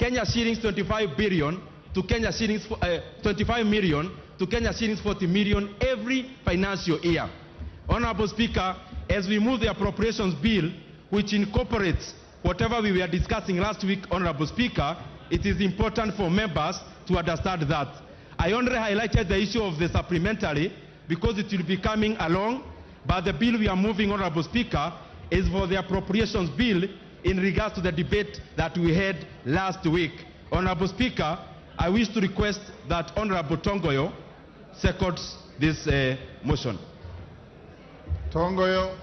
Kenya shillings 25 billion to Kenya shillings 25 million to Kenya shillings 40 million every financial year. Honorable Speaker, as we move the appropriations bill, which incorporates whatever we were discussing last week, Honorable Speaker, it is important for members to understand that. I only highlighted the issue of the supplementary because it will be coming along, but the bill we are moving, Honorable Speaker, is for the appropriations bill in regards to the debate that we had last week. Honorable Speaker, I wish to request that Honorable Tongoyo seconds this motion. Tongoyo.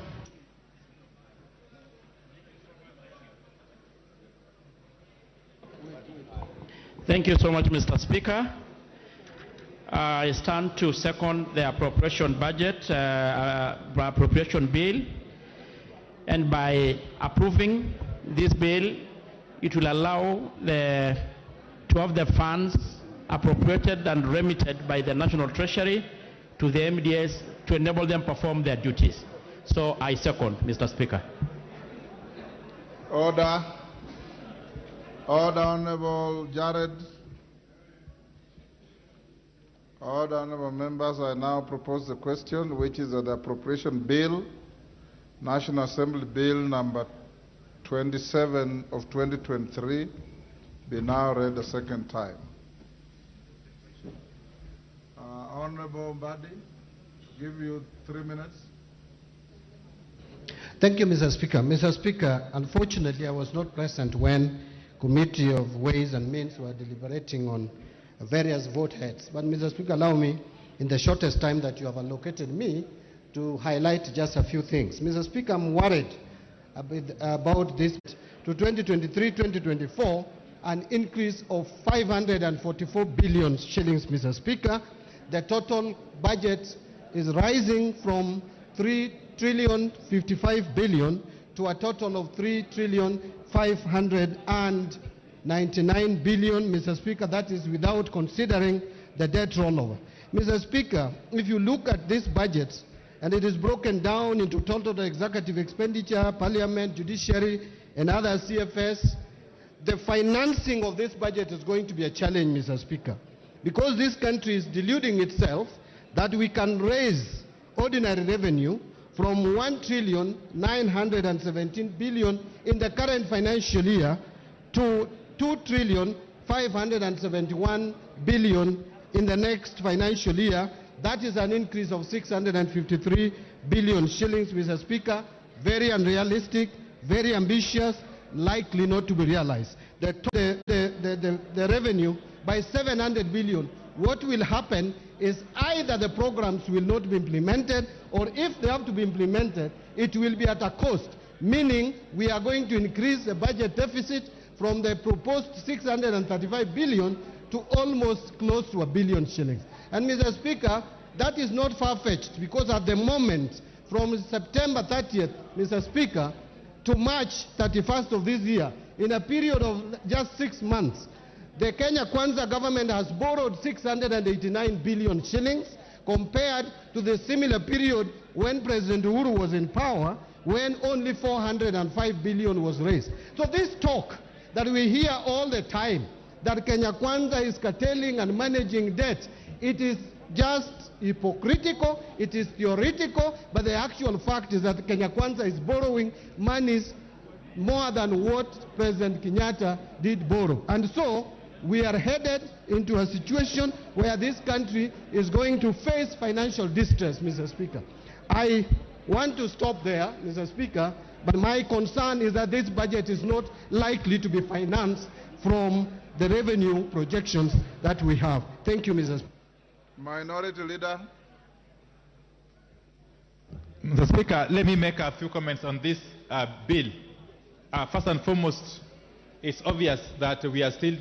Thank you so much, Mr. Speaker. I stand to second the appropriation bill, and by approving this bill, it will allow to have the funds appropriated and remitted by the National Treasury to the MDS to enable them perform their duties. So I second, Mr. Speaker. Order. Order, Honorable Jared. Order, honorable members. I now propose the question, which is that the appropriation bill, National Assembly Bill number 27 of 2023, be now read a second time. Honorable Mbadi, give you 3 minutes. Thank you, Mr. Speaker. Mr. Speaker, unfortunately, I was not present when Committee of Ways and Means were deliberating on various vote heads. But, Mr. Speaker, allow me, in the shortest time that you have allocated me, to highlight just a few things. Mr. Speaker, I'm worried about this. To 2023-2024, an increase of 544 billion shillings, Mr. Speaker. The total budget is rising from 3,055 billion to a total of 3,599 billion, Mr. Speaker. That is without considering the debt rollover. Mr. Speaker, if you look at this budget, and it is broken down into total executive expenditure, parliament, judiciary, and other CFS, the financing of this budget is going to be a challenge, Mr. Speaker, because this country is deluding itself that we can raise ordinary revenue from 1,917 billion in the current financial year to 2,571 billion in the next financial year. That is an increase of 653 billion shillings, Mr. Speaker. Very unrealistic, very ambitious, likely not to be realized. The revenue by 700 billion. What will happen is either the programs will not be implemented, or if they have to be implemented, it will be at a cost, meaning we are going to increase the budget deficit from the proposed 635 billion to almost close to 1 billion shillings. And, Mr. Speaker, that is not far-fetched, because at the moment, from September 30th, Mr. Speaker, to March 31st of this year, in a period of just 6 months, the Kenya Kwanza government has borrowed 689 billion shillings compared to the similar period when President Uhuru was in power, when only 405 billion was raised. So this talk that we hear all the time, that Kenya Kwanza is curtailing and managing debt, it is just hypocritical, it is theoretical, but the actual fact is that Kenya Kwanza is borrowing monies more than what President Kenyatta did borrow. And so we are headed into a situation where this country is going to face financial distress, Mr. Speaker. I want to stop there, Mr. Speaker, but my concern is that this budget is not likely to be financed from the revenue projections that we have. Thank you, Mr. Speaker. Minority Leader. Mr. Speaker, let me make a few comments on this bill. First and foremost, it's obvious that we are still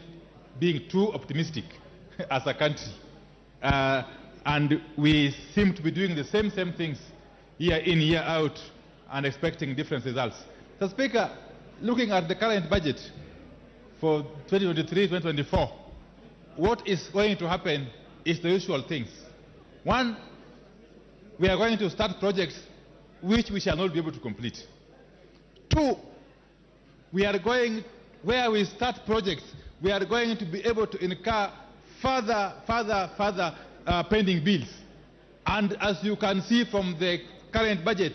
being too optimistic as a country. And we seem to be doing the same things year in, year out, and expecting different results. Mr. Speaker, looking at the current budget for 2023-2024, what is going to happen is the usual things. One, we are going to start projects which we shall not be able to complete. Two, we are going where we start projects, we are going to be able to incur further pending bills. And as you can see from the current budget,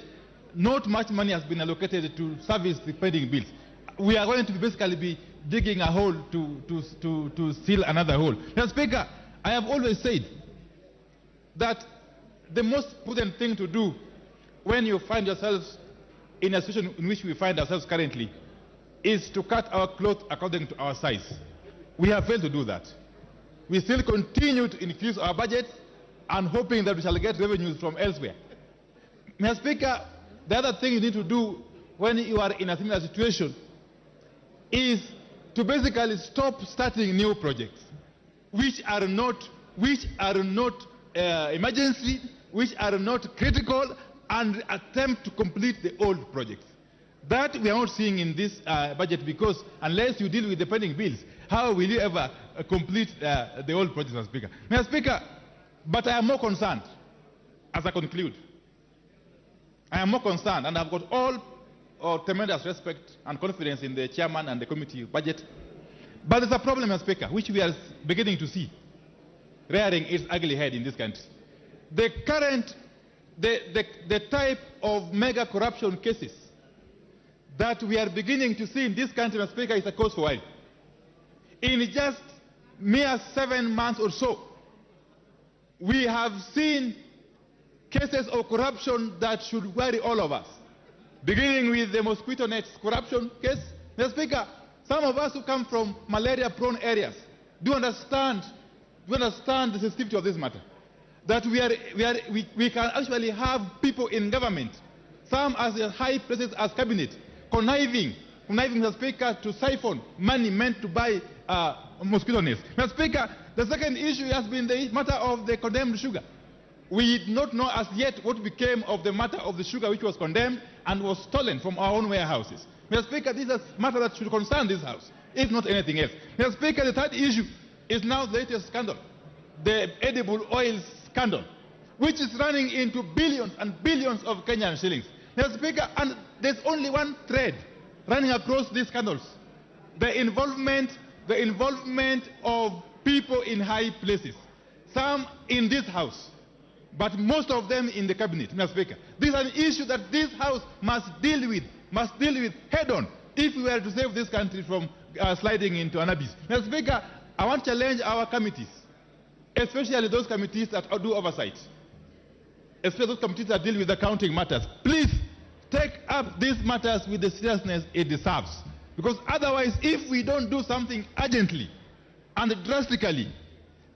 not much money has been allocated to service the pending bills. We are going to basically be digging a hole to seal another hole. Mr. Speaker, I have always said that the most prudent thing to do when you find yourselves in a situation in which we find ourselves currently is to cut our cloth according to our size. We have failed to do that. We still continue to increase our budget and hoping that we shall get revenues from elsewhere. Mr. Speaker, the other thing you need to do when you are in a similar situation is to basically stop starting new projects which are not emergency, which are not critical, and attempt to complete the old projects. That we are not seeing in this budget, because unless you deal with the pending bills, how will you ever complete the old projects, Mr. Speaker? Mr. Speaker, but I am more concerned, as I conclude. I am more concerned, and I've got all tremendous respect and confidence in the chairman and the committee budget. But there's a problem, Mr. Speaker, which we are beginning to see rearing its ugly head in this country. The type of mega corruption cases that we are beginning to see in this country, Mr. Speaker, is a cause for worry. In just mere 7 months or so, we have seen cases of corruption that should worry all of us, beginning with the mosquito nets corruption case. Mr. Speaker, some of us who come from malaria-prone areas do understand the sensitivity of this matter. That we can actually have people in government, some as high places as cabinet, conniving, Mr. Speaker, to siphon money meant to buy mosquito nets. Mr. Speaker, the second issue has been the matter of the condemned sugar. We did not know as yet what became of the matter of the sugar which was condemned and was stolen from our own warehouses. Mr. Speaker, this is a matter that should concern this House, if not anything else. Mr. Speaker, the third issue is now the latest scandal, the edible oil scandal, which is running into billions and billions of Kenyan shillings. Mr. Speaker, and there's only one thread running across these scandals: the involvement of people in high places, some in this House, but most of them in the cabinet. Mr. Speaker, this is an issue that this House must deal with head-on if we were to save this country from sliding into an abyss. Mr. Speaker, I want to challenge our committees, especially those committees that do oversight, especially those committees that deal with accounting matters. Please take up these matters with the seriousness it deserves. Because otherwise, if we don't do something urgently and drastically,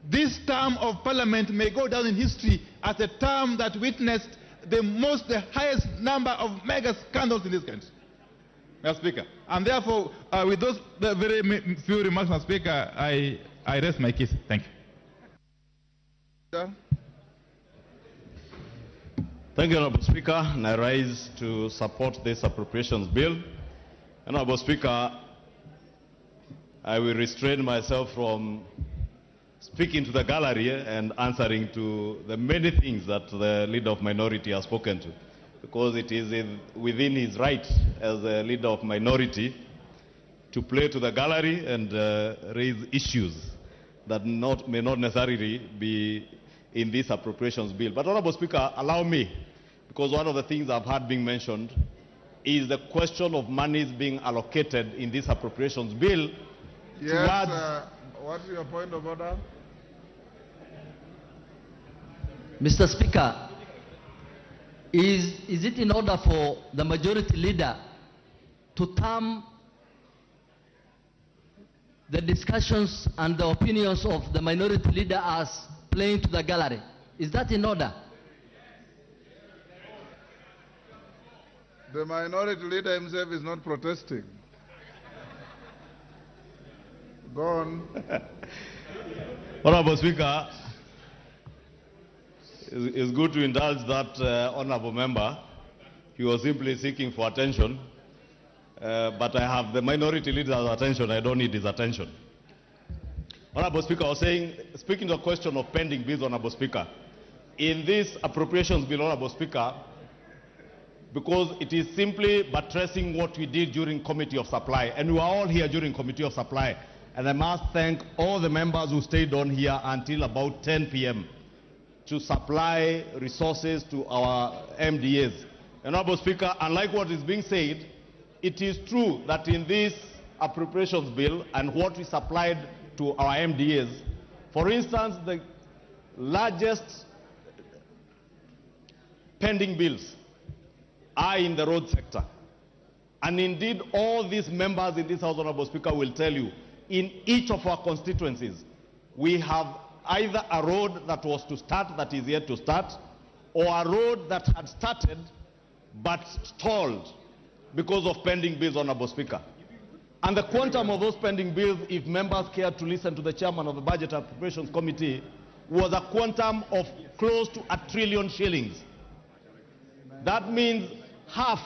this term of Parliament may go down in history as a term that witnessed the highest number of mega scandals in this country, Mr. Speaker. And therefore, with those very few remarks, Mr. Speaker, I rest my case. Thank you. Thank you, Honourable Speaker, and I rise to support this appropriations bill. Honourable Speaker, I will restrain myself from speaking to the gallery and answering to the many things that the leader of minority has spoken to, because it is within his right as a leader of minority to play to the gallery and raise issues that may not necessarily be in this appropriations bill. But Honourable Speaker, allow me, because one of the things I've heard being mentioned is the question of monies being allocated in this appropriations bill. Yes, what's your point of order? Mr. Speaker, is it in order for the majority leader to term the discussions and the opinions of the minority leader as playing to the gallery? Is that in order? The minority leader himself is not protesting. Go on. Honourable Speaker, it's good to indulge that honourable member. He was simply seeking for attention, but I have the minority leader's attention. I don't need his attention. Honourable Speaker, I was saying, speaking to the question of pending bills, Honourable Speaker, in this appropriations bill, Honourable Speaker, because it is simply buttressing what we did during Committee of Supply. And we were all here during Committee of Supply. And I must thank all the members who stayed on here until about 10 p.m. to supply resources to our MDAs. Honorable Speaker, unlike what is being said, it is true that in this appropriations bill and what we supplied to our MDAs, for instance, the largest pending bills are in the road sector. And indeed, all these members in this House, Honorable Speaker, will tell you, in each of our constituencies, we have either a road that was to start that is yet to start, or a road that had started but stalled because of pending bills, Honorable Speaker. And the quantum of those pending bills, if members care to listen to the chairman of the Budget and Appropriations Committee, was a quantum of close to 1 trillion shillings. That means half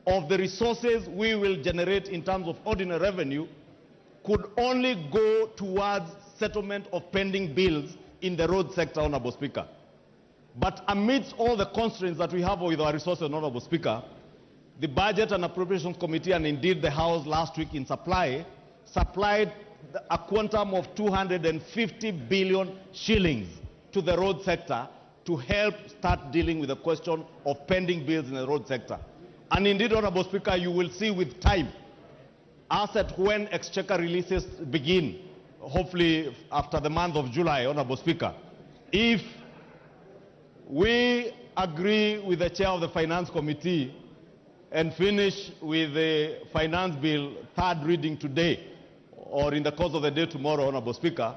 of the resources we will generate in terms of ordinary revenue could only go towards settlement of pending bills in the road sector, Honorable Speaker. But amidst all the constraints that we have with our resources, Honorable Speaker, the Budget and Appropriations Committee and indeed the House last week in supplied a quantum of 250 billion shillings to the road sector to help start dealing with the question of pending bills in the road sector. And indeed, Honorable Speaker, you will see with time, as at when exchequer releases begin, hopefully after the month of July, Honorable Speaker, if we agree with the chair of the Finance Committee and finish with the finance bill third reading today or in the course of the day tomorrow, Honorable Speaker,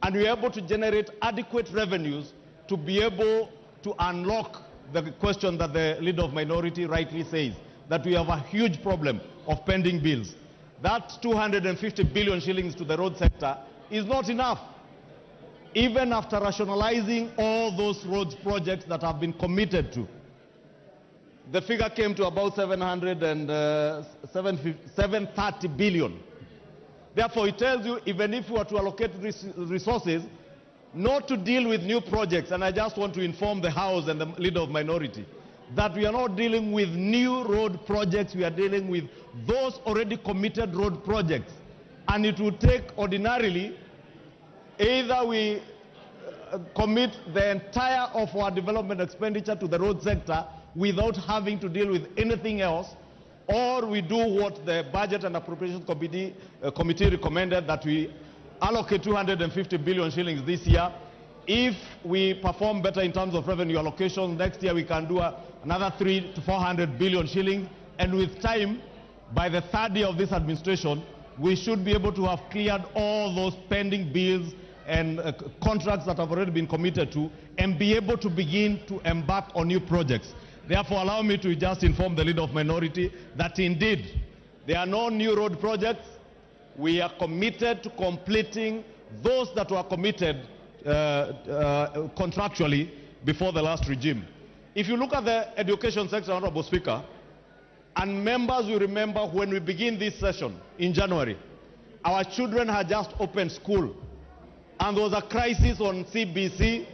and we are able to generate adequate revenues to be able to unlock the question that the leader of minority rightly says, that we have a huge problem of pending bills. That 250 billion shillings to the road sector is not enough. Even after rationalizing all those roads projects that have been committed to, the figure came to about 730 billion. Therefore, it tells you, even if we were to allocate resources, not to deal with new projects, and I just want to inform the House and the leader of minority, that we are not dealing with new road projects, we are dealing with those already committed road projects. And it would take ordinarily, either we commit the entire of our development expenditure to the road sector without having to deal with anything else, or we do what the Budget and Appropriations Committee recommended, that we allocate 250 billion shillings this year. If we perform better in terms of revenue allocation, next year we can do another 300 to 400 billion shillings. And with time, by the third year of this administration, we should be able to have cleared all those pending bills and contracts that have already been committed to, and be able to begin to embark on new projects. Therefore, allow me to just inform the leader of minority that indeed there are no new road projects. We are committed to completing those that were committed contractually before the last regime. If you look at the education sector, Honorable Speaker, and members will remember when we begin this session in January, our children had just opened school, and there was a crisis on CBC,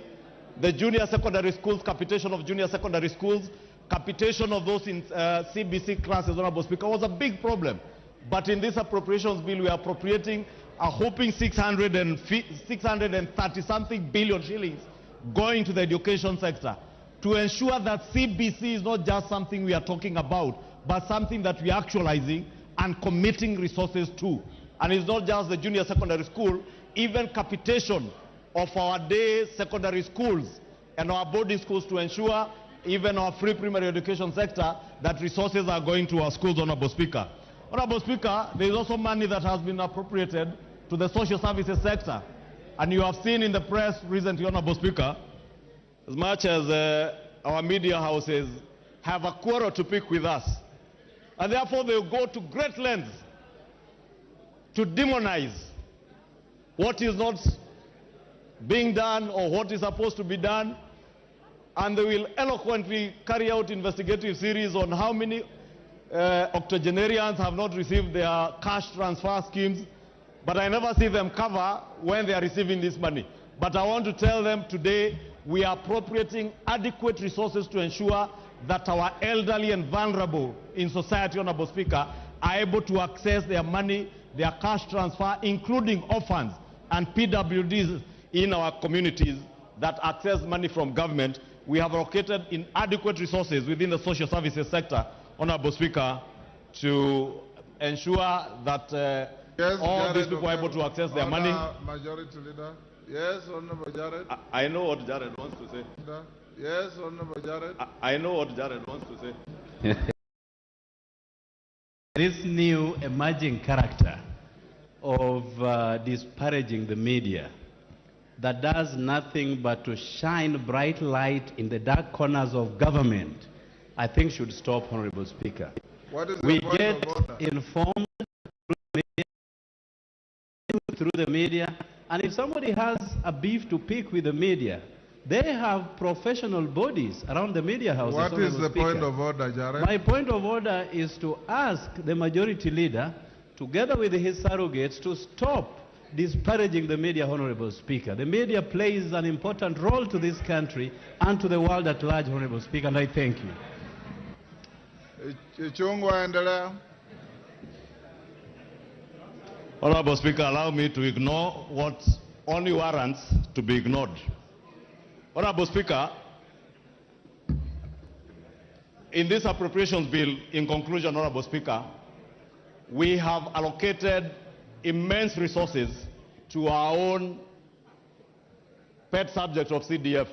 the junior secondary schools, capitation of junior secondary schools, capitation of those in CBC classes, Honorable Speaker, was a big problem. But in this appropriations bill, we are appropriating a whopping 630-something billion shillings going to the education sector to ensure that CBC is not just something we are talking about, but something that we are actualizing and committing resources to. And it's not just the junior secondary school, even capitation of our day secondary schools and our boarding schools, to ensure even our free primary education sector that resources are going to our schools, Honorable Speaker. Honorable Speaker, there is also money that has been appropriated to the social services sector. And you have seen in the press recently, Honorable Speaker, as much as our media houses have a quarrel to pick with us, and therefore they will go to great lengths to demonize what is not being done or what is supposed to be done, and they will eloquently carry out investigative series on how many octogenarians have not received their cash transfer schemes, but I never see them cover when they are receiving this money. But I want to tell them today, we are appropriating adequate resources to ensure that our elderly and vulnerable in society, Honorable Speaker, are able to access their money, their cash transfer, including orphans and PWDs in our communities that access money from government. We have allocated inadequate resources within the social services sector, Honorable Speaker, to ensure that all these people are able to access their money. Majority Leader. Yes, Honorable Jared. I know what Jared wants to say. Yes, Honorable Jared. I know what Jared wants to say. This new emerging character of disparaging the media that does nothing but to shine bright light in the dark corners of government, I think should stop, Honorable Speaker. What is We the point get of order? informed through the media, and if somebody has a beef to pick with the media, they have professional bodies around the media houses. What is the Speaker. point of order, Jared? My point of order is to ask the majority leader, together with his surrogates, to stop disparaging the media, Honorable Speaker. The media plays an important role to this country and to the world at large, Honorable Speaker, and I thank you. Ichungwa endelea. Honorable Speaker, allow me to ignore what only warrants to be ignored. Honorable Speaker, in this appropriations bill, in conclusion, Honorable Speaker, we have allocated immense resources to our own pet subject of CDF.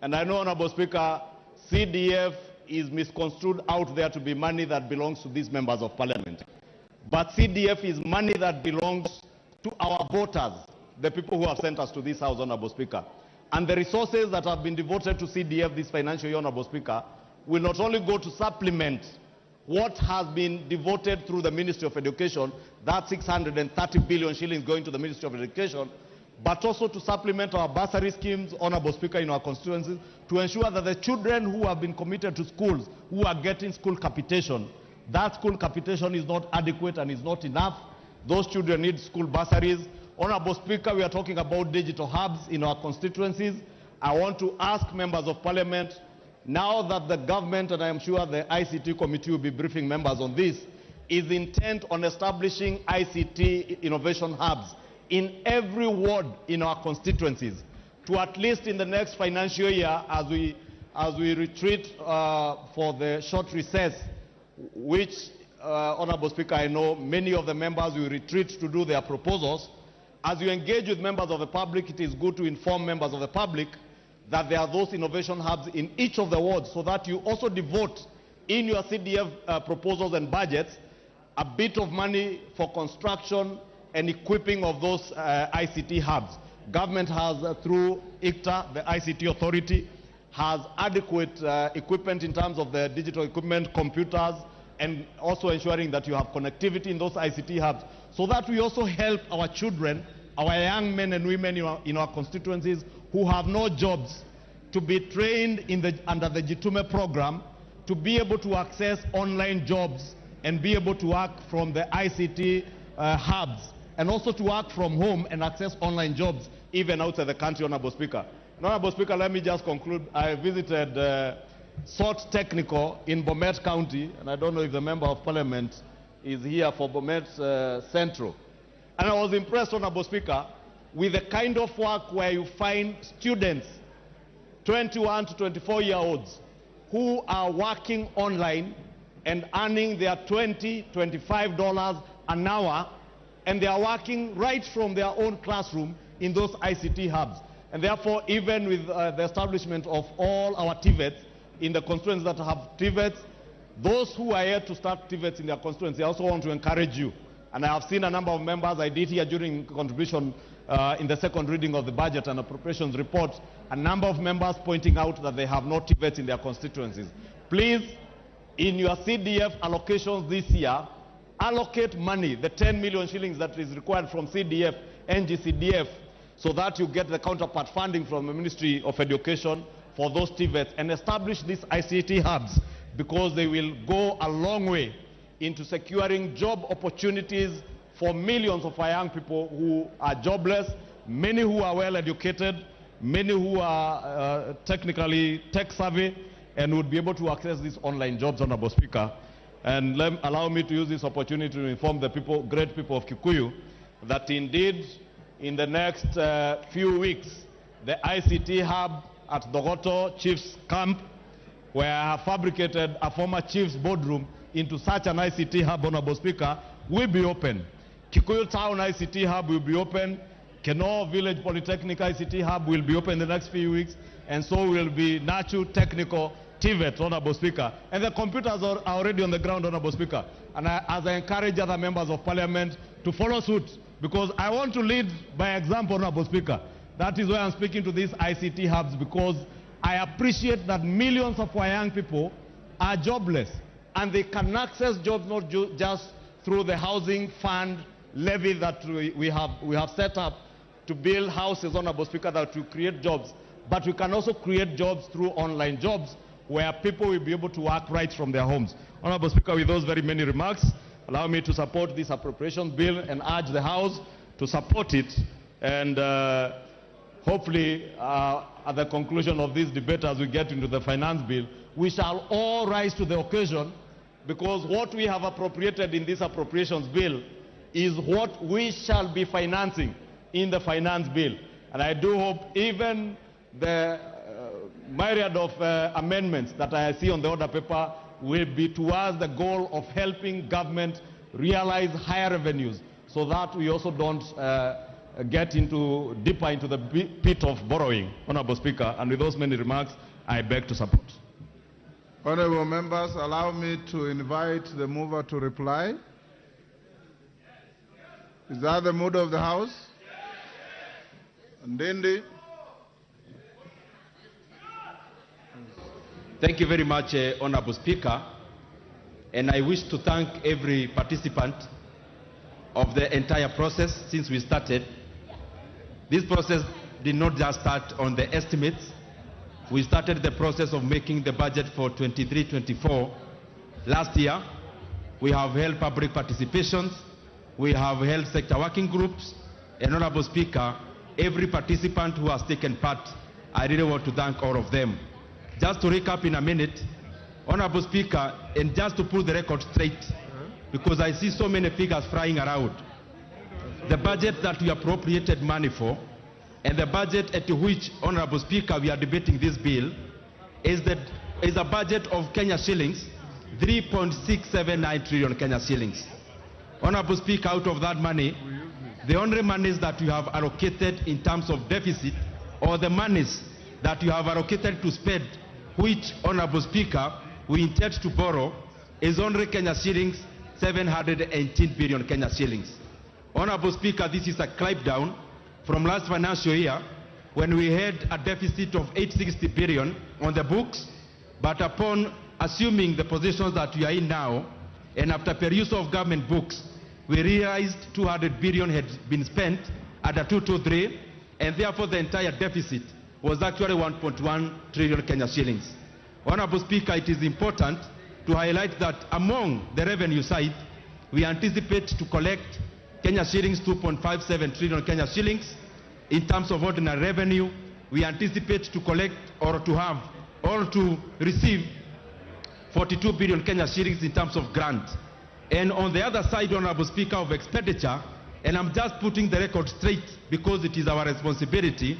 And I know, Honorable Speaker, CDF is misconstrued out there to be money that belongs to these members of parliament. But CDF is money that belongs to our voters, the people who have sent us to this house, Honorable Speaker. And the resources that have been devoted to CDF this financial year, Honorable Speaker, will not only go to supplement what has been devoted through the Ministry of Education, that 630 billion shillings going to the Ministry of Education, but also to supplement our bursary schemes, Honorable Speaker, in our constituencies, to ensure that the children who have been committed to schools, who are getting school capitation, that school capitation is not adequate and is not enough. Those children need school bursaries. Honorable Speaker, we are talking about digital hubs in our constituencies. I want to ask members of parliament, now that the government, and I am sure the ICT committee will be briefing members on this, is intent on establishing ICT innovation hubs in every ward in our constituencies, to at least in the next financial year, as we retreat for the short recess, which, Honorable Speaker, I know many of the members will retreat to do their proposals. As you engage with members of the public, it is good to inform members of the public that there are those innovation hubs in each of the wards, so that you also devote in your CDF proposals and budgets a bit of money for construction and equipping of those ICT hubs. Government has, through ICTA, the ICT authority, has adequate equipment in terms of the digital equipment, computers, and also ensuring that you have connectivity in those ICT hubs, so that we also help our children, our young men and women in our constituencies who have no jobs, to be trained under the Jitume program, to be able to access online jobs and be able to work from the ICT hubs, and also to work from home and access online jobs even outside the country, Honorable Speaker. Honorable Speaker, let me just conclude. I visited Salt Technical in Bomet County, and I don't know if the Member of Parliament is here for Bomet Central. And I was impressed, Honorable Speaker, with the kind of work where you find students, 21 to 24-year-olds, who are working online and earning their $20, $25 an hour, and they are working right from their own classroom in those ICT hubs. And therefore, even with the establishment of all our TVETs in the constituencies that have TVETs, those who are yet to start TVETs in their constituency, I also want to encourage you. And I have seen a number of members, I did here during contribution in the second reading of the budget and appropriations report, a number of members pointing out that they have no TVETs in their constituencies. Please, in your CDF allocations this year, allocate money, the 10 million shillings that is required from CDF, NGCDF, so that you get the counterpart funding from the Ministry of Education for those TVETs, and establish these ICT hubs, because they will go a long way into securing job opportunities for millions of our young people who are jobless, many who are well educated, many who are technically tech savvy, and would be able to access these online jobs, Honorable Speaker. And allow me to use this opportunity to inform the people, great people of Kikuyu, that indeed in the next few weeks, the ICT hub at Dogoto Chief's Camp, where I have fabricated a former chief's boardroom into such an ICT hub, Honorable Speaker, will be open. Kikuyu Town ICT hub will be open. Keno Village Polytechnic ICT hub will be open in the next few weeks, and so will be Nachu Technical TVET, Honorable Speaker. And the computers are already on the ground, Honorable Speaker. And as I encourage other members of Parliament to follow suit, because I want to lead by example, Honorable Speaker. That is why I'm speaking to these ICT hubs, because I appreciate that millions of our young people are jobless, and they can access jobs not just through the housing fund levy that we have set up to build houses, Honorable Speaker, that will create jobs, but we can also create jobs through online jobs where people will be able to work right from their homes. Honorable Speaker, with those very many remarks, allow me to support this appropriations bill and urge the House to support it. And hopefully, at the conclusion of this debate, as we get into the finance bill, we shall all rise to the occasion, because what we have appropriated in this appropriations bill is what we shall be financing in the finance bill. And I do hope even the myriad of amendments that I see on the order paper will be towards the goal of helping government realize higher revenues, so that we also don't get deeper into the pit of borrowing, Honorable Speaker. And with those many remarks, I beg to support. Honorable members, allow me to invite the mover to reply. Is that the mood of the House? Ndindi. Thank you very much, Honorable Speaker. And I wish to thank every participant of the entire process since we started. This process did not just start on the estimates. We started the process of making the budget for 23-24 last year. We have held public participations. We have held sector working groups. And Honorable Speaker, every participant who has taken part, I really want to thank all of them. Just to recap in a minute, Honorable Speaker, and just to put the record straight, because I see so many figures flying around. The budget that we appropriated money for, and the budget at which, Honorable Speaker, we are debating this bill, is a budget of Kenya shillings, 3.679 trillion Kenya shillings. Honorable Speaker, out of that money, the only monies that you have allocated in terms of deficit, or the monies that you have allocated to spend, which, Honorable Speaker, we intend to borrow, is only Kenya shillings 718 billion Kenya shillings. Honorable Speaker, this is a climb down from last financial year, when we had a deficit of 860 billion on the books, but upon assuming the positions that we are in now, and after peruse of government books, we realized 200 billion had been spent at a 223, and therefore the entire deficit was actually 1.1 trillion Kenya shillings. Honorable Speaker, it is important to highlight that among the revenue side, we anticipate to collect Kenya shillings 2.57 trillion Kenya shillings. In terms of ordinary revenue, we anticipate to collect or to have or to receive 42 billion Kenya shillings in terms of grant. And on the other side, Honorable Speaker, of expenditure, and I'm just putting the record straight because it is our responsibility,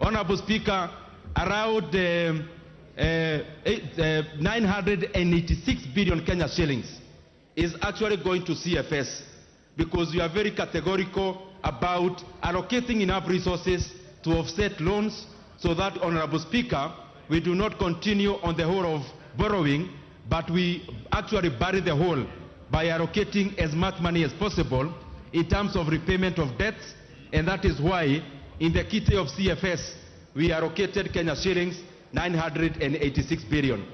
Honorable Speaker, around 986 billion Kenya shillings is actually going to CFS, because we are very categorical about allocating enough resources to offset loans, so that, Honorable Speaker, we do not continue on the whole of borrowing, but we actually bury the whole by allocating as much money as possible in terms of repayment of debts. And that is why in the kitty of CFS, we allocated Kenya shillings 986 billion.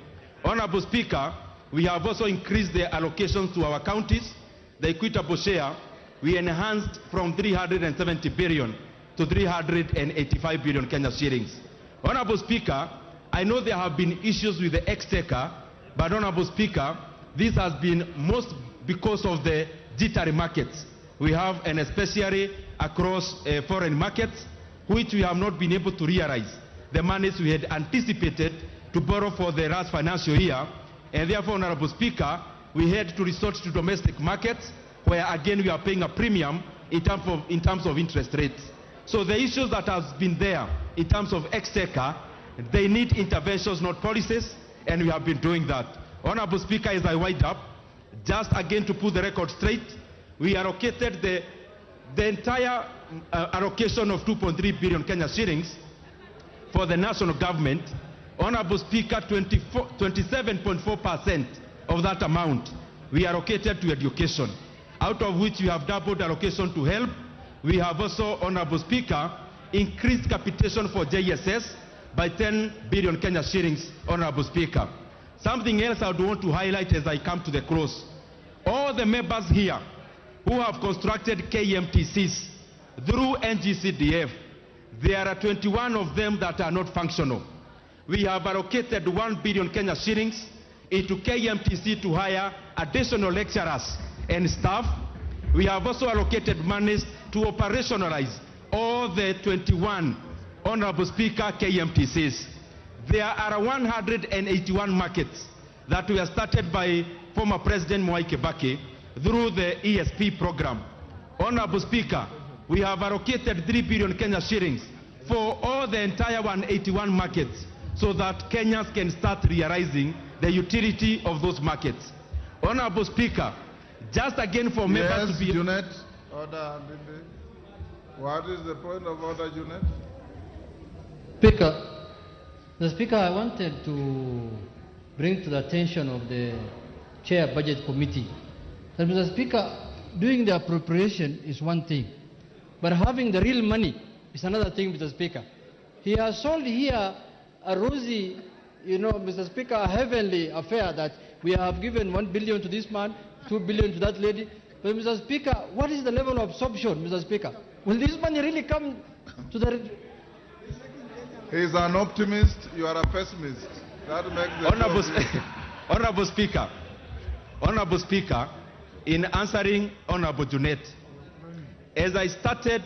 Honorable Speaker, we have also increased the allocations to our counties. The equitable share, we enhanced from 370 billion to 385 billion Kenya shillings. Honorable Speaker, I know there have been issues with the exchequer, but Honorable Speaker, this has been most because of the jittery markets we have, and especially across foreign markets, which we have not been able to realize the monies we had anticipated to borrow for the last financial year, and therefore, Honorable Speaker, we had to resort to domestic markets, where again we are paying a premium in terms of interest rates. So the issues that have been there in terms of exchequer, they need interventions, not policies, and we have been doing that. Honorable Speaker, as I wind up, just again to put the record straight, we allocated the entire allocation of 2.3 billion Kenya shillings for the national government. Honorable Speaker, 27.4% of that amount we allocated to education, out of which we have doubled allocation to health. We have also, Honorable Speaker, increased capitation for JSS by 10 billion Kenya shillings, Honorable Speaker. Something else I would want to highlight as I come to the close. All the members here who have constructed KMTCs through NGCDF, there are 21 of them that are not functional. We have allocated 1 billion Kenya shillings into KMTC to hire additional lecturers and staff. We have also allocated monies to operationalize all the 21, Honorable Speaker, KMTCs. There are 181 markets that were started by former President Mwai Kibaki through the ESP program. Honorable Speaker, we have allocated 3 billion Kenya shillings for all the entire 181 markets so that Kenyans can start realizing the utility of those markets. Honorable Speaker, just again for members to be... Junet. Order. What is the point of order, Junet? Speaker, I wanted to bring to the attention of the Chair Budget Committee that, Mr. Speaker, doing the appropriation is one thing, but having the real money is another thing, Mr. Speaker. He has sold here a rosy, Mr. Speaker, a heavenly affair that we have given 1 billion to this man, 2 billion to that lady. But, Mr. Speaker, what is the level of absorption, Mr. Speaker? Will this money really come to the... He's an optimist, you are a pessimist. That makes the Honorable Speaker, in answering Honorable Junet, as I started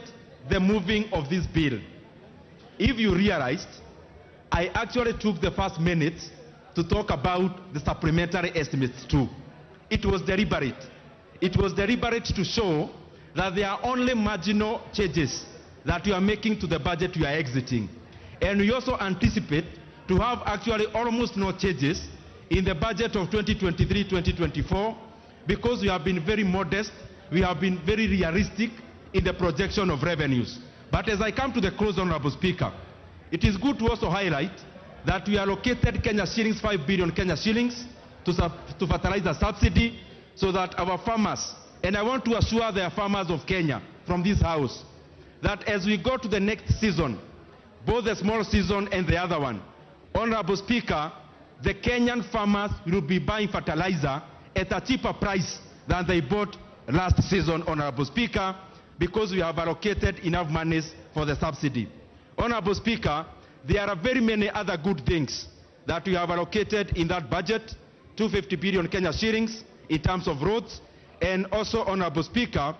the moving of this bill, if you realized, I actually took the first minutes to talk about the supplementary estimates too. It was deliberate. It was deliberate to show that there are only marginal changes that you are making to the budget you are exiting. And we also anticipate to have actually almost no changes in the budget of 2023-2024 because we have been very modest, we have been very realistic in the projection of revenues. But as I come to the close, Honorable Speaker, it is good to also highlight that we allocated Kenya shillings, 5 billion Kenya shillings to fertilizer subsidy so that our farmers, and I want to assure the farmers of Kenya from this house, that as we go to the next season, both the small season and the other one, Honorable Speaker, the Kenyan farmers will be buying fertilizer at a cheaper price than they bought last season, Honorable Speaker, because we have allocated enough monies for the subsidy. Honorable Speaker, there are very many other good things that we have allocated in that budget, 250 billion Kenya shillings in terms of roads, and also, Honorable Speaker,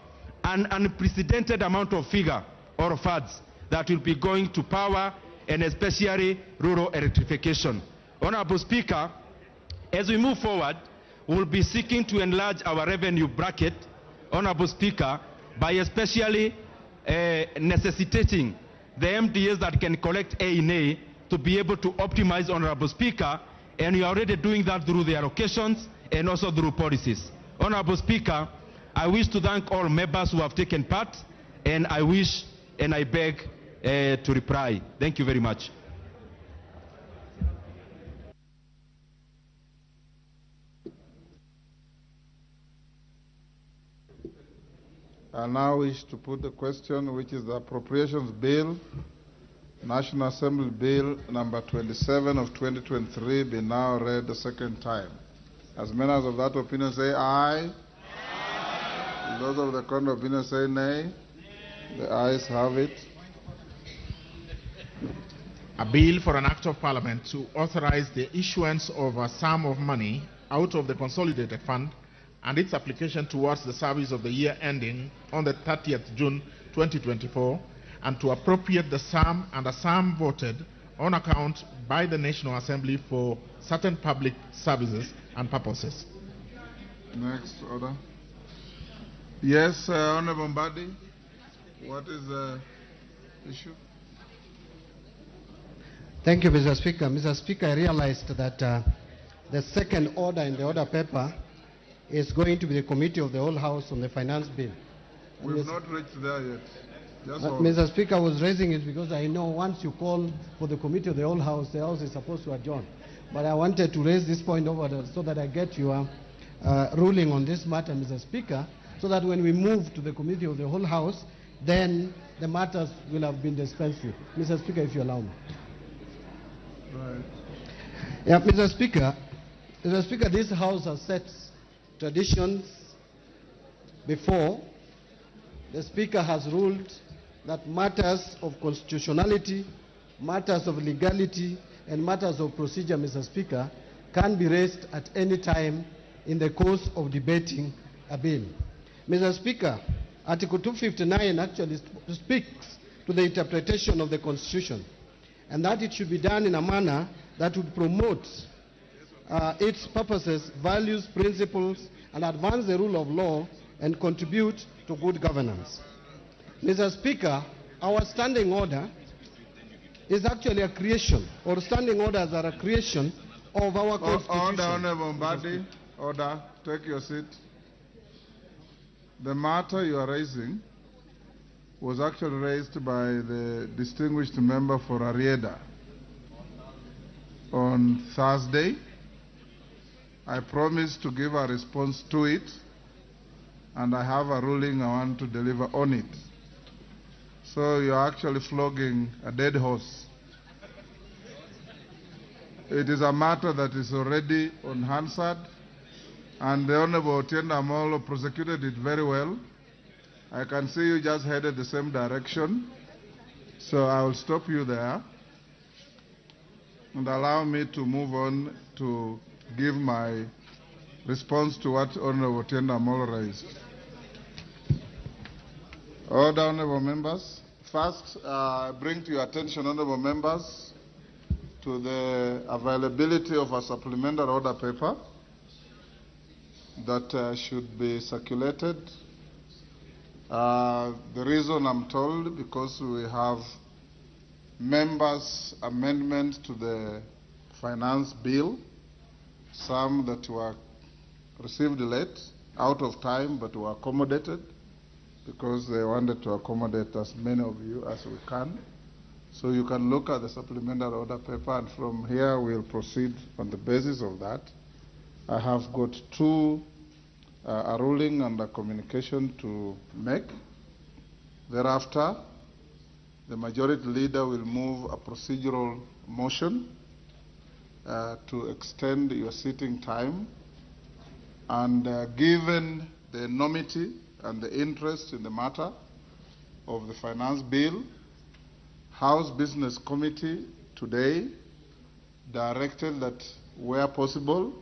an unprecedented amount of figure or funds that will be going to power and especially rural electrification. Honorable Speaker, as we move forward, we will be seeking to enlarge our revenue bracket, Honorable Speaker, by especially necessitating the MDAs that can collect A&A to be able to optimize, Honorable Speaker, and we are already doing that through the allocations and also through policies. Honorable Speaker, I wish to thank all members who have taken part, and I wish and I beg to reply. Thank you very much. I now wish to put the question, which is the Appropriations Bill, National Assembly Bill number 27 of 2023, be now read the second time. As members of that opinion say aye. Aye. Those of the contrary opinion say nay. The ayes have it. A bill for an act of parliament to authorize the issuance of a sum of money out of the consolidated fund and its application towards the service of the year ending on the 30th June 2024, and to appropriate the sum and a sum voted on account by the National Assembly for certain public services and purposes. Next order. Yes, Honorable Mbadi, what is the issue? Thank you, Mr. Speaker. Mr. Speaker, I realized that the second order in the order paper is going to be the Committee of the Whole House on the Finance Bill. We've not reached there yet. Mr. Speaker, I was raising it because I know once you call for the Committee of the House is supposed to adjourn. But I wanted to raise this point over so that I get your ruling on this matter, Mr. Speaker, so that when we move to the Committee of the Whole House, then the matters will have been dispensed with. Mr. Speaker, if you allow me. Right. Yeah, Mr. Speaker, this House has set traditions before. The Speaker has ruled that matters of constitutionality, matters of legality, and matters of procedure, Mr. Speaker, can be raised at any time in the course of debating a bill. Mr. Speaker, Article 259 actually speaks to the interpretation of the Constitution, and that it should be done in a manner that would promote its purposes, values, principles, and advance the rule of law and contribute to good governance. Mr. Speaker, our standing order is actually a creation, or standing orders are a creation of our Constitution. Order, Honorable Mbadi. Order. Take your seat. The matter you are raising was actually raised by the distinguished member for Arieda on Thursday. I promised to give a response to it, and I have a ruling I want to deliver on it. So you're actually flogging a dead horse. It is a matter that is already on Hansard, and the Honorable Otienda Amolo prosecuted it very well. I can see you just headed the same direction, so I will stop you there and allow me to move on to give my response to what Honorable Otienda Amolo raised. Order, Honorable Members. First, I bring to your attention, Honorable Members, to the availability of a supplementary order paper that should be circulated. The reason I'm told, because we have members' amendments to the finance bill, some that were received late, out of time, but were accommodated, because they wanted to accommodate as many of you as we can. So you can look at the supplementary order paper, and from here we'll proceed on the basis of that. I have got a ruling and a communication to make. Thereafter, the majority leader will move a procedural motion to extend your sitting time. And given the enormity and the interest in the matter of the finance bill, House Business Committee today directed that where possible,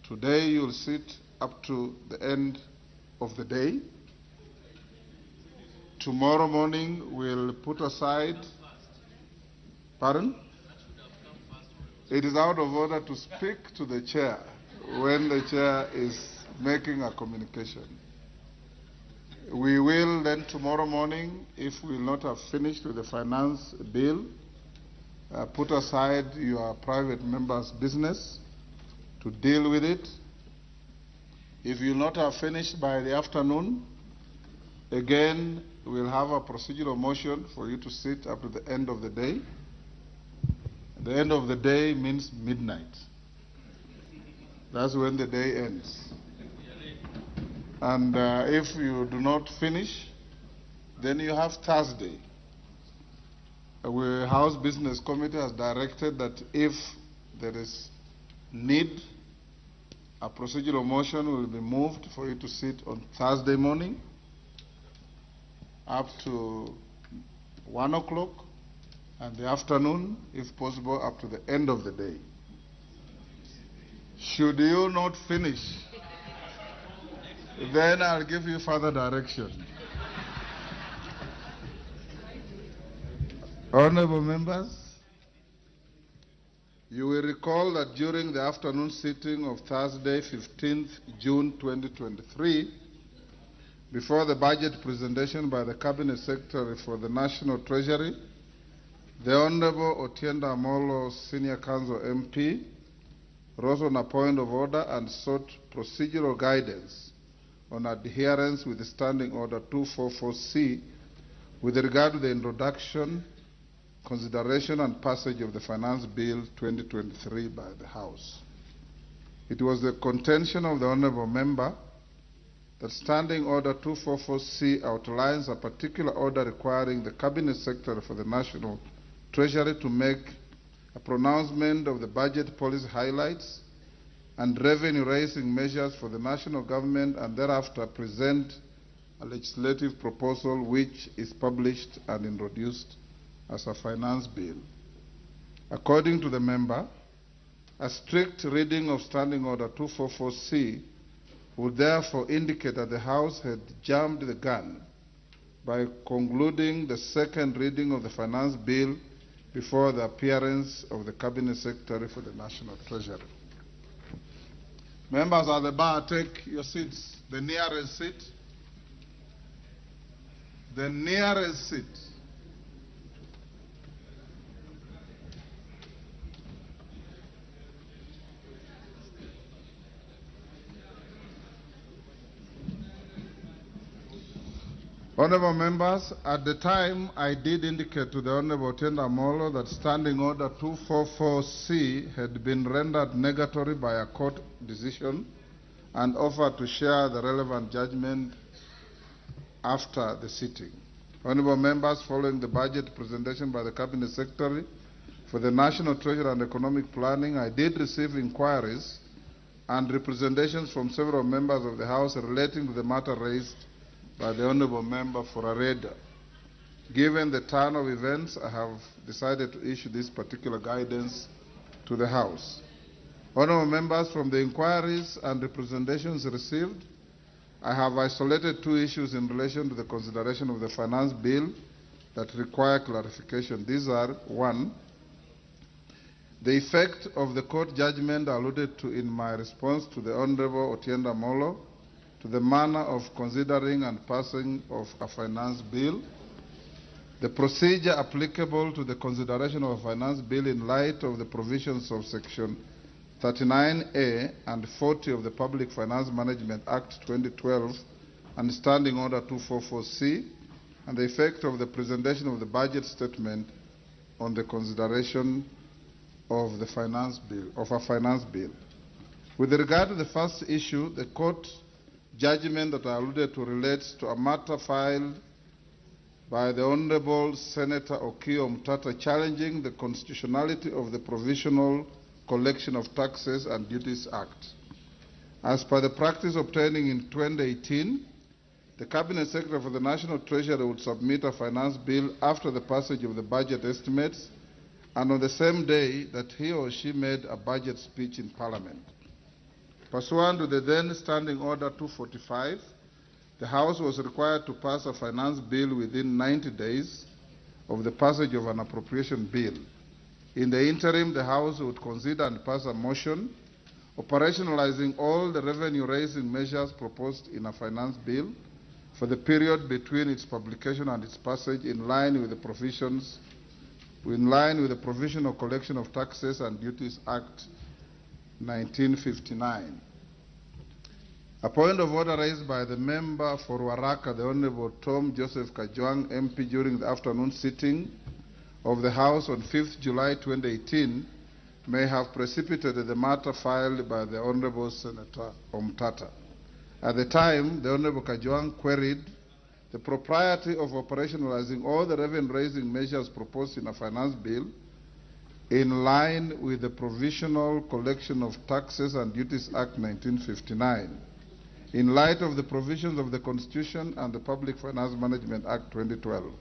today you'll sit up to the end of the day. Tomorrow morning we'll put aside, pardon? It is out of order to speak to the chair when the chair is making a communication. We will then tomorrow morning, if we will not have finished with the finance bill, put aside your private member's business to deal with it. If you will not have finished by the afternoon, again, we'll have a procedural motion for you to sit up to the end of the day. The end of the day means midnight. That's when the day ends. And if you do not finish, then you have Thursday. The House Business Committee has directed that if there is need, a procedural motion will be moved for you to sit on Thursday morning up to 1 o'clock, and the afternoon, if possible, up to the end of the day. Should you not finish, then I'll give you further direction. Honorable members, You will recall that during the afternoon sitting of Thursday, 15th June 2023, before the budget presentation by the Cabinet Secretary for the National Treasury, the Honorable Otienda Amolo, Senior Council MP, rose on a point of order and sought procedural guidance on adherence with the Standing Order 244C with regard to the introduction, consideration and passage of the Finance Bill 2023 by the House. It was the contention of the Honourable Member that Standing Order 244C outlines a particular order requiring the Cabinet Secretary for the National Treasury to make a pronouncement of the budget policy highlights and revenue-raising measures for the national government and thereafter present a legislative proposal which is published and introduced as a finance bill. According to the member, a strict reading of Standing Order 244C would therefore indicate that the House had jammed the gun by concluding the second reading of the finance bill before the appearance of the Cabinet Secretary for the National Treasury. Members at the bar, take your seats. The nearest seat. The nearest seat. Honourable members, at the time I did indicate to the Honourable Otienda Amolo that Standing Order 244C had been rendered negatory by a court decision and offered to share the relevant judgment after the sitting. Honourable members, following the budget presentation by the Cabinet Secretary for the National Treasury and Economic Planning, I did receive inquiries and representations from several members of the House relating to the matter raised by the Honourable Member for Areda. Given the turn of events, I have decided to issue this particular guidance to the House. Honourable members, from the inquiries and representations received, I have isolated two issues in relation to the consideration of the finance bill that require clarification. These are: one, the effect of the court judgment alluded to in my response to the Honourable Otienda Amolo to the manner of considering and passing of a finance bill, the procedure applicable to the consideration of a finance bill in light of the provisions of Section 39A and 40 of the Public Finance Management Act 2012 and Standing Order 244C, and the effect of the presentation of the budget statement on the consideration of the finance bill, of a finance bill. With regard to the first issue, the court judgment that I alluded to relates to a matter filed by the Honourable Senator Okiya Omtata challenging the constitutionality of the Provisional Collection of Taxes and Duties Act. As per the practice obtaining in 2018, the Cabinet Secretary for the National Treasury would submit a finance bill after the passage of the budget estimates and on the same day that he or she made a budget speech in Parliament. Pursuant to the then Standing Order 245, the House was required to pass a finance bill within 90 days of the passage of an appropriation bill. In the interim, the House would consider and pass a motion operationalizing all the revenue-raising measures proposed in a finance bill for the period between its publication and its passage in line with the provisions, in line with the Provisional Collection of Taxes and Duties Act 1959. A point of order raised by the member for Waraka, the Honourable Tom Joseph Kajwang, MP, during the afternoon sitting of the House on 5th July 2018 may have precipitated the matter filed by the Honourable Senator Omtata. At the time, the Honourable Kajwang queried the propriety of operationalizing all the revenue-raising measures proposed in a finance bill in line with the Provisional Collection of Taxes and Duties Act 1959, in light of the provisions of the Constitution and the Public Finance Management Act 2012.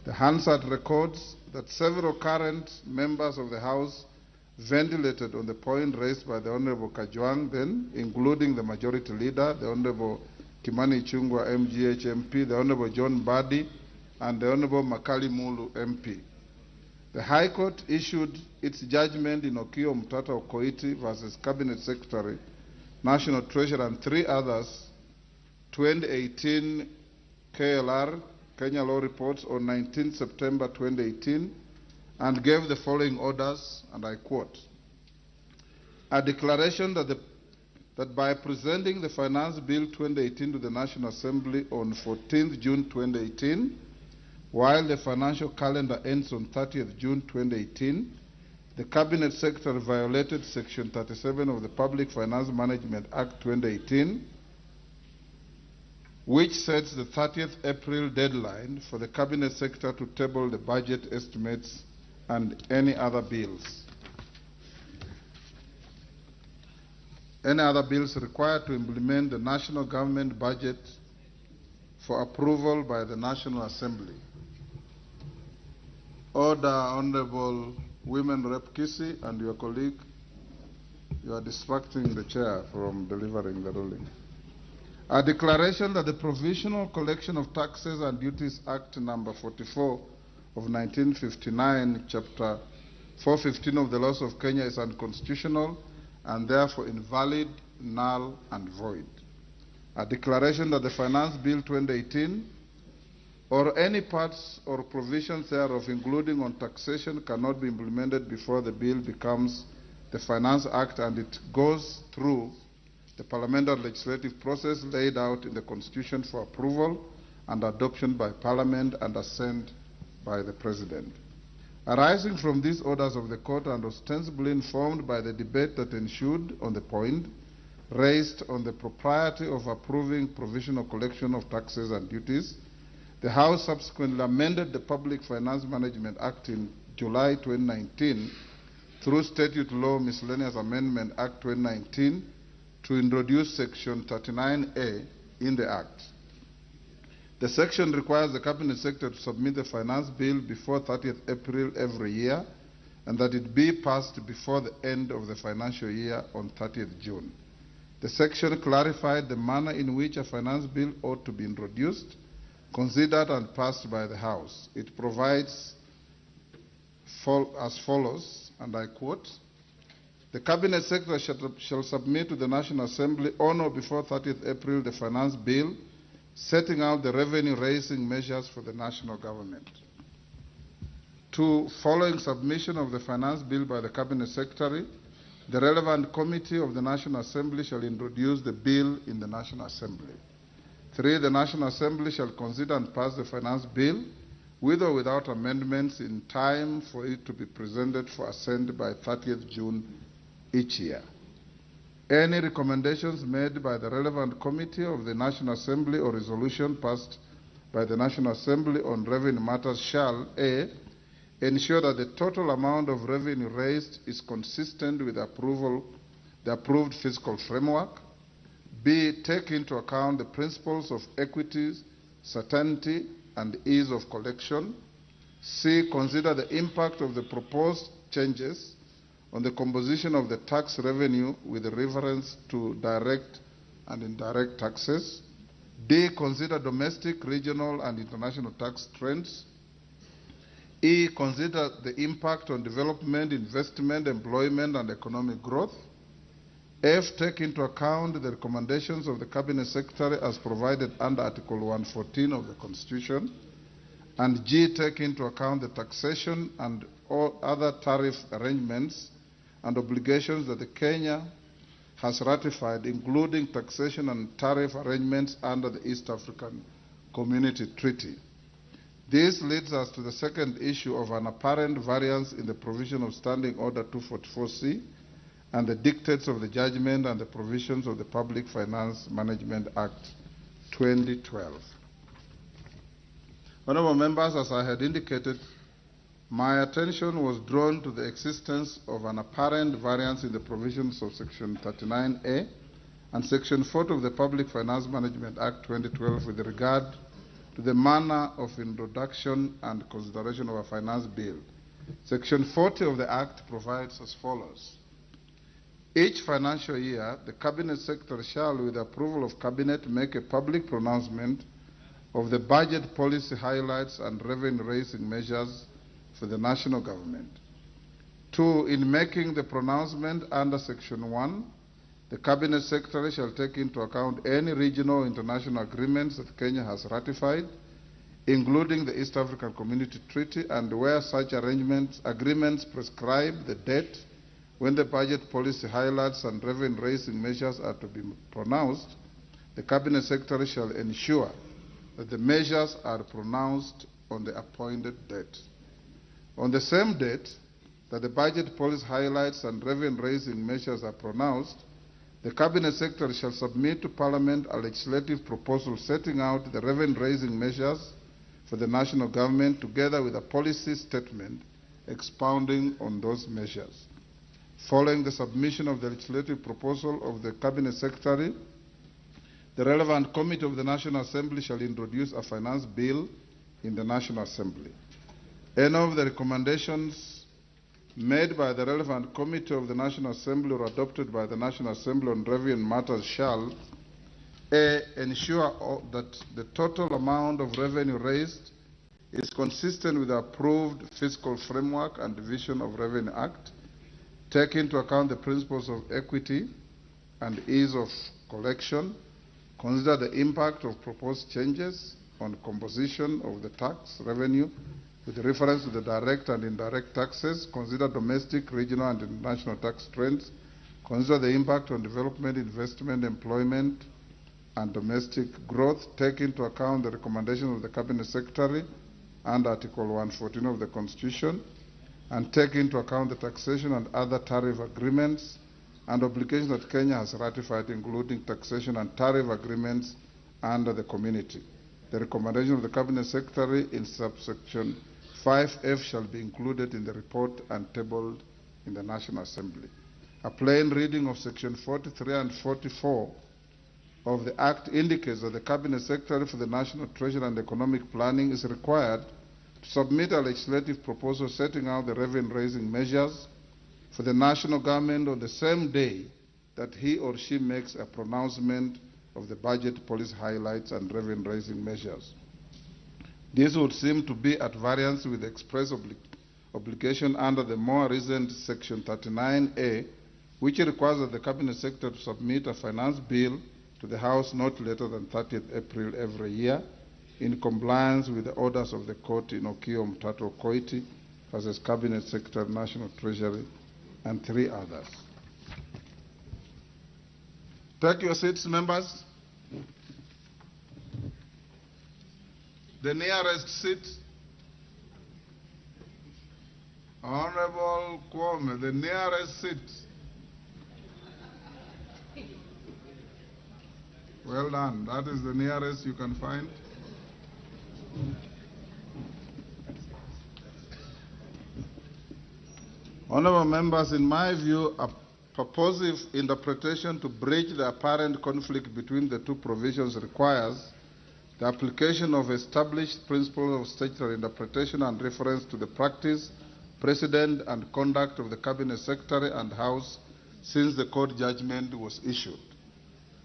The Hansard records that several current members of the House ventilated on the point raised by the Honourable Kajwang then, including the Majority Leader, the Honourable Kimani Ichung'wah MGH MP, the Honourable John Mbadi, and the Honourable Makali Mulu MP. The High Court issued its judgment in Okio Mtata Okoiti versus Cabinet Secretary, National Treasurer, and 3 others, 2018 KLR, Kenya Law Reports, on 19 September 2018, and gave the following orders, and I quote: a declaration that by presenting the Finance Bill 2018 to the National Assembly on 14th June 2018, while the financial calendar ends on 30th June 2018, the Cabinet Secretary violated Section 37 of the Public Finance Management Act 2018, which sets the 30th April deadline for the Cabinet Secretary to table the budget estimates and any other bills. Any other bills required to implement the national government budget for approval by the National Assembly. Order, Honorable Women Rep Kisi and your colleague. You are distracting the chair from delivering the ruling. A declaration that the Provisional Collection of Taxes and Duties Act number 44 of 1959, Chapter 415 of the Laws of Kenya is unconstitutional and therefore invalid, null, and void. A declaration that the Finance Bill 2018 or any parts or provisions thereof, including on taxation, cannot be implemented before the bill becomes the Finance Act and it goes through the parliamentary legislative process laid out in the Constitution for approval and adoption by Parliament and assent by the President. Arising from these orders of the Court and ostensibly informed by the debate that ensued on the point raised on the propriety of approving provisional collection of taxes and duties, the House subsequently amended the Public Finance Management Act in July 2019 through Statute Law Miscellaneous Amendment Act 2019 to introduce Section 39A in the Act. The section requires the Cabinet Secretary to submit the Finance Bill before 30th April every year and that it be passed before the end of the financial year on 30th June. The section clarified the manner in which a Finance Bill ought to be introduced, considered and passed by the House. It provides as follows, and I quote: the Cabinet Secretary shall submit to the National Assembly on or before 30th April the Finance Bill setting out the revenue-raising measures for the national government. 2. Following submission of the Finance Bill by the Cabinet Secretary, the relevant committee of the National Assembly shall introduce the bill in the National Assembly. 3. The National Assembly shall consider and pass the Finance Bill with or without amendments in time for it to be presented for assent by 30th June each year. Any recommendations made by the relevant committee of the National Assembly or resolution passed by the National Assembly on revenue matters shall: A. Ensure that the total amount of revenue raised is consistent with the approved fiscal framework. B. Take into account the principles of equity, certainty, and ease of collection. C. Consider the impact of the proposed changes on the composition of the tax revenue with reference to direct and indirect taxes. D. Consider domestic, regional, and international tax trends. E. Consider the impact on development, investment, employment, and economic growth. F. Take into account the recommendations of the Cabinet Secretary as provided under Article 114 of the Constitution. And G. Take into account the taxation and all other tariff arrangements and obligations that Kenya has ratified, including taxation and tariff arrangements under the East African Community Treaty. This leads us to the second issue of an apparent variance in the provision of Standing Order 244C and the dictates of the judgment and the provisions of the Public Finance Management Act 2012. Honorable members, as I had indicated, my attention was drawn to the existence of an apparent variance in the provisions of Section 39A and Section 40 of the Public Finance Management Act 2012 with regard to the manner of introduction and consideration of a finance bill. Section 40 of the Act provides as follows. Each financial year, the Cabinet Secretary shall, with the approval of Cabinet, make a public pronouncement of the budget policy highlights and revenue-raising measures for the national government. 2. In making the pronouncement under Section 1, the Cabinet Secretary shall take into account any regional or international agreements that Kenya has ratified, including the East African Community Treaty, and where such agreements prescribe the date when the budget policy highlights and revenue-raising measures are to be pronounced, the Cabinet Secretary shall ensure that the measures are pronounced on the appointed date. On the same date that the budget policy highlights and revenue-raising measures are pronounced, the Cabinet Secretary shall submit to Parliament a legislative proposal setting out the revenue-raising measures for the national government, together with a policy statement expounding on those measures. Following the submission of the legislative proposal of the Cabinet Secretary, the relevant committee of the National Assembly shall introduce a finance bill in the National Assembly. Any of the recommendations made by the relevant committee of the National Assembly or adopted by the National Assembly on revenue matters shall A. Ensure that the total amount of revenue raised is consistent with the approved fiscal framework and Division of Revenue Act, take into account the principles of equity and ease of collection, consider the impact of proposed changes on composition of the tax revenue with reference to the direct and indirect taxes, consider domestic, regional, and international tax trends, consider the impact on development, investment, employment, and domestic growth, take into account the recommendations of the Cabinet Secretary and Article 114 of the Constitution, and take into account the taxation and other tariff agreements and obligations that Kenya has ratified, including taxation and tariff agreements under the community. The recommendation of the Cabinet Secretary in subsection 5F shall be included in the report and tabled in the National Assembly. A plain reading of section 43 and 44 of the Act indicates that the Cabinet Secretary for the National Treasury and Economic Planning is required to submit a legislative proposal setting out the revenue-raising measures for the national government on the same day that he or she makes a pronouncement of the budget policy highlights and revenue-raising measures. This would seem to be at variance with the express obligation under the more recent Section 39A, which requires that the Cabinet Secretary to submit a finance bill to the House not later than 30th April every year, in compliance with the orders of the court in Okio Mtato Koiti versus Cabinet Secretary, National Treasury, and 3 others. Take your seats, members. The nearest seat. Honorable Kwame, the nearest seat. Well done. That is the nearest you can find. Honorable members, in my view, a purposive interpretation to bridge the apparent conflict between the two provisions requires the application of established principles of statutory interpretation and reference to the practice, precedent, and conduct of the Cabinet Secretary and House since the court judgment was issued.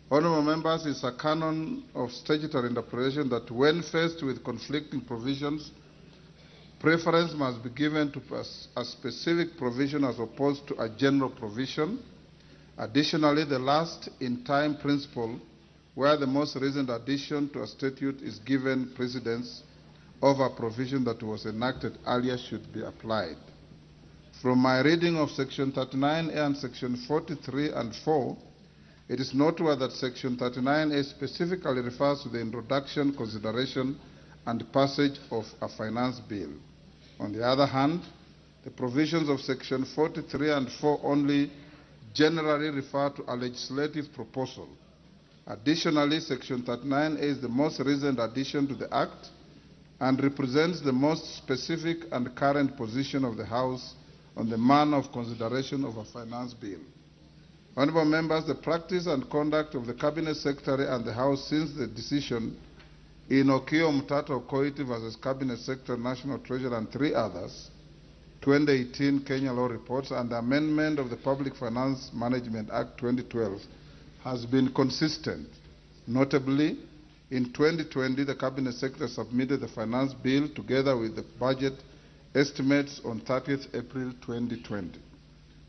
Honorable members, it's a canon of statutory interpretation that when faced with conflicting provisions, preference must be given to a specific provision as opposed to a general provision. Additionally, the last-in-time principle, where the most recent addition to a statute is given precedence over a provision that was enacted earlier, should be applied. From my reading of Section 39A and Section 43 and 4, it is noteworthy that Section 39A specifically refers to the introduction, consideration, and passage of a finance bill. On the other hand, the provisions of Section 43 and 4 only generally refer to a legislative proposal. Additionally, Section 39A is the most recent addition to the Act and represents the most specific and current position of the House on the manner of consideration of a finance bill. Honorable members, the practice and conduct of the Cabinet Secretary and the House since the decision in Okio Mtato Koiti versus Cabinet Secretary, National Treasury, and 3 others, 2018 Kenya Law Reports, and the amendment of the Public Finance Management Act 2012 has been consistent. Notably, in 2020, the Cabinet Secretary submitted the finance bill together with the budget estimates on 30th April 2020.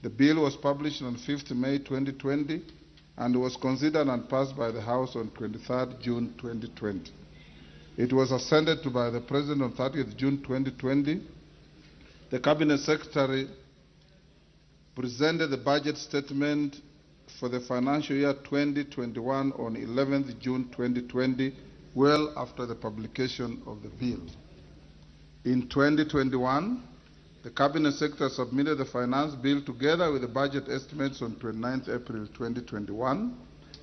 The bill was published on 5th May 2020 and was considered and passed by the House on 23rd June 2020. It was assented to by the President on 30th June 2020. The Cabinet Secretary presented the budget statement for the financial year 2021 on 11th June 2020, well after the publication of the bill. In 2021, the Cabinet Secretary submitted the finance bill together with the budget estimates on 29th April 2021.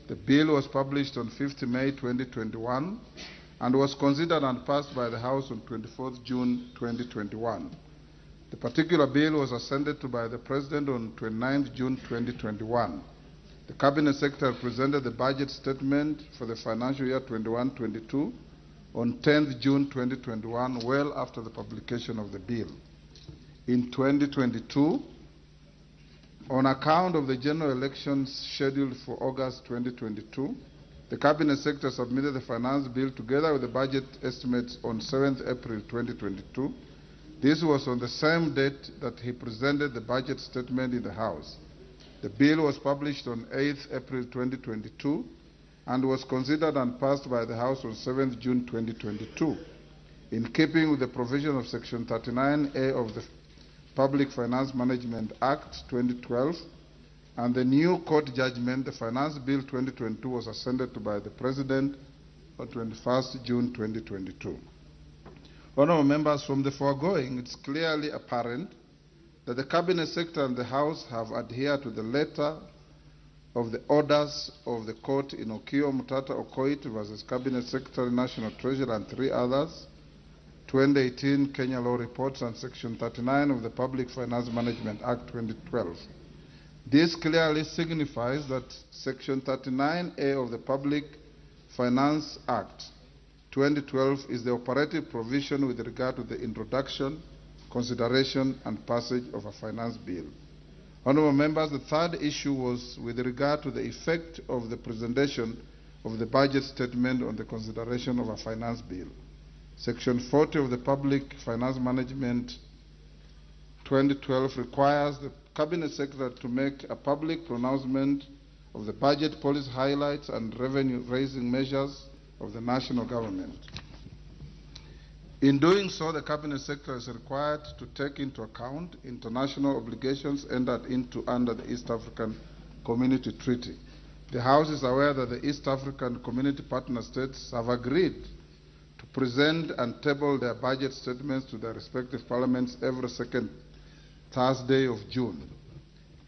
The bill was published on 5th May 2021 and was considered and passed by the House on 24th June 2021. The particular bill was assented to by the President on 29th June 2021. The Cabinet Secretary presented the budget statement for the financial year 21-22 on 10th June 2021, well after the publication of the bill. In 2022, on account of the general elections scheduled for August 2022, the Cabinet Secretary submitted the finance bill together with the budget estimates on 7th April 2022. This was on the same date that he presented the budget statement in the House. The bill was published on 8th April 2022 and was considered and passed by the House on 7th June 2022. In keeping with the provision of Section 39A of the Public Finance Management Act 2012 and the new court judgment, the Finance Bill 2022 was assented to by the President on 21st June 2022. Honourable members, from the foregoing, it's clearly apparent that the Cabinet Secretary and the House have adhered to the letter of the orders of the court in Okio Mutata Okoit versus Cabinet Secretary, National Treasurer, and 3 others, 2018 Kenya Law Reports, and Section 39 of the Public Finance Management Act 2012. This clearly signifies that Section 39A of the Public Finance Act 2012 is the operative provision with regard to the introduction, consideration, and passage of a finance bill. Honourable members, the third issue was with regard to the effect of the presentation of the budget statement on the consideration of a finance bill. Section 40 of the Public Finance Management 2012 requires the Cabinet Secretary to make a public pronouncement of the budget policy highlights and revenue-raising measures of the national government. In doing so, the Cabinet Secretary is required to take into account international obligations entered into under the East African Community Treaty. The House is aware that the East African Community partner states have agreed to present and table their budget statements to their respective parliaments every second Thursday of June.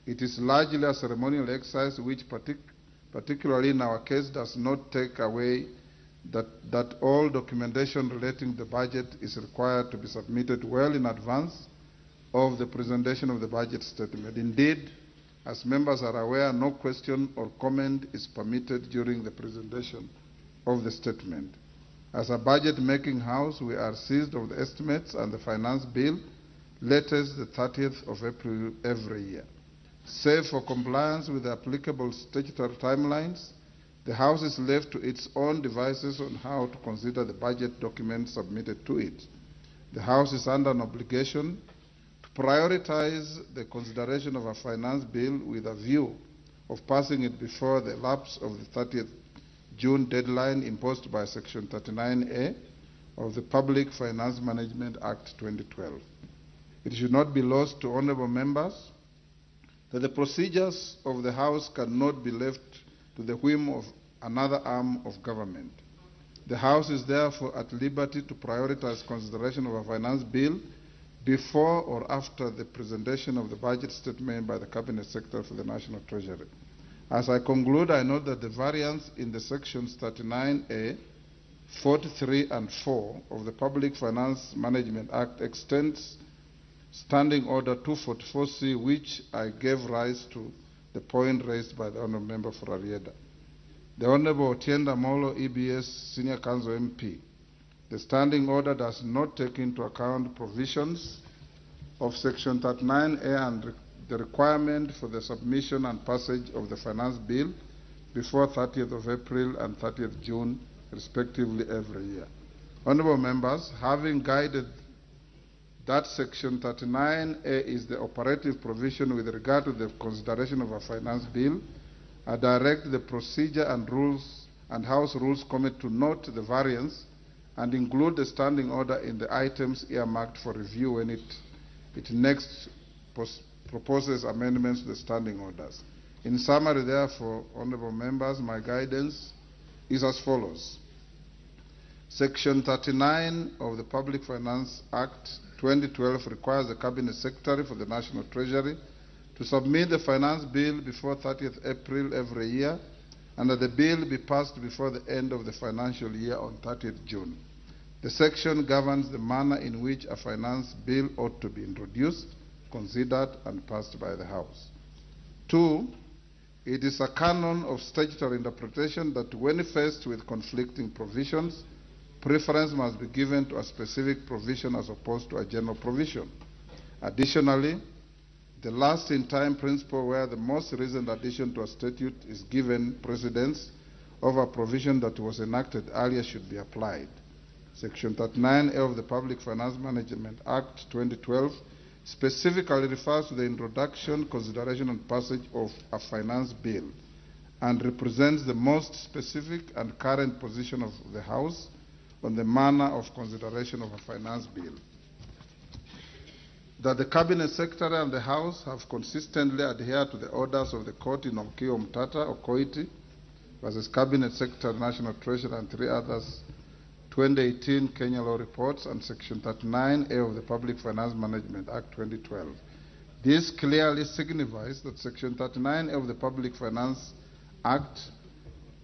It is largely a ceremonial exercise which, particularly in our case, does not take away that all documentation relating to the budget is required to be submitted well in advance of the presentation of the budget statement. Indeed, as members are aware, no question or comment is permitted during the presentation of the statement. As a budget-making house, we are seized of the estimates and the finance bill latest the 30th of April every year. Save for compliance with the applicable statutory timelines, the House is left to its own devices on how to consider the budget documents submitted to it. The House is under an obligation to prioritize the consideration of a finance bill with a view of passing it before the lapse of the 30th June deadline imposed by Section 39A of the Public Finance Management Act 2012. It should not be lost to honourable members that the procedures of the House cannot be left to the whim of another arm of government. The House is therefore at liberty to prioritize consideration of a finance bill before or after the presentation of the budget statement by the Cabinet Secretary for the National Treasury. As I conclude, I note that the variance in the sections 39A, 43 and 4 of the Public Finance Management Act extends Standing Order 244C, which I gave rise to the point raised by the Honourable Member for Arieda. The Honourable Otienda Molo, EBS Senior Counsel MP. The Standing Order does not take into account provisions of Section 39A and the requirement for the submission and passage of the finance bill before 30th of April and 30th June, respectively, every year. Honourable members, having guided that Section 39A is the operative provision with regard to the consideration of a finance bill. I direct the Procedure and Rules and House Rules Committee to note the variance and include the standing order in the items earmarked for review when it next proposes amendments to the standing orders. In summary, therefore, honorable members, my guidance is as follows. Section 39 of the Public Finance Act 2012 requires the Cabinet Secretary for the National Treasury to submit the finance bill before 30th April every year, and that the bill be passed before the end of the financial year on 30th June. The section governs the manner in which a finance bill ought to be introduced, considered, and passed by the House. 2, it is a canon of statutory interpretation that when faced with conflicting provisions, preference must be given to a specific provision as opposed to a general provision. Additionally, the last-in-time principle where the most recent addition to a statute is given precedence over a provision that was enacted earlier should be applied. Section 39A of the Public Finance Management Act 2012 specifically refers to the introduction, consideration, and passage of a finance bill and represents the most specific and current position of the House on the manner of consideration of a finance bill. That the Cabinet Secretary and the House have consistently adhered to the orders of the court in Onkio Mtata or Koiti versus Cabinet Secretary, National Treasury, and 3 others, 2018 Kenya Law Reports, and Section 39A of the Public Finance Management Act 2012. This clearly signifies that Section 39A of the Public Finance Act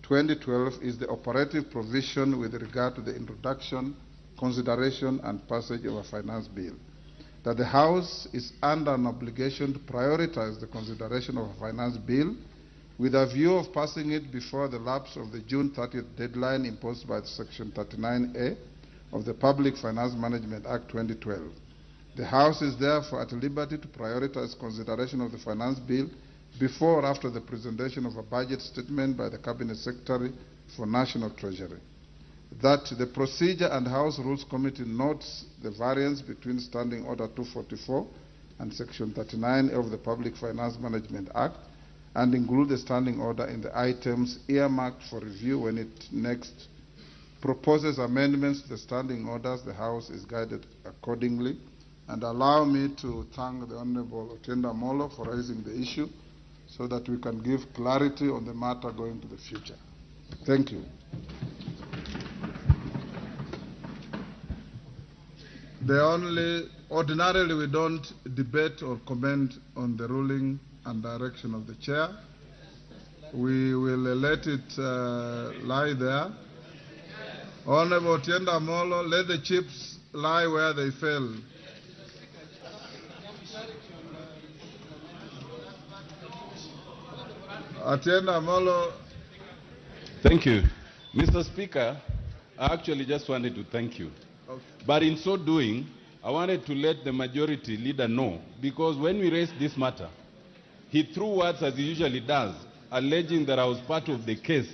2012 is the operative provision with regard to the introduction, consideration, and passage of a finance bill. That the House is under an obligation to prioritize the consideration of a finance bill with a view of passing it before the lapse of the June 30th deadline imposed by Section 39A of the Public Finance Management Act 2012. The House is therefore at liberty to prioritize consideration of the finance bill before or after the presentation of a budget statement by the Cabinet Secretary for National Treasury. That the Procedure and House Rules Committee notes the variance between Standing Order 244 and Section 39 of the Public Finance Management Act and include the standing order in the items earmarked for review when it next proposes amendments to the standing orders. The House is guided accordingly. And allow me to thank the Honorable Otiende Amolo for raising the issue so that we can give clarity on the matter going to the future. Thank you. Ordinarily we don't debate or comment on the ruling and direction of the chair. We will let it lie there. Honorable Otiende Amolo, let the chips lie where they fell. Otiende Amolo. Thank you. Mr. Speaker, I actually just wanted to thank you. Okay. But in so doing, I wanted to let the majority leader know, because when we raised this matter, he threw words as he usually does, alleging that I was part of the case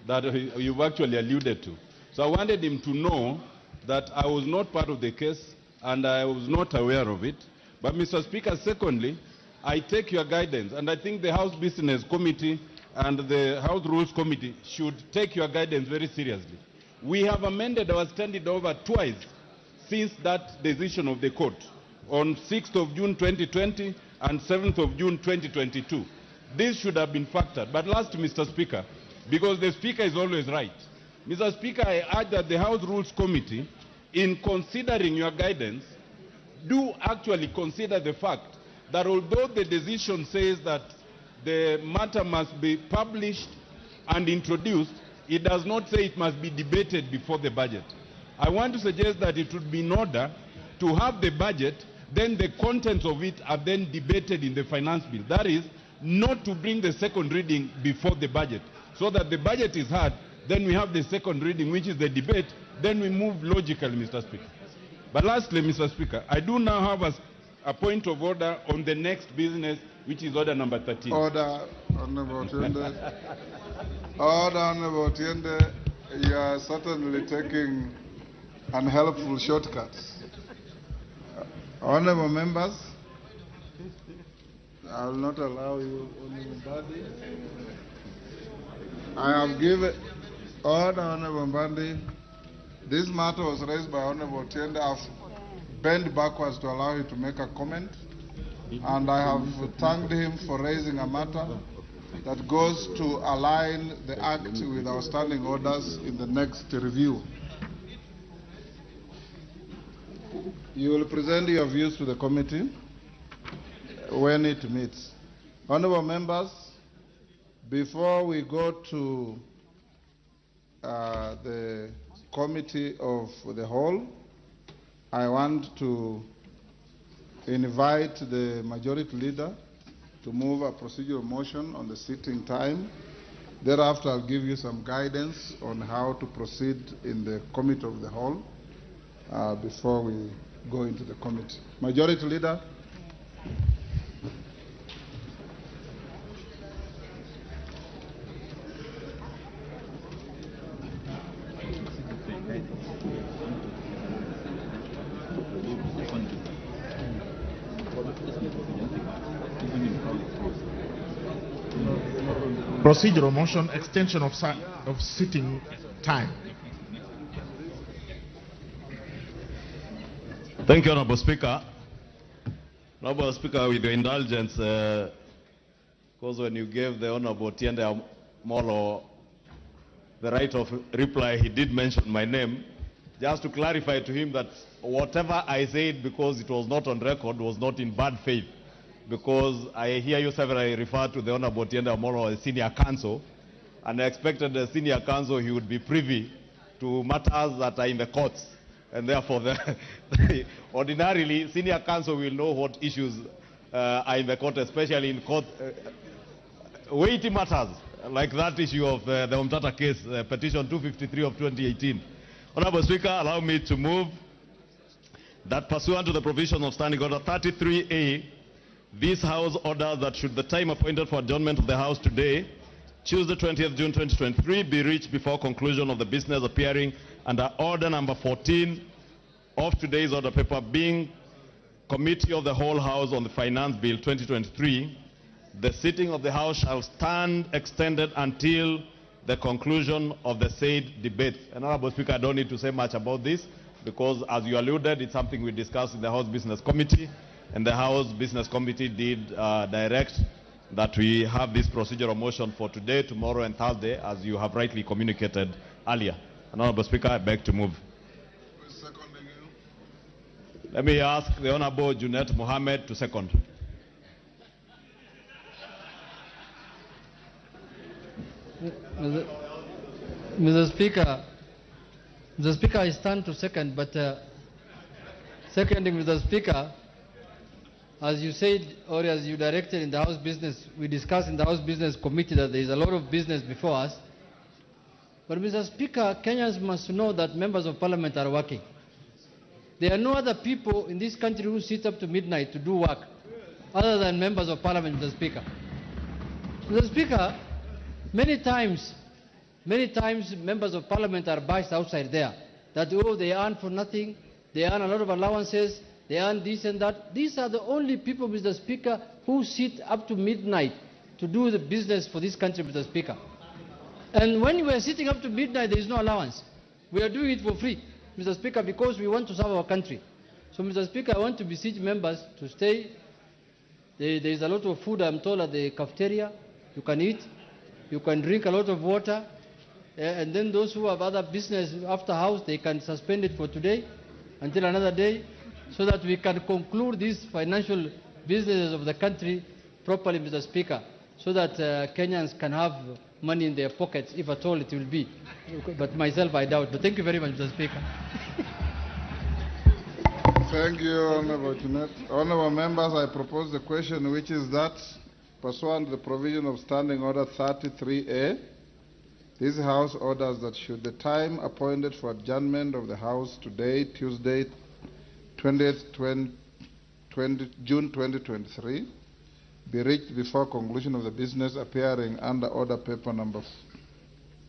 that you've actually alluded to. So I wanted him to know that I was not part of the case and I was not aware of it. But Mr. Speaker, secondly, I take your guidance, and I think the House Business Committee and the House Rules Committee should take your guidance very seriously. We have amended our standing order twice since that decision of the court, on 6th of June 2020 and 7th of June 2022. This should have been factored. But last, Mr. Speaker, because the Speaker is always right, Mr. Speaker, I urge that the House Rules Committee, in considering your guidance, do actually consider the fact that although the decision says that the matter must be published and introduced, it does not say it must be debated before the budget. I want to suggest that it would be in order to have the budget, then the contents of it are then debated in the finance bill. That is, not to bring the second reading before the budget, so that the budget is heard, then we have the second reading, which is the debate, then we move logically, Mr. Speaker. But lastly, Mr. Speaker, I do now have a point of order on the next business, which is order number 13. Order, Honorable Otiende. Order, Honorable Otiende. You are certainly taking unhelpful shortcuts. Honorable members, I will not allow you, Honorable Bandi. I have given order, Honorable Bandi. This matter was raised by Honorable Tiende. I've bent backwards to allow you to make a comment, and I have thanked him for raising a matter that goes to align the Act with our standing orders in the next review. You will present your views to the committee when it meets. Honorable members, before we go to the committee of the whole, I want to invite the majority leader to move a procedural motion on the sitting time. Thereafter, I'll give you some guidance on how to proceed in the committee of the whole before we go into the committee. Majority leader. Procedural motion, extension of sitting time. Thank you, Honorable Speaker. Honorable Speaker, with your indulgence, because when you gave the Honorable Tiende Molo the right of reply, he did mention my name. Just to clarify to him that whatever I said, because it was not on record, was not in bad faith. Because I hear you severally refer to the Honorable Tiende Molo as senior counsel, and I expected the senior counsel he would be privy to matters that are in the courts. And therefore, ordinarily, senior counsel will know what issues are in the court, especially in court weighty matters, like that issue of the Omtata case, petition 253 of 2018. Honorable Speaker, allow me to move that pursuant to the provision of Standing Order 33A, this House orders that should the time appointed for adjournment of the House today, Tuesday 20th June 2023, be reached before conclusion of the business appearing under order number 14 of today's order paper, being Committee of the Whole House on the Finance Bill 2023, the sitting of the House shall stand extended until the conclusion of the said debate. And Honorable Speaker, I don't need to say much about this, because as you alluded, it's something we discussed in the House Business Committee, and the House Business Committee did direct that we have this procedural motion for today, tomorrow, and Thursday, as you have rightly communicated earlier. Honorable Speaker, I beg to move. Let me ask the Honorable Junet Mohammed to second. Mr. Speaker, I stand to second, but seconding Mr. Speaker, as you said, or as you directed in the House Business, we discussed in the House Business Committee that there is a lot of business before us. But Mr. Speaker, Kenyans must know that members of parliament are working. There are no other people in this country who sit up to midnight to do work other than members of parliament, Mr. Speaker. Mr. Speaker, many times members of parliament are bashed outside there, that, oh, they earn for nothing, they earn a lot of allowances, they earn this and that. These are the only people, Mr. Speaker, who sit up to midnight to do the business for this country, Mr. Speaker. And when we are sitting up to midnight, there is no allowance. We are doing it for free, Mr. Speaker, because we want to serve our country. So, Mr. Speaker, I want to beseech members to stay. There is a lot of food, I'm told, at the cafeteria. You can eat. You can drink a lot of water. And then those who have other business after house, they can suspend it for today until another day, so that we can conclude these financial businesses of the country properly, Mr. Speaker, so that Kenyans can have money in their pockets, if at all it will be. But myself, I doubt. But thank you very much, Mr. Speaker. Thank you, Honorable Junet. Honorable members, I propose the question, which is that, pursuant to the provision of Standing Order 33A, this House orders that should the time appointed for adjournment of the House today, Tuesday, 20th June 2023, be reached before conclusion of the business appearing under order paper number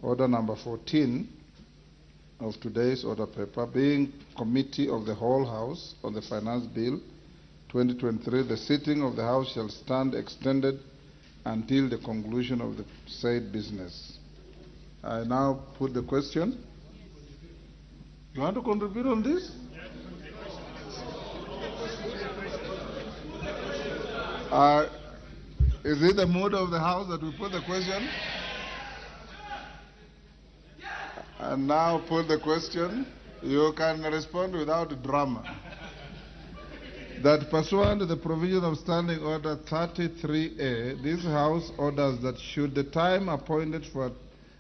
14 of today's order paper, being Committee of the Whole House on the Finance Bill 2023, the sitting of the House shall stand extended until the conclusion of the said business. I now put the question. You want to contribute on this? Is it the mood of the House that we put the question? And now put the question. You can respond without drama. That pursuant to the provision of Standing Order 33A, this House orders that should the time appointed for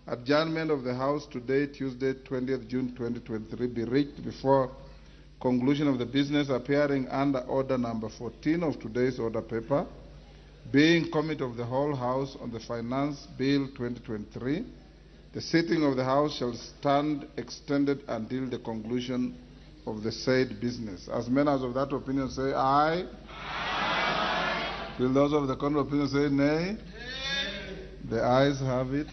adjournment of the House today, Tuesday, 20th June 2023, be reached before conclusion of the business appearing under Order number 14 of today's order paper, being Committee of the whole House on the Finance Bill 2023, the sitting of the House shall stand extended until the conclusion of the said business. As members of that opinion say aye. Aye. Will those of the contrary opinion say nay? Nay. The ayes have it.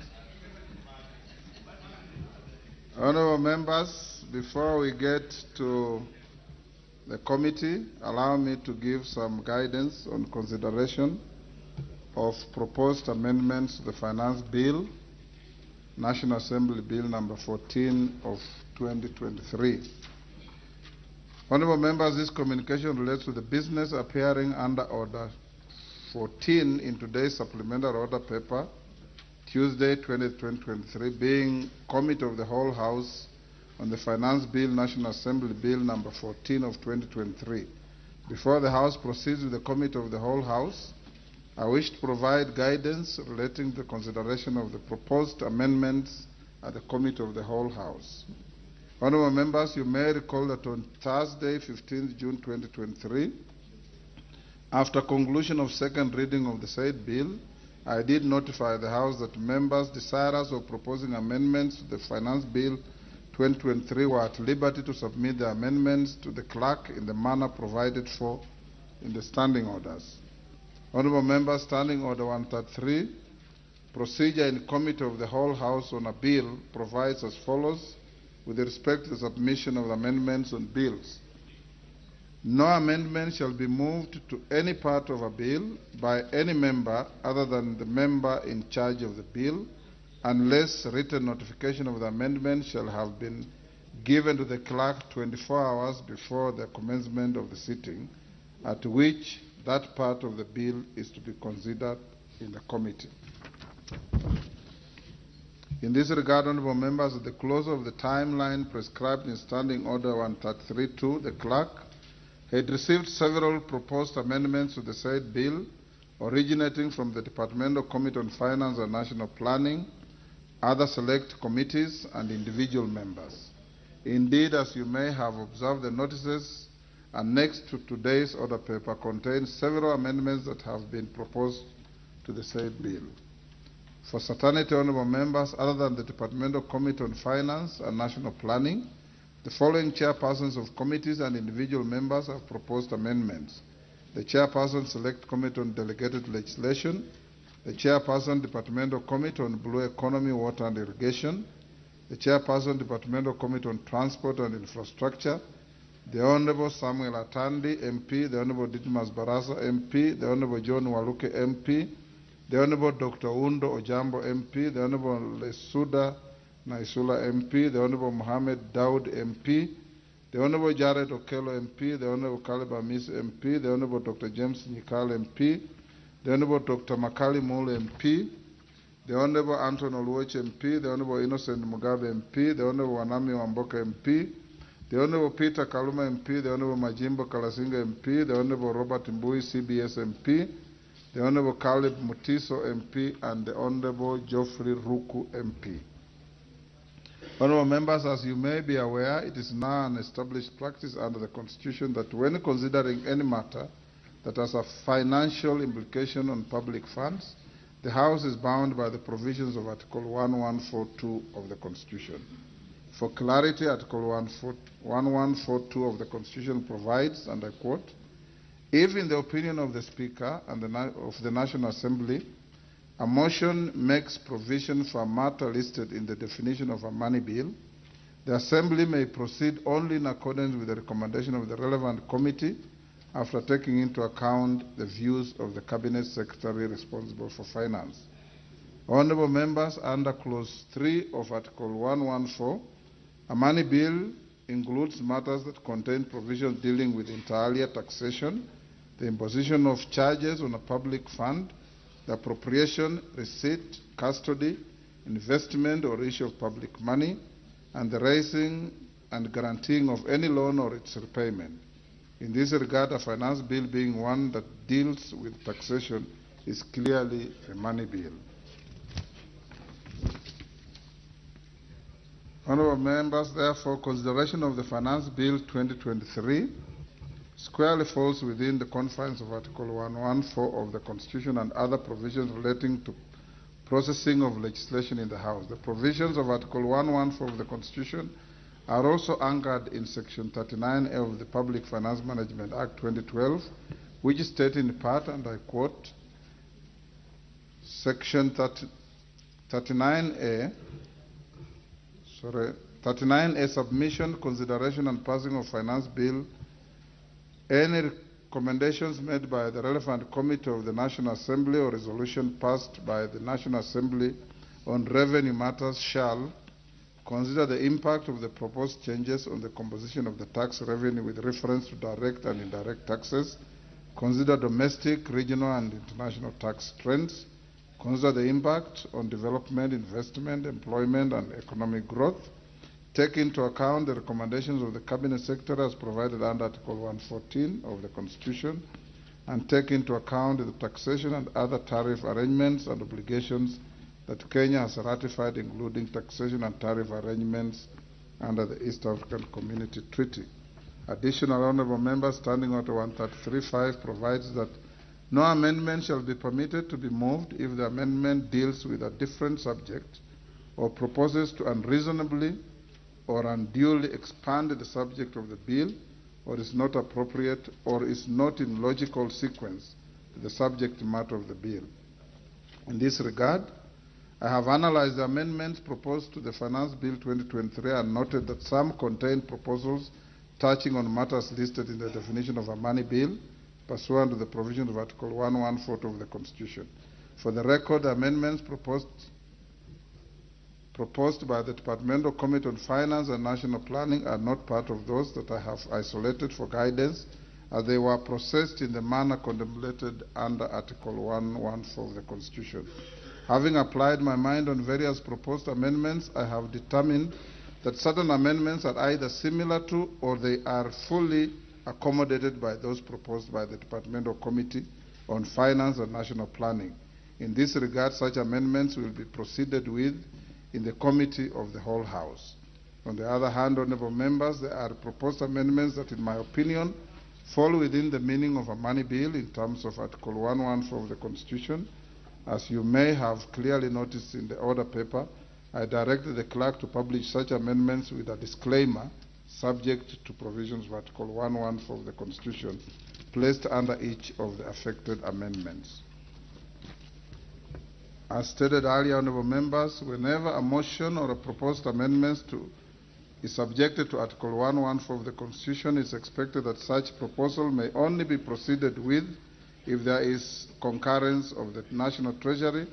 Honorable members, before we get to the committee, allow me to give some guidance on consideration of proposed amendments to the Finance Bill, National Assembly Bill number 14 of 2023. Honorable members, this communication relates to the business appearing under Order 14 in today's supplementary order paper, Tuesday, 20th, 2023, being Committee of the whole House on the Finance Bill, National Assembly Bill number 14 of 2023. Before the House proceeds with the Committee of the whole House, I wish to provide guidance relating to the consideration of the proposed amendments at the Committee of the whole House. Honorable members, you may recall that on Thursday, 15th June 2023, after conclusion of second reading of the said bill, I did notify the House that members desirous of proposing amendments to the Finance Bill 2023 were at liberty to submit the amendments to the clerk in the manner provided for in the standing orders. Honorable members, Standing Order 133, procedure in Committee of the whole House on a bill provides as follows with respect to the submission of amendments on bills. No amendment shall be moved to any part of a bill by any member other than the member in charge of the bill, unless written notification of the amendment shall have been given to the clerk 24 hours before the commencement of the sitting, at which that part of the bill is to be considered in the committee. In this regard, honorable members, at the close of the timeline prescribed in Standing Order 133-2, the clerk had received several proposed amendments to the said bill, originating from the Departmental Committee on Finance and National Planning, other select committees, and individual members. Indeed, as you may have observed, the notices annexed to today's order paper contain several amendments that have been proposed to the said bill. For certainty, honorable members, other than the Departmental Committee on Finance and National Planning, the following chairpersons of committees and individual members have proposed amendments: the Chairperson Select Committee on Delegated Legislation, the Chairperson Departmental Committee on Blue Economy, Water and Irrigation, the Chairperson Departmental Committee on Transport and Infrastructure, the Honorable Samuel Atandi, MP, the Honorable Ditmas Barasa, MP, the Honorable John Waluke, MP, the Honorable Dr. Undo Ojambo, MP, the Honorable Lesuda Naisula, MP, the Honorable Mohammed Daud, MP, the Honorable Jared Okelo, MP, the Honorable Caleb Amis, MP, the Honorable Dr. James Nikal, MP, the Honorable Dr. Makali Mule, MP, the Honorable Anton Oluoch, MP, the Honorable Innocent Mugabe, MP, the Honorable Wanami Wamboka, MP, the Honorable Peter Kaluma, MP, the Honorable Majimbo Kalasinga, MP, the Honorable Robert Mbui, CBS, MP, the Honorable Caleb Mutiso, MP, and the Honorable Geoffrey Ruku, MP. Honorable members, as you may be aware, it is now an established practice under the Constitution that when considering any matter that has a financial implication on public funds, the House is bound by the provisions of Article 1142 of the Constitution. For clarity, Article 1142 of the Constitution provides, and I quote, if in the opinion of the Speaker and of the National Assembly, a motion makes provision for a matter listed in the definition of a money bill, the Assembly may proceed only in accordance with the recommendation of the relevant committee after taking into account the views of the Cabinet Secretary responsible for finance. Honorable members, under Clause 3 of Article 114, a money bill includes matters that contain provisions dealing with inter alia taxation, the imposition of charges on a public fund, the appropriation, receipt, custody, investment or issue of public money, and the raising and guaranteeing of any loan or its repayment. In this regard, a finance bill being one that deals with taxation is clearly a money bill. Honourable members, therefore, consideration of the Finance Bill 2023 squarely falls within the confines of Article 114 of the Constitution and other provisions relating to processing of legislation in the House. The provisions of Article 114 of the Constitution are also anchored in Section 39A of the Public Finance Management Act 2012, which states in part, and I quote, Section 39A, submission, consideration, and passing of finance bill. Any recommendations made by the relevant committee of the National Assembly or resolution passed by the National Assembly on revenue matters shall consider the impact of the proposed changes on the composition of the tax revenue with reference to direct and indirect taxes, consider domestic, regional, and international tax trends, consider the impact on development, investment, employment, and economic growth, take into account the recommendations of the Cabinet Secretary as provided under Article 114 of the Constitution, and take into account the taxation and other tariff arrangements and obligations that Kenya has ratified, including taxation and tariff arrangements under the East African Community Treaty. Additional honourable members, Standing Order 133.5 provides that no amendment shall be permitted to be moved if the amendment deals with a different subject or proposes to unreasonably or unduly expand the subject of the bill, or is not appropriate or is not in logical sequence to the subject matter of the bill. In this regard, I have analyzed the amendments proposed to the Finance Bill 2023 and noted that some contain proposals touching on matters listed in the definition of a money bill pursuant to the provisions of Article 114 of the Constitution. For the record, the amendments proposed by the Departmental Committee on Finance and National Planning are not part of those that I have isolated for guidance, as they were processed in the manner contemplated under Article 114 of the Constitution. Having applied my mind on various proposed amendments, I have determined that certain amendments are either similar to or they are fully accommodated by those proposed by the Departmental Committee on Finance and National Planning. In this regard, such amendments will be proceeded with in the Committee of the Whole House. On the other hand, honourable members, there are proposed amendments that, in my opinion, fall within the meaning of a money bill in terms of Article 114 of the Constitution. As you may have clearly noticed in the order paper, I directed the clerk to publish such amendments with a disclaimer subject to provisions of Article 114 of the Constitution placed under each of the affected amendments. As stated earlier, honourable members, whenever a motion or a proposed amendment is subjected to Article 114 of the Constitution, it is expected that such proposal may only be proceeded with if there is concurrence of the National Treasury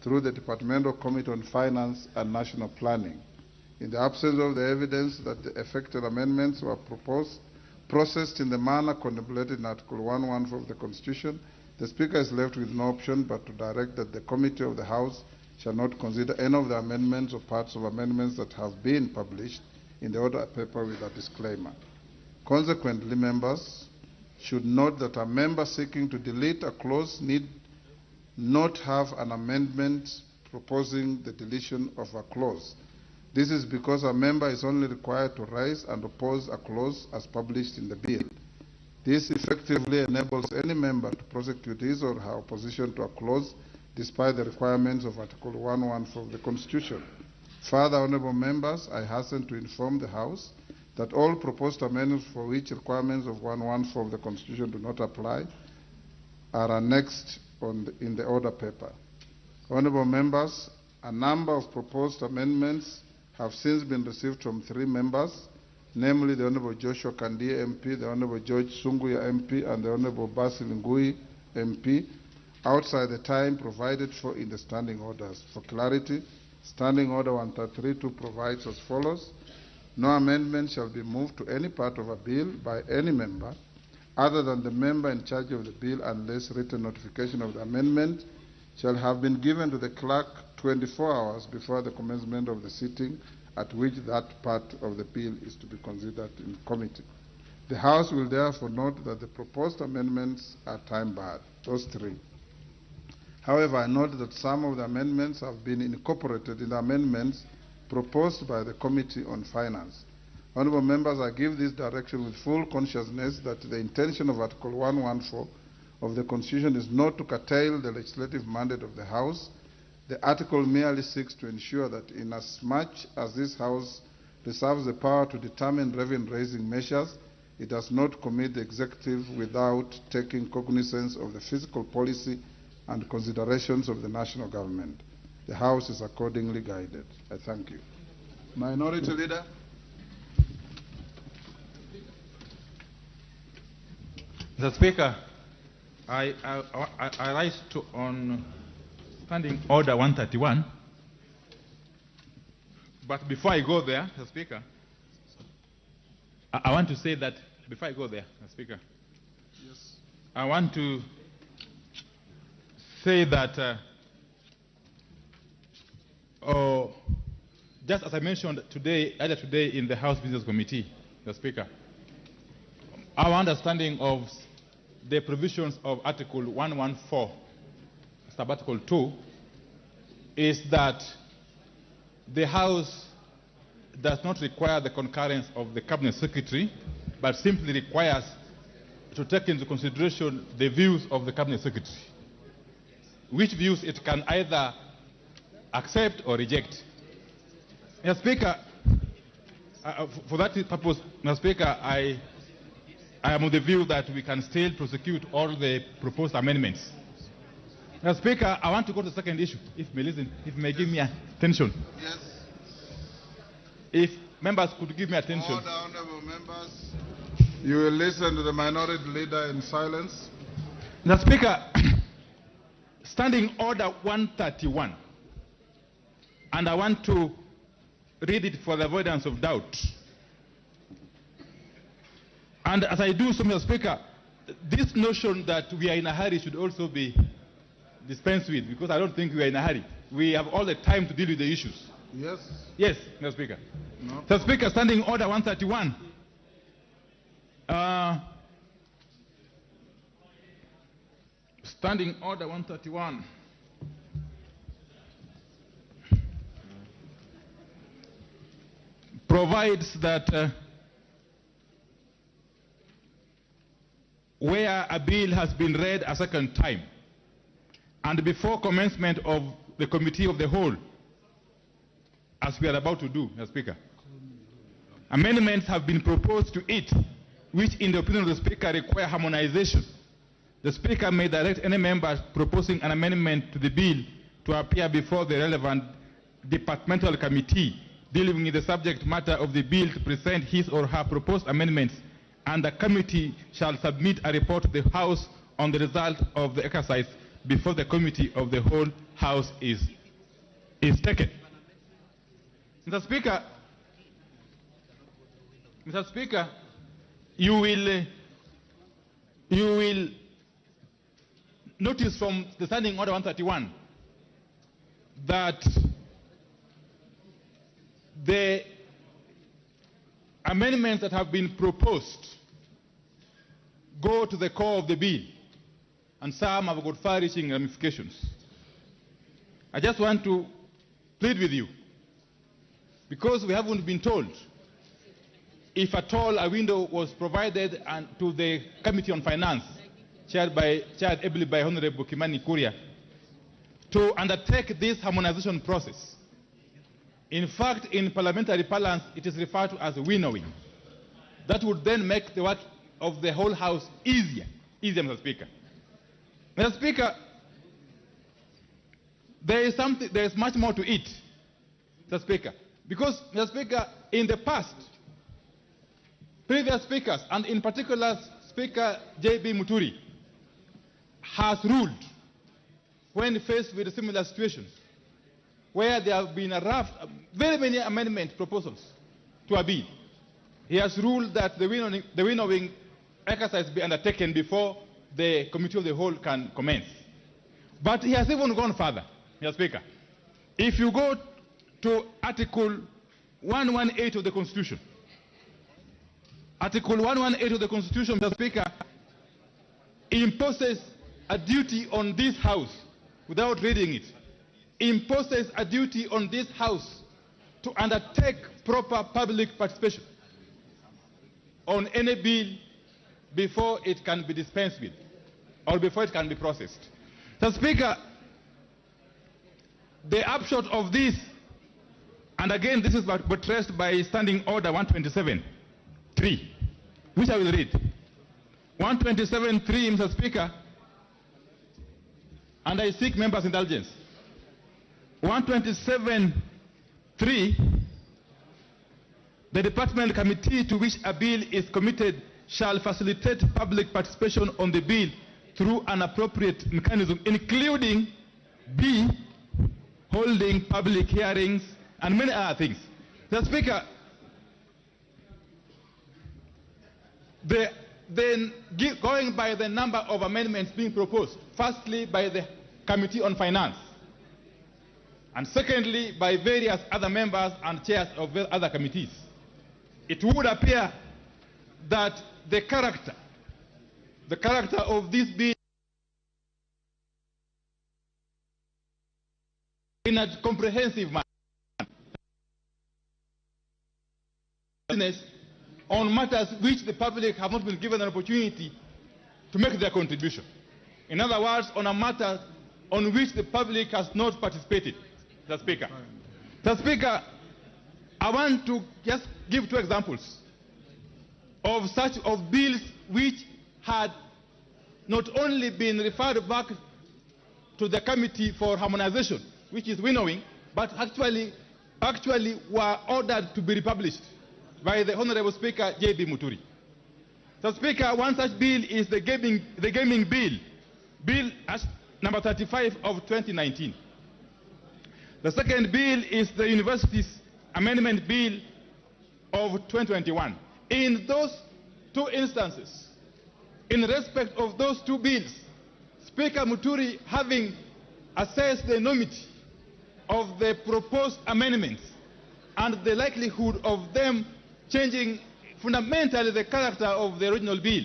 through the Departmental Committee on Finance and National Planning. In the absence of the evidence that the affected amendments were processed in the manner contemplated in Article 114 of the Constitution, the Speaker is left with no option but to direct that the Committee of the House shall not consider any of the amendments or parts of amendments that have been published in the order paper with a disclaimer. Consequently, members should note that a member seeking to delete a clause need not have an amendment proposing the deletion of a clause. This is because a member is only required to raise and oppose a clause as published in the bill. This effectively enables any member to prosecute his or her opposition to a clause despite the requirements of Article 114 of the Constitution. Further, honourable members, I hasten to inform the House that all proposed amendments for which requirements of 114 of the Constitution do not apply are annexed in the order paper. Honourable members, a number of proposed amendments have since been received from 3 members namely the Honorable Joshua Kandia MP, the Honorable George Sunguya MP, and the Honorable Basil Ngui MP, outside the time provided for in the standing orders. For clarity, Standing Order 133 provides as follows. No amendment shall be moved to any part of a bill by any member other than the member in charge of the bill unless written notification of the amendment shall have been given to the clerk 24 hours before the commencement of the sitting at which that part of the bill is to be considered in committee. The House will therefore note that the proposed amendments are time-barred, those three. However, I note that some of the amendments have been incorporated in the amendments proposed by the Committee on Finance. Honourable members, I give this direction with full consciousness that the intention of Article 114 of the Constitution is not to curtail the legislative mandate of the House. The article merely seeks to ensure that inasmuch as this House reserves the power to determine revenue-raising measures, it does not commit the executive without taking cognizance of the fiscal policy and considerations of the national government. The House is accordingly guided. I thank you. Minority Leader. Mr. Speaker, I rise to on Standing Order 131. But before I go there, Mr. Speaker, I want to say that before I go there, Mr. Speaker, yes, I want to say that just as I mentioned earlier today in the House Business Committee, Mr. Speaker, our understanding of the provisions of Article 114, Sub-Article 2, is that the House does not require the concurrence of the Cabinet Secretary, but simply requires to take into consideration the views of the Cabinet Secretary, which views it can either accept or reject. Mr. Speaker, for that purpose, Mr. Speaker, I am of the view that we can still prosecute all the proposed amendments. Mr. Speaker, I want to go to the second issue, if you may listen, if you may give me attention. Yes. If members could give me attention. Order, honourable members. You will listen to the Minority Leader in silence. Mr. Speaker, Standing Order 131, and I want to read it for the avoidance of doubt. And as I do so, Mr. Speaker, this notion that we are in a hurry should also be dispensed with, because I don't think we are in a hurry. We have all the time to deal with the issues. Yes. Yes, Mr. Speaker. No. Mr. Speaker, Standing Order 131. Standing Order 131. Provides that where a bill has been read a second time and before commencement of the Committee of the Whole, as we are about to do, Mr. Speaker, amendments have been proposed to it, which in the opinion of the Speaker require harmonization. The Speaker may direct any member proposing an amendment to the bill to appear before the relevant departmental committee dealing with the subject matter of the bill to present his or her proposed amendments, and the committee shall submit a report to the House on the result of the exercise before the Committee of the Whole House is taken. Mr. Speaker, you will notice from the Standing Order 131 that the amendments that have been proposed go to the core of the bill, and some have got far-reaching ramifications. I just want to plead with you, because we haven't been told if at all a window was provided to the Committee on Finance, chaired ably by Honorable Kimani Kuria, to undertake this harmonization process. In fact, in parliamentary parlance, it is referred to as winnowing. That would then make the work of the whole House easier, Mr. Speaker. Mr. Speaker, there is much more to it, Mr. Speaker, because, Mr. Speaker, in the past, previous speakers, and in particular Speaker J.B. Muturi, has ruled when faced with a similar situation, where there have been very many amendment proposals to a bill. He has ruled that the winnowing exercise be undertaken before the Committee of the Whole can commence. But he has even gone further, Mr. Speaker. If you go to Article 118 of the Constitution, Article 118 of the Constitution, Mr. Speaker, imposes a duty on this House, without reading it, imposes a duty on this House to undertake proper public participation on any bill before it can be dispensed with or before it can be processed. Mr. Speaker, the upshot of this, and again this is buttressed by Standing Order 127.3, which I will read. 127.3, Mr. Speaker, and I seek members' indulgence. 127.3, the department committee to which a bill is committed shall facilitate public participation on the bill through an appropriate mechanism, including B, holding public hearings, and many other things. Mr. Speaker, going by the number of amendments being proposed, firstly by the Committee on Finance, and secondly by various other members and chairs of other committees, it would appear that the character of this bill in a comprehensive manner on matters which the public have not been given an opportunity to make their contribution. In other words, on a matter on which the public has not participated, Mr. Speaker. Mr. Speaker, I want to just give two examples of bills which had not only been referred back to the Committee for Harmonization, which is winnowing, but actually were ordered to be republished by the Honorable Speaker J.B. Muturi. So, Speaker, one such bill is the gaming bill, Bill number 35 of 2019. The second bill is the Universities Amendment Bill of 2021. In those two instances, in respect of those two bills, Speaker Muturi, having assessed the enormity of the proposed amendments and the likelihood of them changing fundamentally the character of the original bill,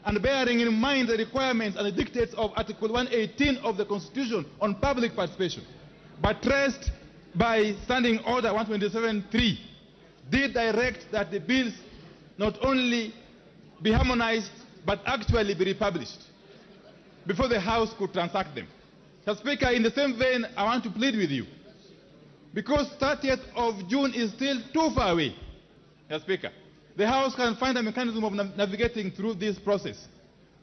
and bearing in mind the requirements and the dictates of Article 118 of the Constitution on public participation, buttressed by Standing Order 127.3, did direct that the bills not only be harmonized but actually be republished before the House could transact them. Mr. Speaker, in the same vein, I want to plead with you, because 30th of June is still too far away, Mr. Speaker. The House can find a mechanism of navigating through this process,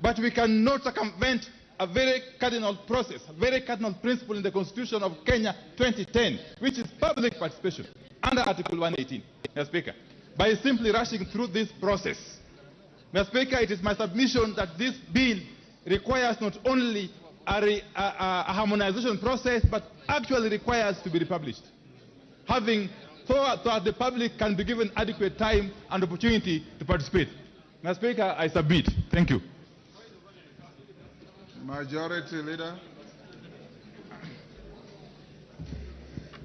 but we cannot circumvent a very cardinal process, a very cardinal principle in the Constitution of Kenya 2010, which is public participation under Article 118, Mr. Speaker, by simply rushing through this process. Mr. Speaker, it is my submission that this bill requires not only a harmonization process, but actually requires to be republished, so that the public can be given adequate time and opportunity to participate. Mr. Speaker, I submit. Thank you. Majority Leader.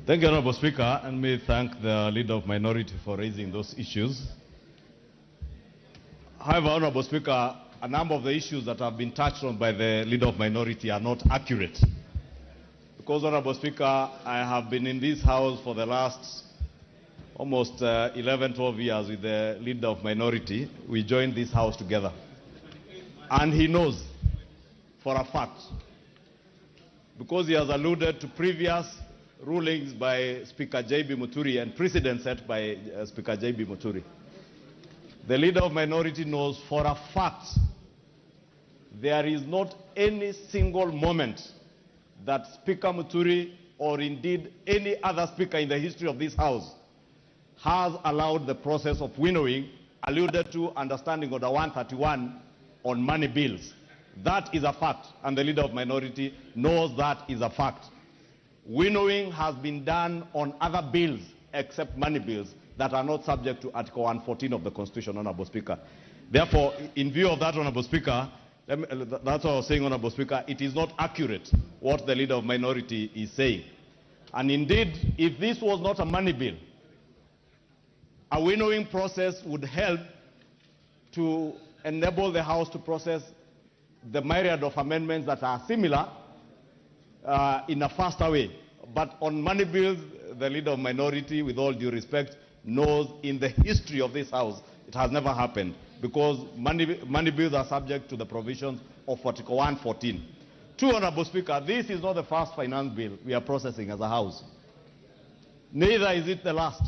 Thank you, Honorable Speaker, and may thank the Leader of Minority for raising those issues. However, Honorable Speaker, a number of the issues that have been touched on by the Leader of Minority are not accurate. Because, Honorable Speaker, I have been in this House for the last almost 11, 12 years with the Leader of Minority. We joined this House together. And he knows for a fact, because he has alluded to previous rulings by Speaker J.B. Muturi and precedents set by Speaker J.B. Muturi. The Leader of Minority knows for a fact there is not any single moment that Speaker Muturi, or indeed any other speaker in the history of this House, has allowed the process of winnowing alluded to understanding order 131 on money bills. That is a fact, and the leader of minority knows that is a fact. Winnowing has been done on other bills except money bills that are not subject to Article 114 of the Constitution, Honorable Speaker. Therefore, in view of that, Honorable Speaker, that's what I was saying, Honorable Speaker, it is not accurate what the leader of minority is saying. And indeed, if this was not a money bill, a winnowing process would help to enable the House to process the myriad of amendments that are similar in a faster way. But on money bills, the leader of minority, with all due respect, knows in the history of this House, it has never happened, because money bills are subject to the provisions of Article 114. Two, Honorable Speaker, this is not the first finance bill we are processing as a House. Neither is it the last.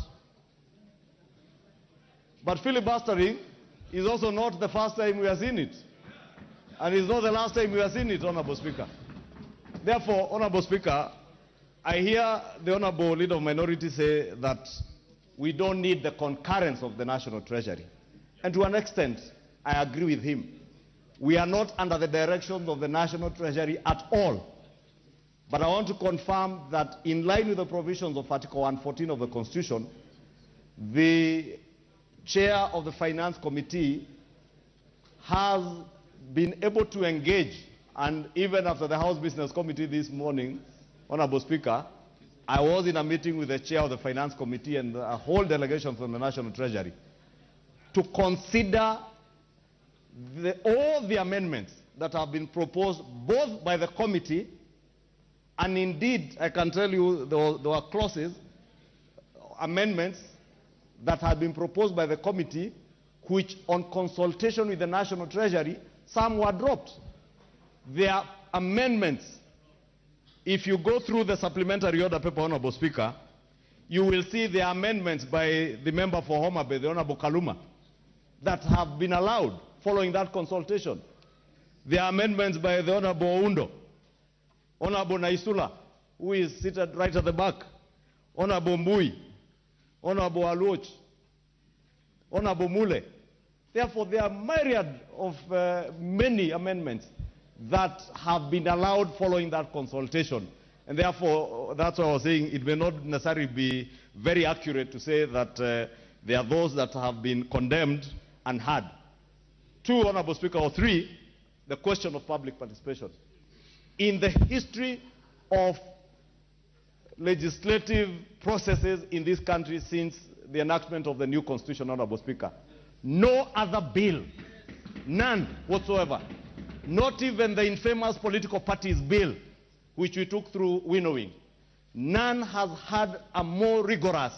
But filibustering is also not the first time we have seen it. And it's not the last time we have seen it, Honorable Speaker. Therefore, Honorable Speaker, I hear the Honorable Leader of Minority say that we don't need the concurrence of the National Treasury. And to an extent, I agree with him. We are not under the direction of the National Treasury at all. But I want to confirm that in line with the provisions of Article 114 of the Constitution, the chair of the Finance Committee has been able to engage, and even after the House Business Committee this morning, Honorable Speaker, I was in a meeting with the chair of the Finance Committee and a whole delegation from the National Treasury to consider all the amendments that have been proposed both by the committee, and indeed, I can tell you there were clauses, amendments that had been proposed by the committee, which on consultation with the National Treasury, some were dropped. There are amendments. If you go through the supplementary order paper, Honorable Speaker, you will see the amendments by the member for Homa Bay, the Honorable Kaluma, that have been allowed following that consultation. The amendments by the Honorable Oundo, Honorable Naisula, who is seated right at the back, Honorable Mbui, Honorable Aluoch, Honorable Mule. Therefore, there are myriad of many amendments that have been allowed following that consultation. And therefore, that's what I was saying, it may not necessarily be very accurate to say that there are those that have been condemned and had. Two, Honorable Speaker, or three, the question of public participation. In the history of legislative processes in this country since the enactment of the new Constitution, Honorable Speaker, no other bill, none whatsoever, not even the infamous political parties bill, which we took through winnowing, none has had a more rigorous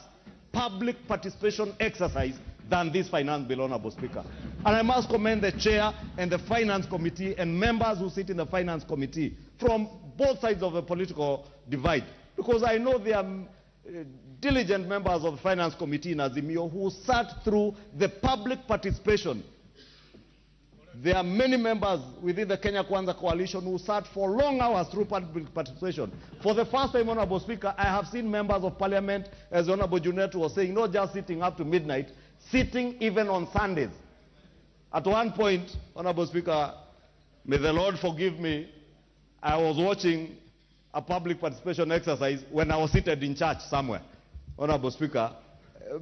public participation exercise than this finance bill, Honorable Speaker. And I must commend the chair and the Finance Committee and members who sit in the Finance Committee from both sides of the political divide, because I know there are diligent members of the Finance Committee in Azimio who sat through the public participation. There are many members within the Kenya Kwanza coalition who sat for long hours through public participation. For the first time, Honorable Speaker, I have seen members of Parliament, as Honorable Junet was saying, not just sitting up to midnight, sitting even on Sundays. At one point, Honorable Speaker, may the Lord forgive me, I was watching a public participation exercise when I was seated in church somewhere, Honorable Speaker,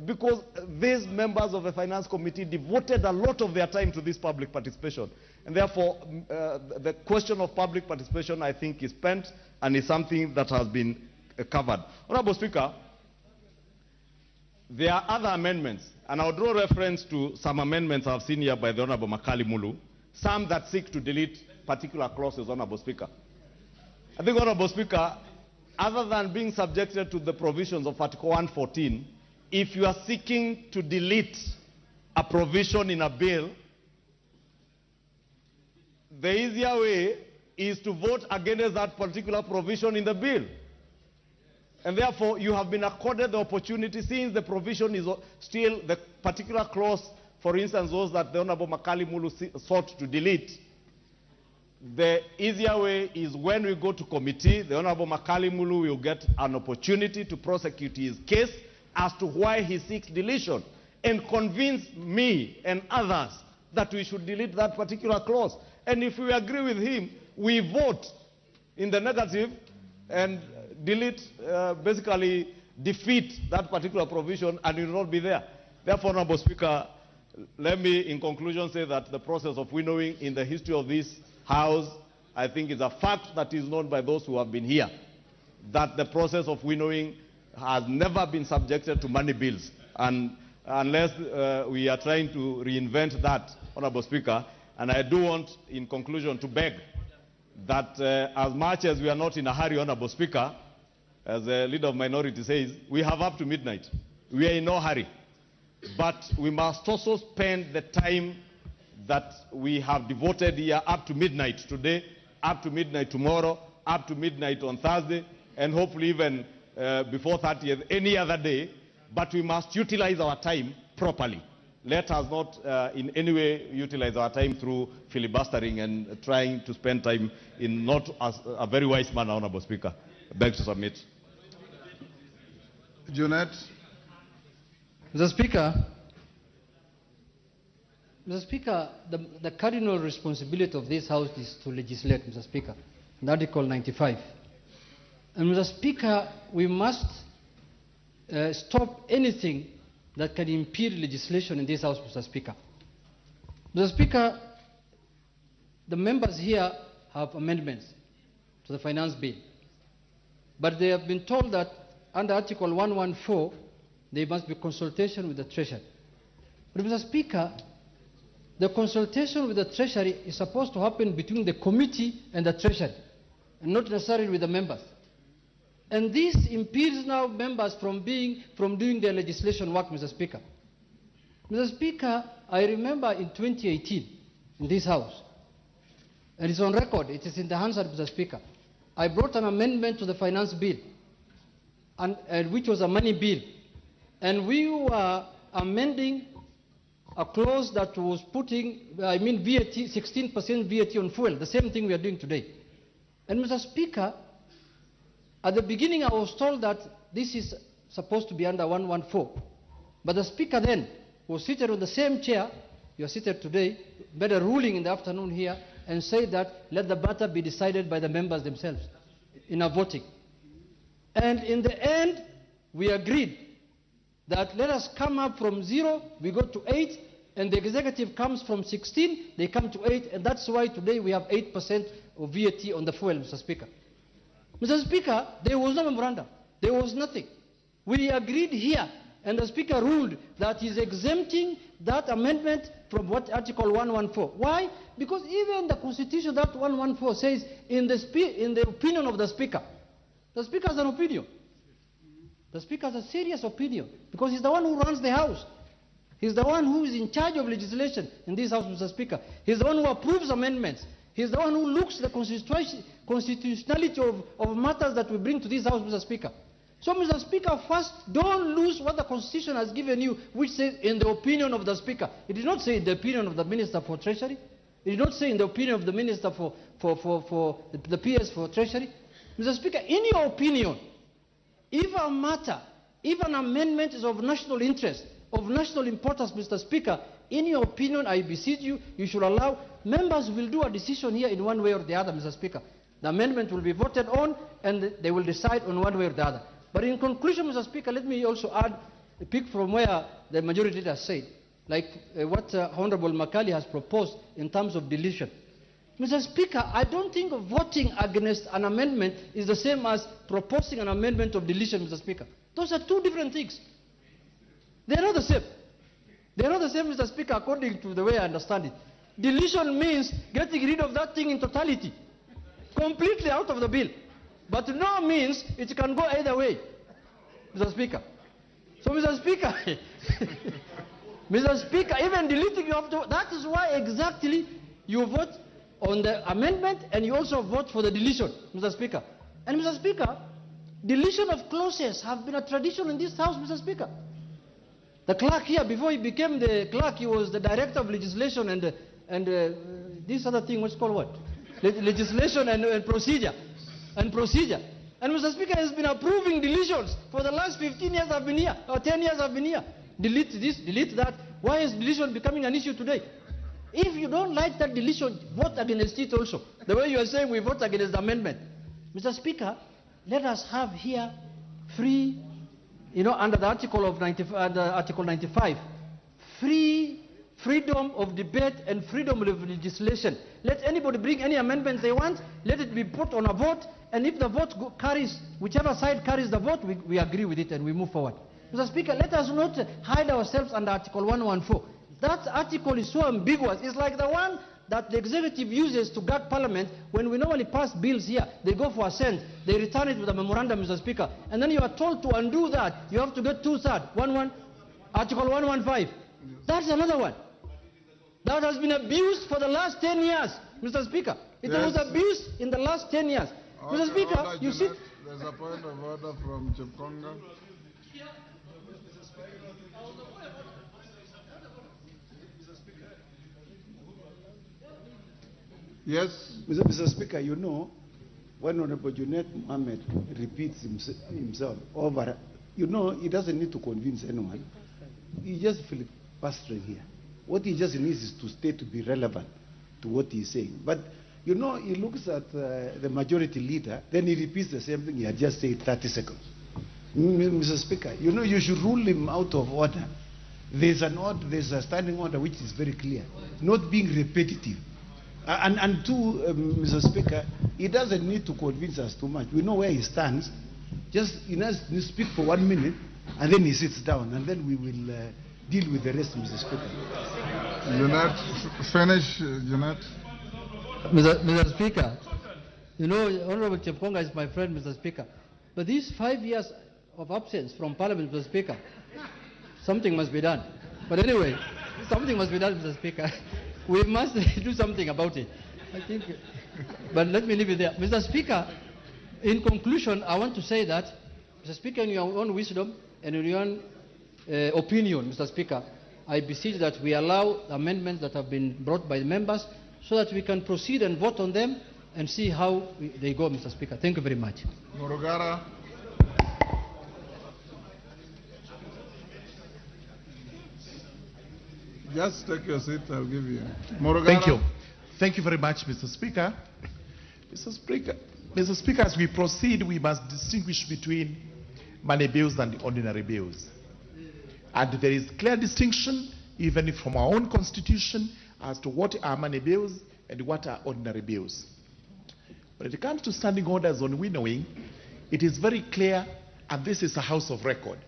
because these members of the Finance Committee devoted a lot of their time to this public participation. And therefore, the question of public participation, I think, is spent and is something that has been covered. Honorable Speaker, there are other amendments, and I'll draw reference to some amendments I've seen here by the Honorable Makali Mulu, some that seek to delete particular clauses, Honorable Speaker. I think, Honorable Speaker, other than being subjected to the provisions of Article 114, if you are seeking to delete a provision in a bill, the easier way is to vote against that particular provision in the bill. And therefore, you have been accorded the opportunity, since the provision is still the particular clause, for instance, those that the Honorable Makali Mulu sought to delete. The easier way is when we go to committee, the Honorable Makali Mulu will get an opportunity to prosecute his case as to why he seeks deletion. and convince me and others that we should delete that particular clause. And if we agree with him, we vote in the negative and delete, basically defeat that particular provision, and it will not be there. Therefore, Honorable Speaker, let me in conclusion say that the process of winnowing in the history of this House, I think is a fact that is known by those who have been here, that the process of winnowing has never been subjected to money bills. And unless we are trying to reinvent that, Honorable Speaker, and I do want, in conclusion, to beg that as much as we are not in a hurry, Honorable Speaker, as the leader of minority says, we have up to midnight. We are in no hurry. But we must also spend the time that we have devoted here up to midnight today, up to midnight tomorrow, up to midnight on Thursday, and hopefully even before 30th, any other day. But we must utilize our time properly. Let us not in any way utilize our time through filibustering and trying to spend time in not a very wise manner, Honorable Speaker. I beg to submit. Junet. Mr. Speaker, the cardinal responsibility of this House is to legislate, Mr. Speaker, in Article 95. And Mr. Speaker, we must stop anything that can impede legislation in this House, Mr. Speaker. Mr. Speaker, the members here have amendments to the finance bill, but they have been told that under Article 114, there must be consultation with the Treasury. But Mr. Speaker, the consultation with the Treasury is supposed to happen between the committee and the Treasury, and not necessarily with the members. And this impedes now members from doing their legislation work, Mr. Speaker. Mr. Speaker, I remember in 2018, in this House, and it's on record, it is in the hands of Mr. Speaker, I brought an amendment to the finance bill, and which was a money bill. And we were amending a clause that was putting, VAT, 16% VAT on fuel, the same thing we are doing today. And Mr. Speaker, at the beginning I was told that this is supposed to be under 114. But the Speaker then was seated on the same chair, you are seated today, made a ruling in the afternoon here, and said that let the matter be decided by the members themselves in a voting. And in the end, we agreed that let us come up from 0, we go to 8, and the executive comes from 16, they come to 8, and that's why today we have 8% of VAT on the fuel, Mr. Speaker. Mr. Speaker, there was no memorandum. There was nothing. We agreed here, and the Speaker ruled that he's exempting that amendment from what Article 114. Why? Because even the Constitution, that 114 says, in the opinion of the Speaker. The Speaker has an opinion. The Speaker has a serious opinion, because he's the one who runs the House. He's the one who is in charge of legislation in this House, Mr. Speaker. He's the one who approves amendments. He's the one who looks at the constitutionality of matters that we bring to this House, Mr. Speaker. So, Mr. Speaker, first, don't lose what the Constitution has given you, which says, in the opinion of the Speaker. It did not say in the opinion of the Minister for Treasury. It did not say in the opinion of the Minister for the PS for Treasury. Mr. Speaker, in your opinion, if a matter, if an amendment is of national interest, of national importance, Mr. Speaker, in your opinion, I beseech you, you should allow, members will do a decision here in one way or the other, Mr. Speaker. The amendment will be voted on, and they will decide on one way or the other. But in conclusion, Mr. Speaker, let me also add a pick from where the majority leader said, like what Honorable Makali has proposed in terms of deletion. Mr. Speaker, I don't think voting against an amendment is the same as proposing an amendment of deletion, Mr. Speaker. Those are two different things. They are not the same. They are not the same, Mr. Speaker, according to the way I understand it. Deletion means getting rid of that thing in totality, completely out of the bill. But no means it can go either way, Mr. Speaker. So, Mr. Speaker, Mr. Speaker, even deleting you have to, that is why exactly you vote on the amendment and you also vote for the deletion, Mr. Speaker. And, Mr. Speaker, deletion of clauses have been a tradition in this House, Mr. Speaker. The clerk here, before he became the clerk, he was the director of legislation and this other thing, what's called what? Legislation and procedure. And Mr. Speaker has been approving deletions for the last 15 years I've been here, or 10 years I've been here. delete this, delete that. Why is deletion becoming an issue today? If you don't like that deletion, vote against it also. The way you are saying we vote against the amendment. Mr. Speaker, let us have here free, under the Article 95, freedom of debate and freedom of legislation. Let anybody bring any amendments they want, let it be put on a vote, and if the vote carries, whichever side carries the vote, we agree with it and we move forward. Mr. Speaker, let us not hide ourselves under Article 114. That article is so ambiguous. It's like the one that the executive uses to guard Parliament. When we normally pass bills here, they go for assent, they return it with a memorandum, Mr. Speaker, and then you are told to undo that. You have to get 2/3, Article 115. That's another one. That has been abused for the last 10 years, Mr. Speaker. It was abused in the last 10 years. Mr. Speaker, you see... There's a point of order from Chikonga. Yes. Mr. Speaker, when Honorable Junet Mohammed repeats himself over, he doesn't need to convince anyone. He just filibustering here. What he just needs is to stay to be relevant to what he's saying. But, he looks at the majority leader, then he repeats the same thing he had just said 30 seconds. Mr. Speaker, you should rule him out of order. There's a standing order which is very clear, not being repetitive. And two, Mr. Speaker, he doesn't need to convince us too much. We know where he stands. Just he has to speak for 1 minute, and then he sits down, and then we will deal with the rest, Mr. Speaker. Jeanette, finish, Jeanette. Mr. Speaker, Honorable Chepkonga is my friend, Mr. Speaker. But these 5 years of absence from Parliament, Mr. Speaker, something must be done. But anyway, something must be done, Mr. Speaker. We must do something about it, I think. But let me leave it there. Mr. Speaker, in conclusion, I want to say that, Mr. Speaker, in your own wisdom and in your own opinion, Mr. Speaker, I beseech that we allow amendments that have been brought by the members so that we can proceed and vote on them and see how they go, Mr. Speaker. Thank you very much. Murugara. Just take your seat, I'll give you. Murugara. Thank you. Thank you very much, Mr. Speaker. Mr. Speaker, as we proceed, we must distinguish between money bills and ordinary bills. And there is clear distinction, even from our own constitution, as to what are money bills and what are ordinary bills. When it comes to standing orders on winnowing, it is very clear, and this is a house of record.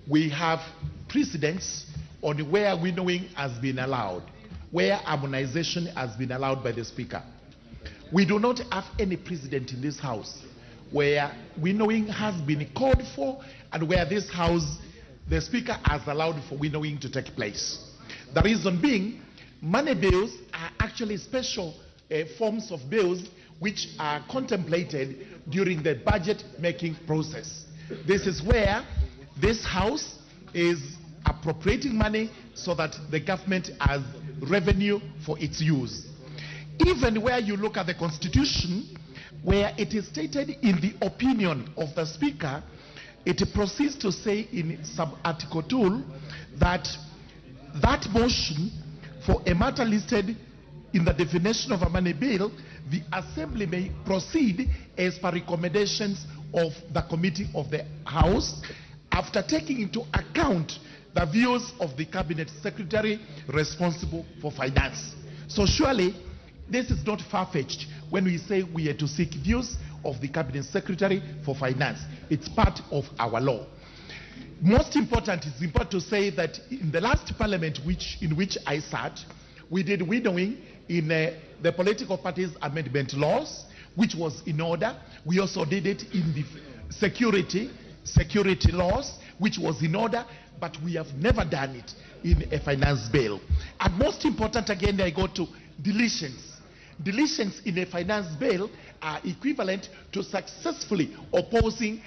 We have precedents on where winnowing has been allowed, where harmonization has been allowed by the Speaker. We do not have any precedent in this House where winnowing has been called for and where this House, the Speaker has allowed for winnowing to take place. The reason being, money bills are actually special forms of bills which are contemplated during the budget making process. This is where this House is appropriating money so that the government has revenue for its use. Even where you look at the Constitution, where it is stated in the opinion of the Speaker, it proceeds to say in sub-article 2 that that motion for a matter listed in the definition of a money bill, the Assembly may proceed as per recommendations of the Committee of the House after taking into account the views of the Cabinet Secretary responsible for finance. So surely this is not far-fetched when we say we are to seek views of the Cabinet Secretary for finance. It's part of our law. Most important, it's important to say that in the last parliament in which I sat, we did winnowing in the political parties amendment laws, which was in order. We also did it in the security laws, which was in order, but we have never done it in a finance bill. And most important, again, I go to deletions. Deletions in a finance bill are equivalent to successfully opposing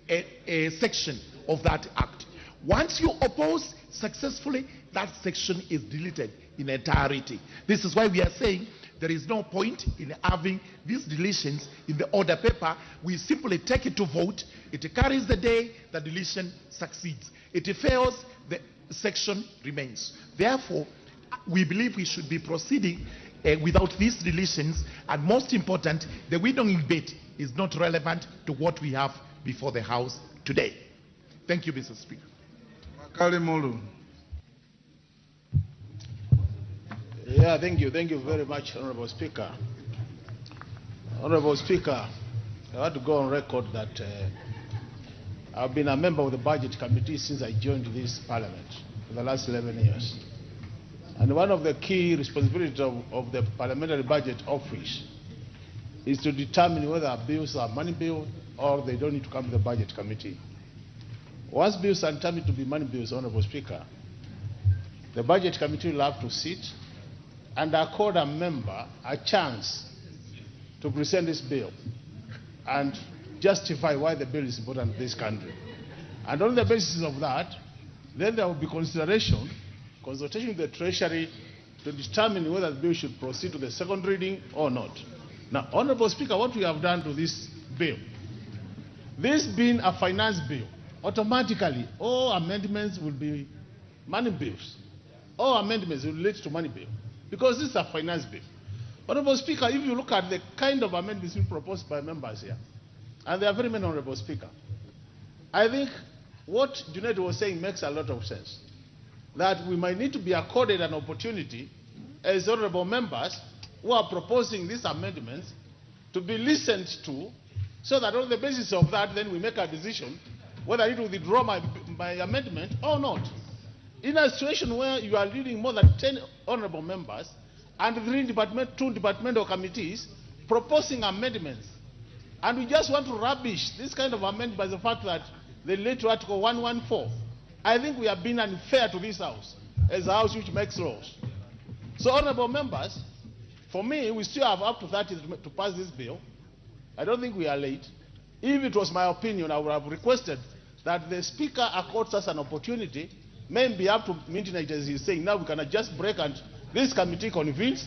a section of that act. Once you oppose successfully, that section is deleted in entirety. This is why we are saying there is no point in having these deletions in the order paper. We simply take it to vote. It carries the day, the deletion succeeds. It fails, the section remains. Therefore, we believe we should be proceeding without these deletions, and most important, the winnowing bit is not relevant to what we have before the House today. Thank you, Mr. Speaker. Makali Mulu. Yeah, thank you. Thank you very much, Honorable Speaker. Honorable Speaker, I want to go on record that I've been a member of the Budget Committee since I joined this Parliament for the last 11 years. And one of the key responsibilities of the Parliamentary Budget Office is to determine whether bills are money bills or they don't need to come to the Budget Committee. Once bills are determined to be money bills, Honorable Speaker, the Budget Committee will have to sit and accord a member a chance to present this bill and justify why the bill is important to this country. And on the basis of that, then there will be consultation with the Treasury to determine whether the bill should proceed to the second reading or not. Now, Honorable Speaker, what we have done to this bill, this being a finance bill, automatically all amendments will be money bills. All amendments will relate to money bill because this is a finance bill. Honorable Speaker, if you look at the kind of amendments being proposed by members here, and there are very many, Honorable Speaker, I think what Junaid was saying makes a lot of sense. That we might need to be accorded an opportunity as honorable members who are proposing these amendments to be listened to, so that on the basis of that, then we make a decision whether I need to withdraw my amendment or not. In a situation where you are leading more than 10 honorable members and 2 departmental committees proposing amendments, and we just want to rubbish this kind of amendment by the fact that they relate to Article 114, I think we have been unfair to this House as a House which makes laws. So, honorable members, for me, we still have up to 30 to pass this bill. I don't think we are late. If it was my opinion, I would have requested that the Speaker accords us an opportunity, maybe up to midnight, as he's saying. Now we can just break and this committee convenes.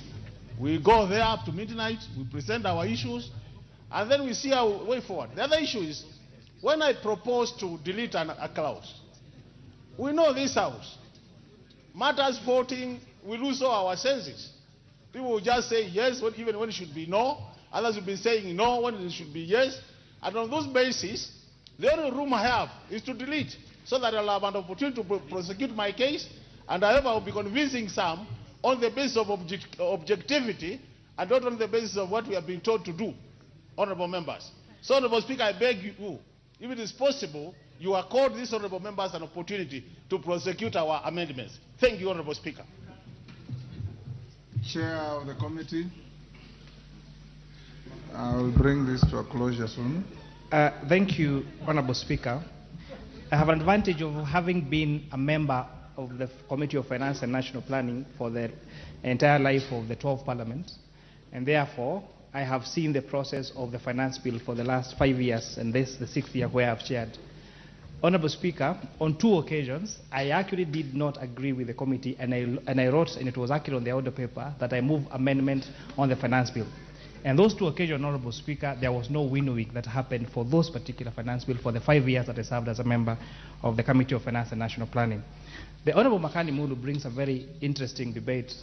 We go there up to midnight, we present our issues, and then we see our way forward. The other issue is, when I propose to delete a clause, we know this House, matters voting, we lose all our senses. People will just say yes, even when it should be no. Others will be saying no when it should be yes. And on those bases, the only room I have is to delete, so that I'll have an opportunity to prosecute my case, and I hope I will be convincing some on the basis of objectivity and not on the basis of what we have been told to do, honorable members. So, Honorable Speaker, I beg you, if it is possible, you accord these honorable members an opportunity to prosecute our amendments. Thank you, Honorable Speaker. Chair of the committee, I will bring this to a closure soon. Thank you, Honorable Speaker. I have an advantage of having been a member of the Committee of Finance and National Planning for the entire life of the 12th Parliament, and therefore I have seen the process of the finance bill for the last 5 years, and this is the 6th year where I have chaired. Honorable Speaker, on 2 occasions, I actually did not agree with the committee, and I wrote, and it was actually on the order paper, that I move amendment on the finance bill. And those 2 occasions, Honorable Speaker, there was no winnowing that happened for those particular finance bill for the 5 years that I served as a member of the Committee of Finance and National Planning. The Honorable Makani Mulu brings a very interesting debate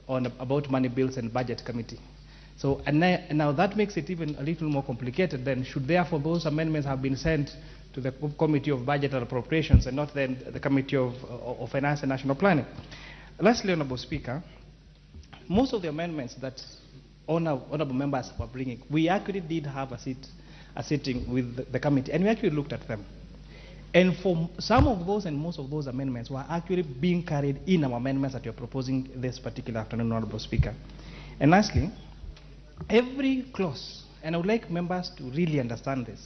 about money bills and budget committee. So, and now that makes it even a little more complicated. Then, should therefore those amendments have been sent to the Committee of Budget and Appropriations and not then the Committee of Finance and National Planning? Lastly, Honorable Speaker, most of the amendments that honorable members were bringing, we actually did have a sitting with the committee, and we actually looked at them. And for some of those and most of those amendments were actually being carried in our amendments that you're proposing this particular afternoon, Honorable Speaker. And lastly, every clause, and I would like members to really understand this,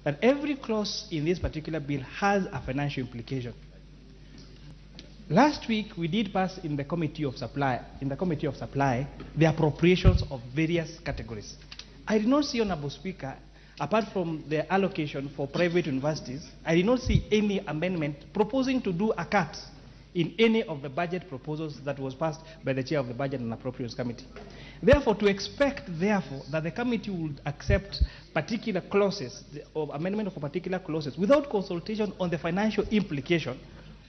that every clause in this particular bill has a financial implication. Last week, we did pass in the Committee of Supply, the appropriations of various categories. I did not see, Honorable Speaker, apart from the allocation for private universities, I did not see any amendment proposing to do a cut in any of the budget proposals that was passed by the chair of the Budget and Appropriations Committee. Therefore, to expect, therefore, that the committee would accept particular clauses, or amendment of particular clauses, without consultation on the financial implication,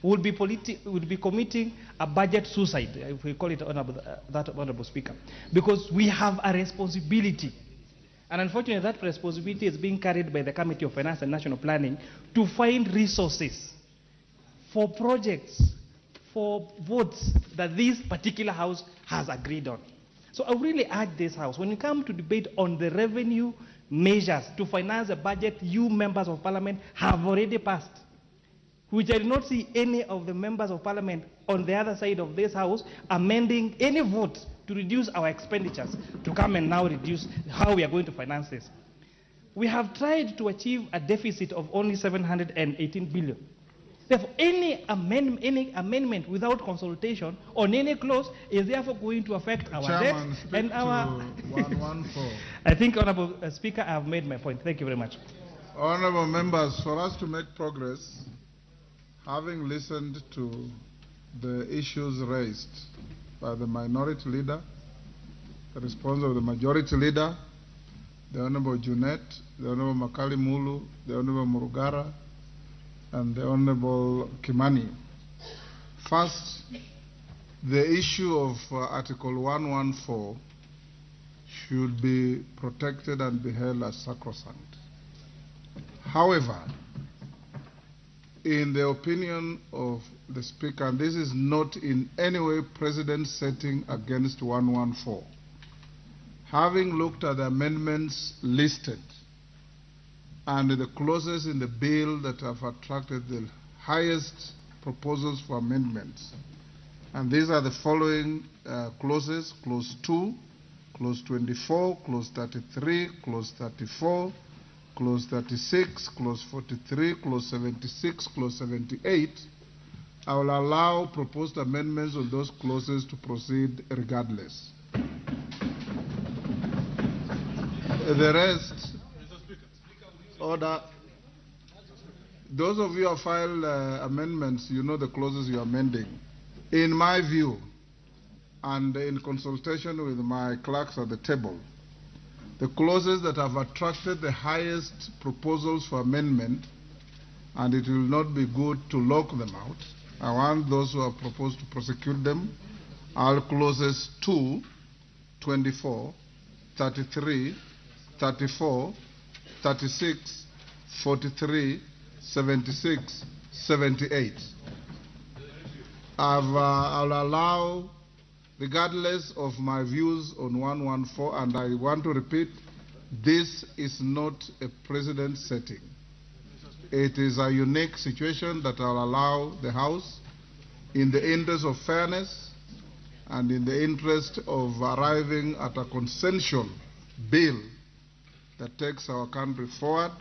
will be committing a budget suicide, if we call it that, Honorable Speaker, because we have a responsibility. And unfortunately, that responsibility is being carried by the Committee of Finance and National Planning to find resources for projects, for votes that this particular House has agreed on. So I really urge this House, when you come to debate on the revenue measures to finance the budget you members of Parliament have already passed, which I do not see any of the members of Parliament on the other side of this House amending any vote to reduce our expenditures, to come and now reduce how we are going to finance this. We have tried to achieve a deficit of only 718 billion. Therefore, any amendment without consultation on any clause is therefore going to affect our debt and our... 114. I think, Honourable Speaker, I have made my point. Thank you very much. Honourable members, for us to make progress, having listened to the issues raised by the minority leader, the response of the majority leader, the Honourable Junet, the Honourable Makali Mulu, the Honourable Murugara, and the Honourable Kimani. First, the issue of Article 114 should be protected and be held as sacrosanct. However, in the opinion of the Speaker, and this is not in any way President setting against 114, having looked at the amendments listed and the clauses in the bill that have attracted the highest proposals for amendments, and these are the following clauses: Clause 2, Clause 24, Clause 33, Clause 34, Clause 36, Clause 43, Clause 76, Clause 78. I will allow proposed amendments on those clauses to proceed regardless. The rest, order. Those of you who have filed amendments, you know the clauses you are amending. In my view, and in consultation with my clerks at the table, the clauses that have attracted the highest proposals for amendment, and it will not be good to lock them out. I want those who have proposed to prosecute them, are clauses 2, 24, 33, 34, 36, 43, 76, 78. I'll allow, regardless of my views on 114, and I want to repeat, this is not a precedent setting. It is a unique situation that I'll allow the House, in the interest of fairness and in the interest of arriving at a consensual bill that takes our country forward.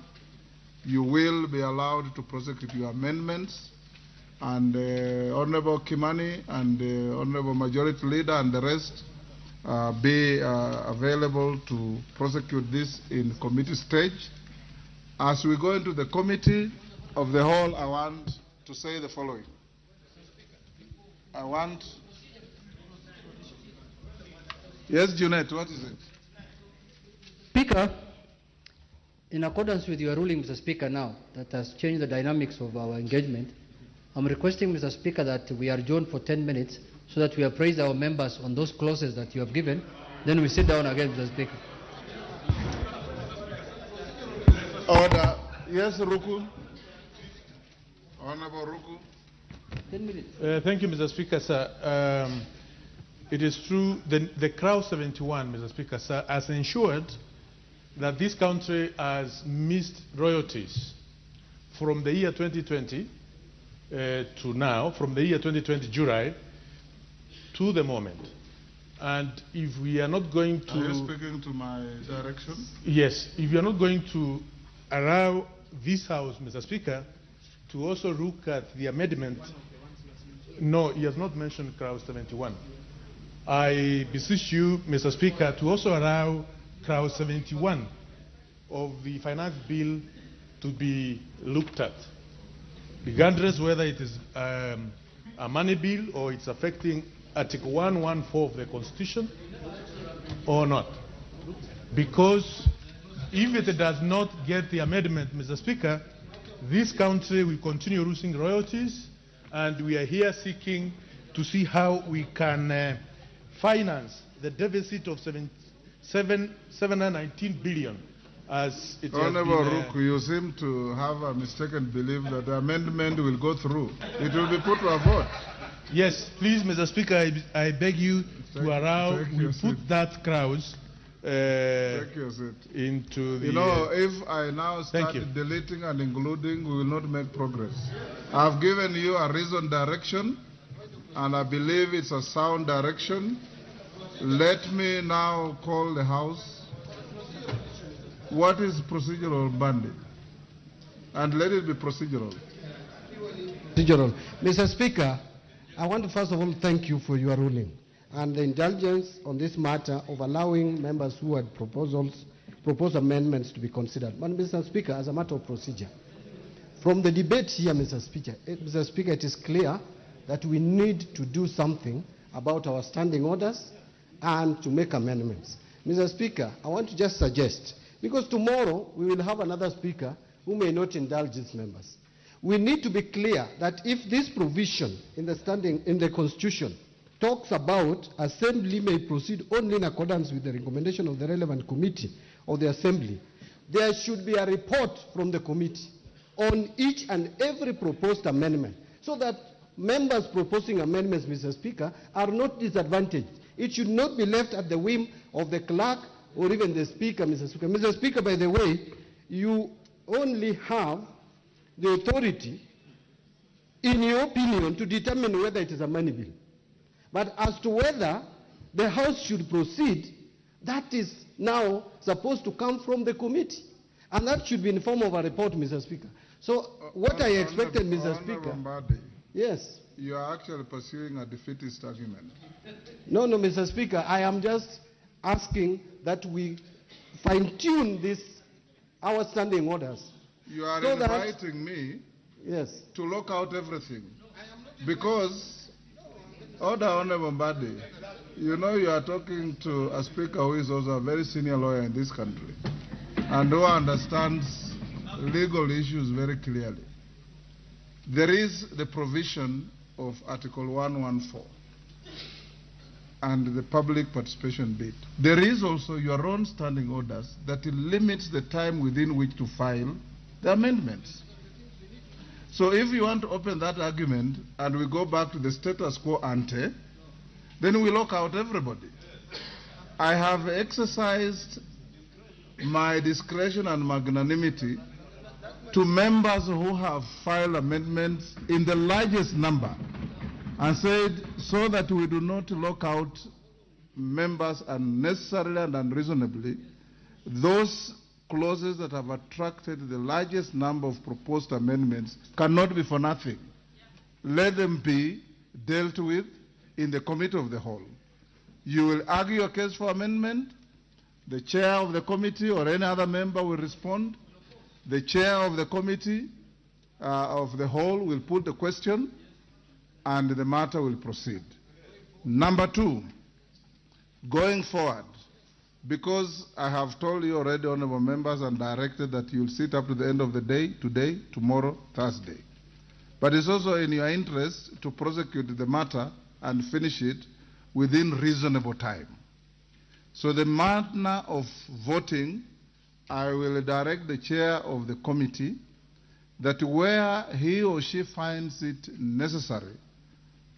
You will be allowed to prosecute your amendments, and Honourable Kimani and Honourable Majority Leader and the rest be available to prosecute this in committee stage. As we go into the committee of the whole, I want to say the following. Yes, Junet, what is it? Speaker, in accordance with your ruling, Mr. Speaker, now that has changed the dynamics of our engagement, I'm requesting, Mr. Speaker, that we adjourn for 10 minutes so that we appraise our members on those clauses that you have given. Then we sit down again, Mr. Speaker. Order. Yes, Ruku. Honourable Ruku. 10 minutes. Thank you, Mr. Speaker, sir. It is true, the Crowd 71, Mr. Speaker, sir, has ensured that this country has missed royalties from the year 2020 to now, from the year 2020 July to the moment. And if we are not going to... Are you speaking to my direction? Yes. If you are not going to allow this House, Mr. Speaker, to also look at the amendment... No, he has not mentioned Crowd 71. I beseech you, Mr. Speaker, to also allow Crowd 71 of the finance bill to be looked at, regardless whether it is a money bill or it's affecting Article 114 of the Constitution or not. Because if it does not get the amendment, Mr. Speaker, this country will continue losing royalties and we are here seeking to see how we can finance the deficit of 719 billion as it Honorable has Ruku, you seem to have a mistaken belief that the amendment will go through. It will be put to a vote. Yes, please, Mr. Speaker, I beg you to allow we put that clause into the... You know, if I now start deleting and including, we will not make progress. I've given you a reasoned direction, and I believe it's a sound direction. Let me now call the House. What is procedural, Bandi? And let it be procedural. Procedural. Mr. Speaker, I want to first of all thank you for your ruling and the indulgence on this matter of allowing members who had proposed amendments to be considered. But Mr. Speaker, as a matter of procedure, from the debate here, Mr. Speaker, it is clear that we need to do something about our standing orders and to make amendments. Mr. Speaker, I want to just suggest, because tomorrow we will have another speaker who may not indulge his members. We need to be clear that if this provision in the Constitution talks about Assembly may proceed only in accordance with the recommendation of the relevant committee of the Assembly, there should be a report from the committee on each and every proposed amendment so that members proposing amendments, Mr. Speaker, are not disadvantaged. It should not be left at the whim of the clerk or even the Speaker, Mr. Speaker. Mr. Speaker, by the way, you only have the authority, in your opinion, to determine whether it is a money bill. But as to whether the House should proceed, that is now supposed to come from the committee. And that should be in the form of a report, Mr. Speaker. So what I expected, Mr. Speaker... Yes. You are actually pursuing a defeatist argument. No, Mr. Speaker, I am just asking that we fine-tune our standing orders. You are inviting me to lock out everything. Because, Honorable Mbadi, you know you are talking to a speaker who is also a very senior lawyer in this country and who understands legal issues very clearly. There is the provision of Article 114 and the public participation bit. There is also your own standing orders that limits the time within which to file the amendments. So if you want to open that argument and we go back to the status quo ante, then we lock out everybody. I have exercised my discretion and magnanimity to members who have filed amendments in the largest number and said so that we do not lock out members unnecessarily and unreasonably, those clauses that have attracted the largest number of proposed amendments cannot be for nothing. Let them be dealt with in the committee of the whole. You will argue your case for amendment. The chair of the committee or any other member will respond. The chair of the committee of the whole will put the question and the matter will proceed. Number two, going forward, because I have told you already, honorable members, and directed that you'll sit up to the end of the day, today, tomorrow, Thursday. But it's also in your interest to prosecute the matter and finish it within reasonable time. So the manner of voting, I will direct the chair of the committee that where he or she finds it necessary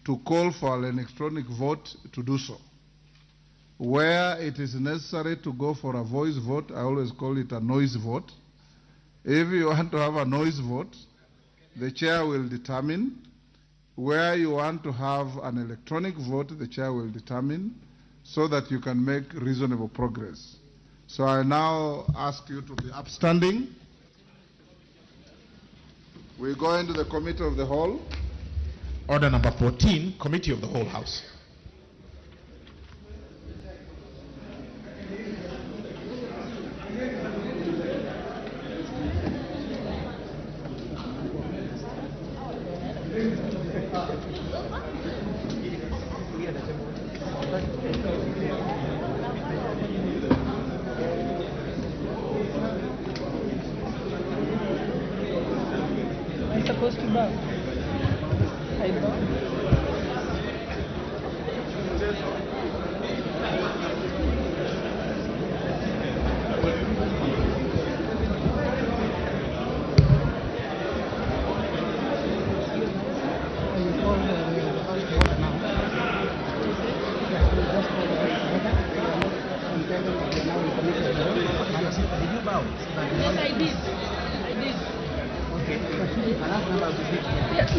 to call for an electronic vote, to do so. Where it is necessary to go for a voice vote, I always call it a noise vote. If you want to have a noise vote, the chair will determine. Where you want to have an electronic vote, the chair will determine, so that you can make reasonable progress. So I now ask you to be upstanding. We go into the committee of the whole. Order number 14, Committee of the Whole House. I'm supposed to bow. Yes, I did.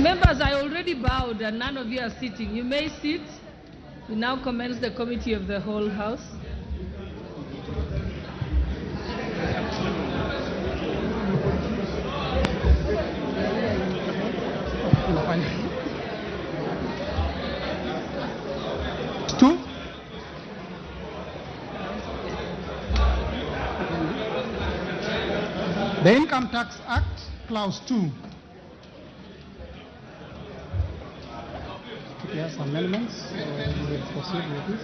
Members, I already bowed and none of you are sitting. You may sit. We now commence the committee of the whole House. Two. The Income Tax Act, Clause 2. Yes, amendments. We'll proceed with this.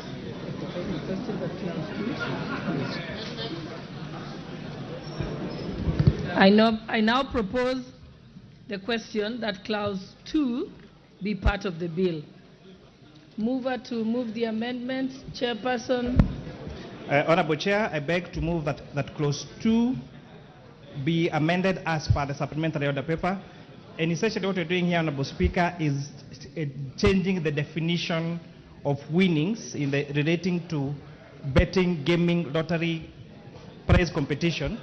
I now propose the question that Clause 2 be part of the bill. Mover to move the amendment. Chairperson. Honorable Chair, I beg to move that Clause 2 be amended as per the supplementary order paper. And essentially what we're doing here, Honorable Speaker, is changing the definition of winnings relating to betting, gaming, lottery, prize competition.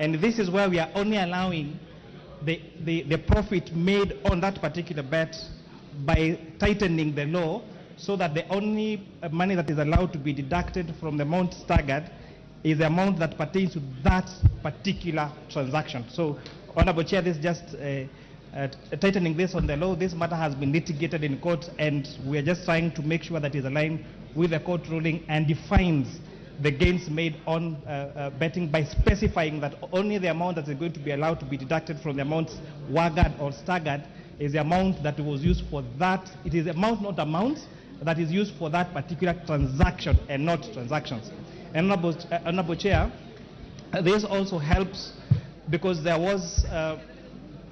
And this is where we are only allowing the profit made on that particular bet by tightening the law so that the only money that is allowed to be deducted from the amount staggered is the amount that pertains to that particular transaction. So, Honorable Chair, this is just tightening this on the law. This matter has been litigated in court, and we are just trying to make sure that it is aligned with the court ruling and defines the gains made on betting by specifying that only the amount that is going to be allowed to be deducted from the amounts staggered or staggered is the amount that was used for that. It is amount, not amount, that is used for that particular transaction and not transactions. And Honorable Chair, this also helps because there was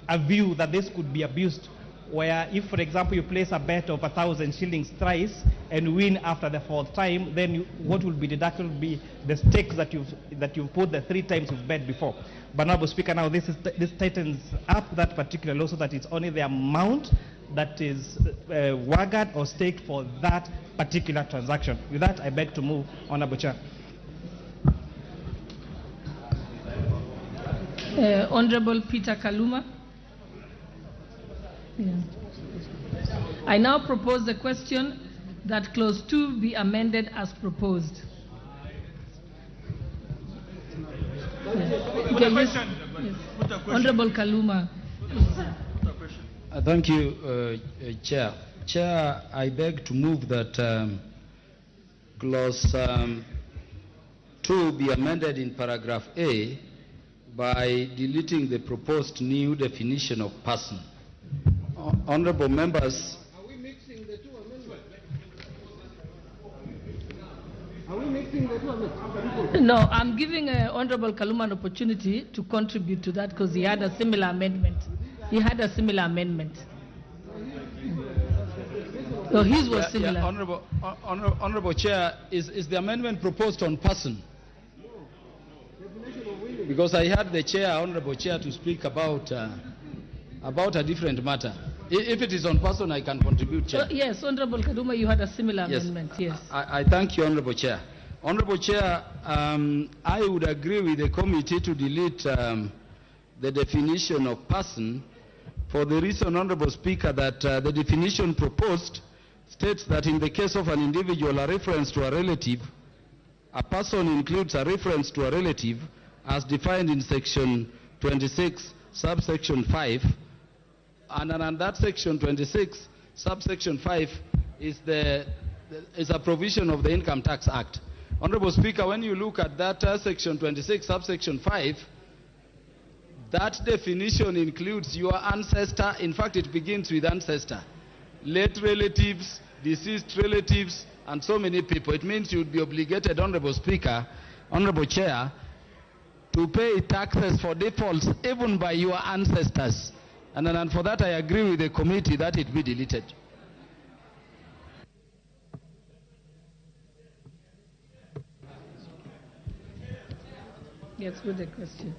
a view that this could be abused, where if, for example, you place a bet of 1,000 shillings thrice and win after the fourth time, then what will be deducted will be the stakes that you've put the 3 times you've bet before. But Honorable Speaker, now this tightens up that particular law so that it's only the amount that is wagered or staked for that particular transaction. With that, I beg to move, Honorable Chair. Honorable Peter Kaluma. Yeah. I now propose the question that Clause 2 be amended as proposed. Yes. Honorable Kaluma. Thank you, Chair. Chair, I beg to move that Clause 2 be amended in paragraph A by deleting the proposed new definition of person. Honorable members, Are we mixing the two amendments? Are we mixing the two amendments? No, I'm giving Honorable Kaluma an opportunity to contribute to that because he had a similar amendment. So his was similar. Honorable Chair, is the amendment proposed on person? Because I had the Chair, Honorable Chair, to speak about a different matter. If it is on person, I can contribute, Chair. Yes, Honorable Kaluma, you had a similar amendment, yes. I thank you, Honorable Chair. Honorable Chair, I would agree with the committee to delete the definition of person for the reason, Honorable Speaker, that the definition proposed states that in the case of an individual, a reference to a relative, a person includes a reference to a relative as defined in Section 26, subsection 5, and that Section 26, subsection 5 is a provision of the Income Tax Act. Honorable Speaker, when you look at that Section 26, subsection 5, that definition includes your ancestor. In fact, it begins with ancestor, late relatives, deceased relatives, and so many people. It means you would be obligated, Honorable Speaker, Honorable Chair, to pay taxes for defaults even by your ancestors. And for that, I agree with the committee that it be deleted. Yes, with the question.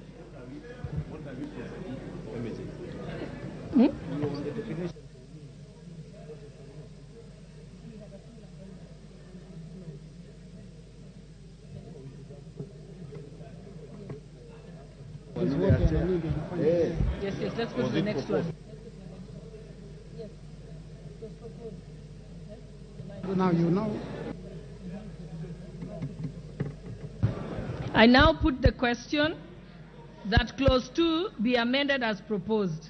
Yes, let's go to the next one. Now you know. I now put the question that clause 2 be amended as proposed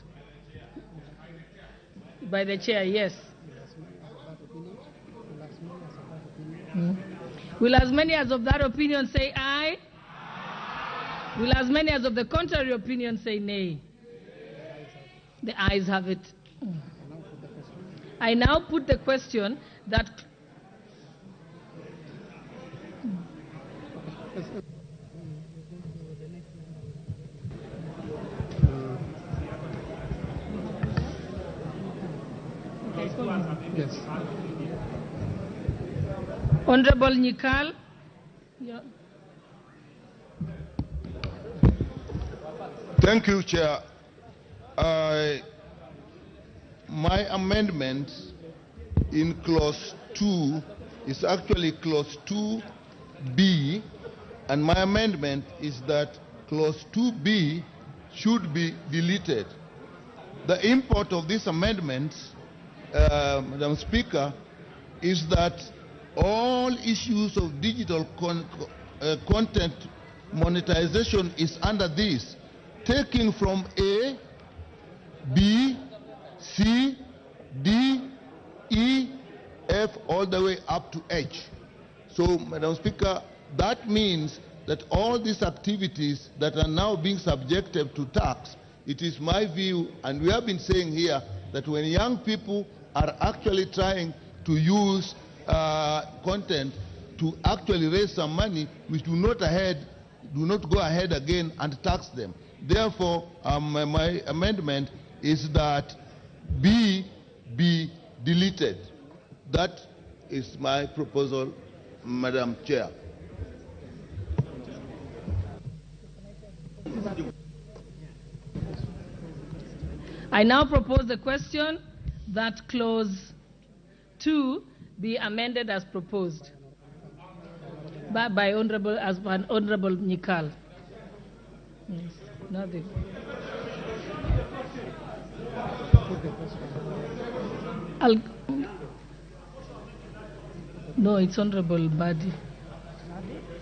by the chair. Yes. Will as many as of that opinion say aye? Will as many as of the contrary opinion say nay? The ayes have it. I now put the question that Yes. Honorable Nikal. Yeah. Thank you, Chair. My amendment in clause 2 is actually clause 2B, and my amendment is that clause 2B should be deleted. The import of this amendment, Madam Speaker, is that all issues of digital content monetization is under this, taking from A, B, C, D, E, F, all the way up to H. So, Madam Speaker, that means that all these activities that are now being subjected to tax, it is my view, and we have been saying here, that when young people are actually trying to use content to actually raise some money, we do not go ahead again and tax them. Therefore, my amendment is that B be deleted. That is my proposal, Madam Chair. I now propose the question that clause 2 be amended as proposed by Honorable Nikal. Yes, nothing. No, it's Honorable Badi.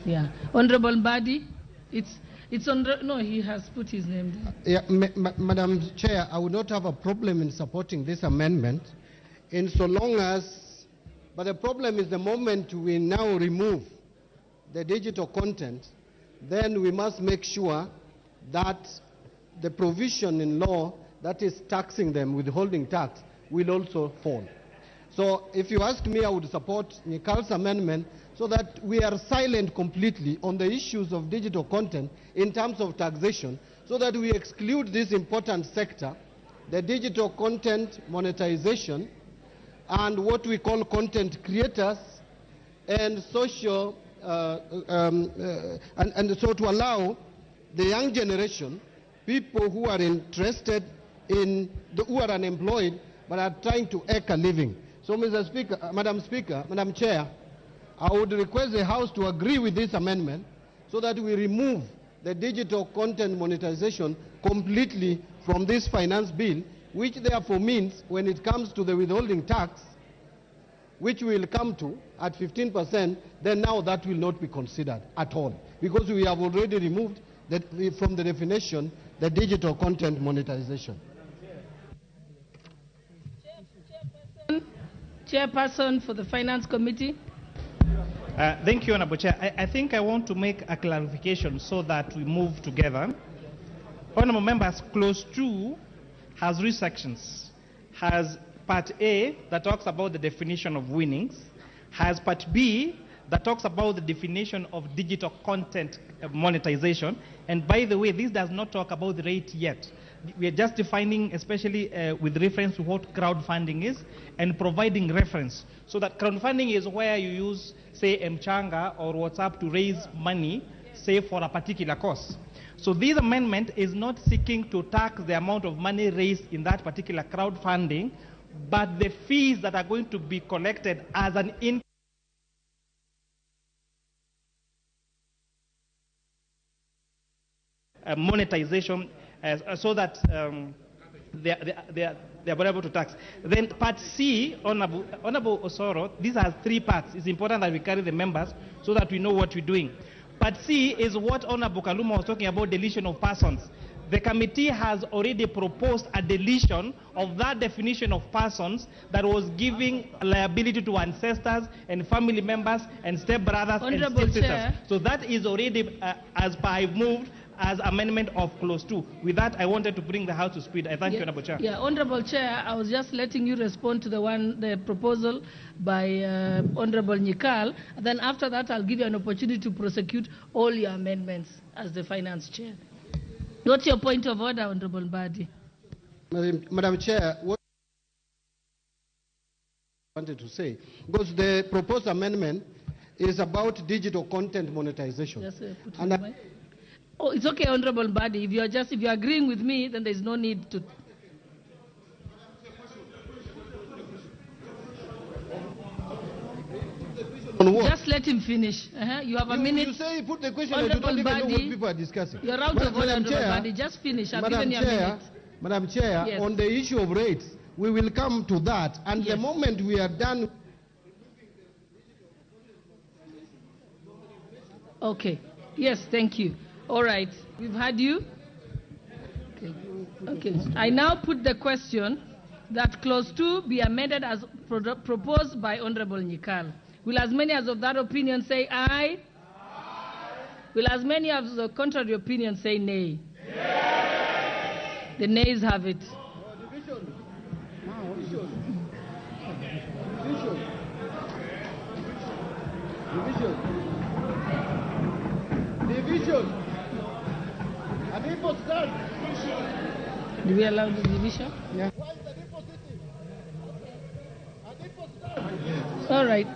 Yeah, Honorable Badi. It's on. No, he has put his name there. Yeah, Madam Chair, I would not have a problem in supporting this amendment, in so long as. But the problem is the moment we now remove the digital content, then we must make sure that the provision in law that is taxing them, withholding tax, will also fall. So if you ask me, I would support Nikal's amendment so that we are silent completely on the issues of digital content in terms of taxation, so that we exclude this important sector, the digital content monetization, and what we call content creators, and social, and so to allow the young generation, people who are interested in, who are unemployed, but are trying to eke a living. So, Mr. Speaker, Madam Chair, I would request the House to agree with this amendment so that we remove the digital content monetization completely from this finance bill, which therefore means when it comes to the withholding tax, which we will come to at 15%, then now that will not be considered at all, because we have already removed from the definition the digital content monetization. Chairperson for the Finance Committee. Thank you, Honorable Chair. I think I want to make a clarification so that we move together. Honorable members, clause 2 has 3 sections. Has part A that talks about the definition of winnings, has part B that talks about the definition of digital content monetization. And by the way, this does not talk about the rate yet. We are just defining, especially with reference to what crowdfunding is, and providing reference. So that crowdfunding is where you use, say, Mchanga or WhatsApp to raise money, say, for a particular cause. So this amendment is not seeking to tax the amount of money raised in that particular crowdfunding, but the fees that are going to be collected as an income. Monetization, so that they are able to tax. Then part C, Honorable Osoro, these are 3 parts. It's important that we carry the members so that we know what we're doing. Part C is what Honorable Kaluma was talking about, deletion of persons. The committee has already proposed a deletion of that definition of persons that was giving liability to ancestors and family members and stepbrothers and stepsisters. So that is already, as per I've moved, as amendment of clause 2. With that, I wanted to bring the House to speed. I thank you, Honorable Chair. Yeah, Honorable Chair, I was just letting you respond to the proposal by Honorable Nyikal. Then after that, I'll give you an opportunity to prosecute all your amendments as the Finance Chair. What's your point of order, Honorable Mbadi? Madam Chair, what I wanted to say, because the proposed amendment is about digital content monetization. Just, oh, it's okay, Honorable Mbadi. If you're agreeing with me, then there's no need to. Just let him finish. You have a minute. You say put the question, and you don't even know what people are discussing. You're out of order, Honorable Mbadi. Just finish. I've given you a minute. Madam Chair, yes. On the issue of rates, we will come to that. And yes. The moment we are done. Okay. Yes, thank you. All right. We've had you. Okay. I now put the question that clause 2 be amended as proposed by Honorable Nyikal. Will as many as of that opinion say aye? Aye. Will as many as the contrary opinion say nay? Nay. The nays have it. Division. Do we allow the division? Yeah. All right.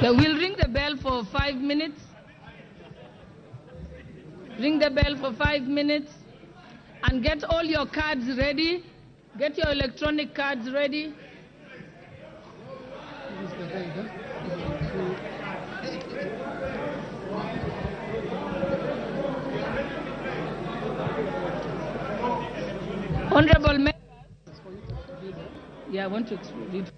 So we'll ring the bell for 5 minutes. Ring the bell for 5 minutes. And get all your cards ready. Get your electronic cards ready. Honorable members. Yeah, I want to read.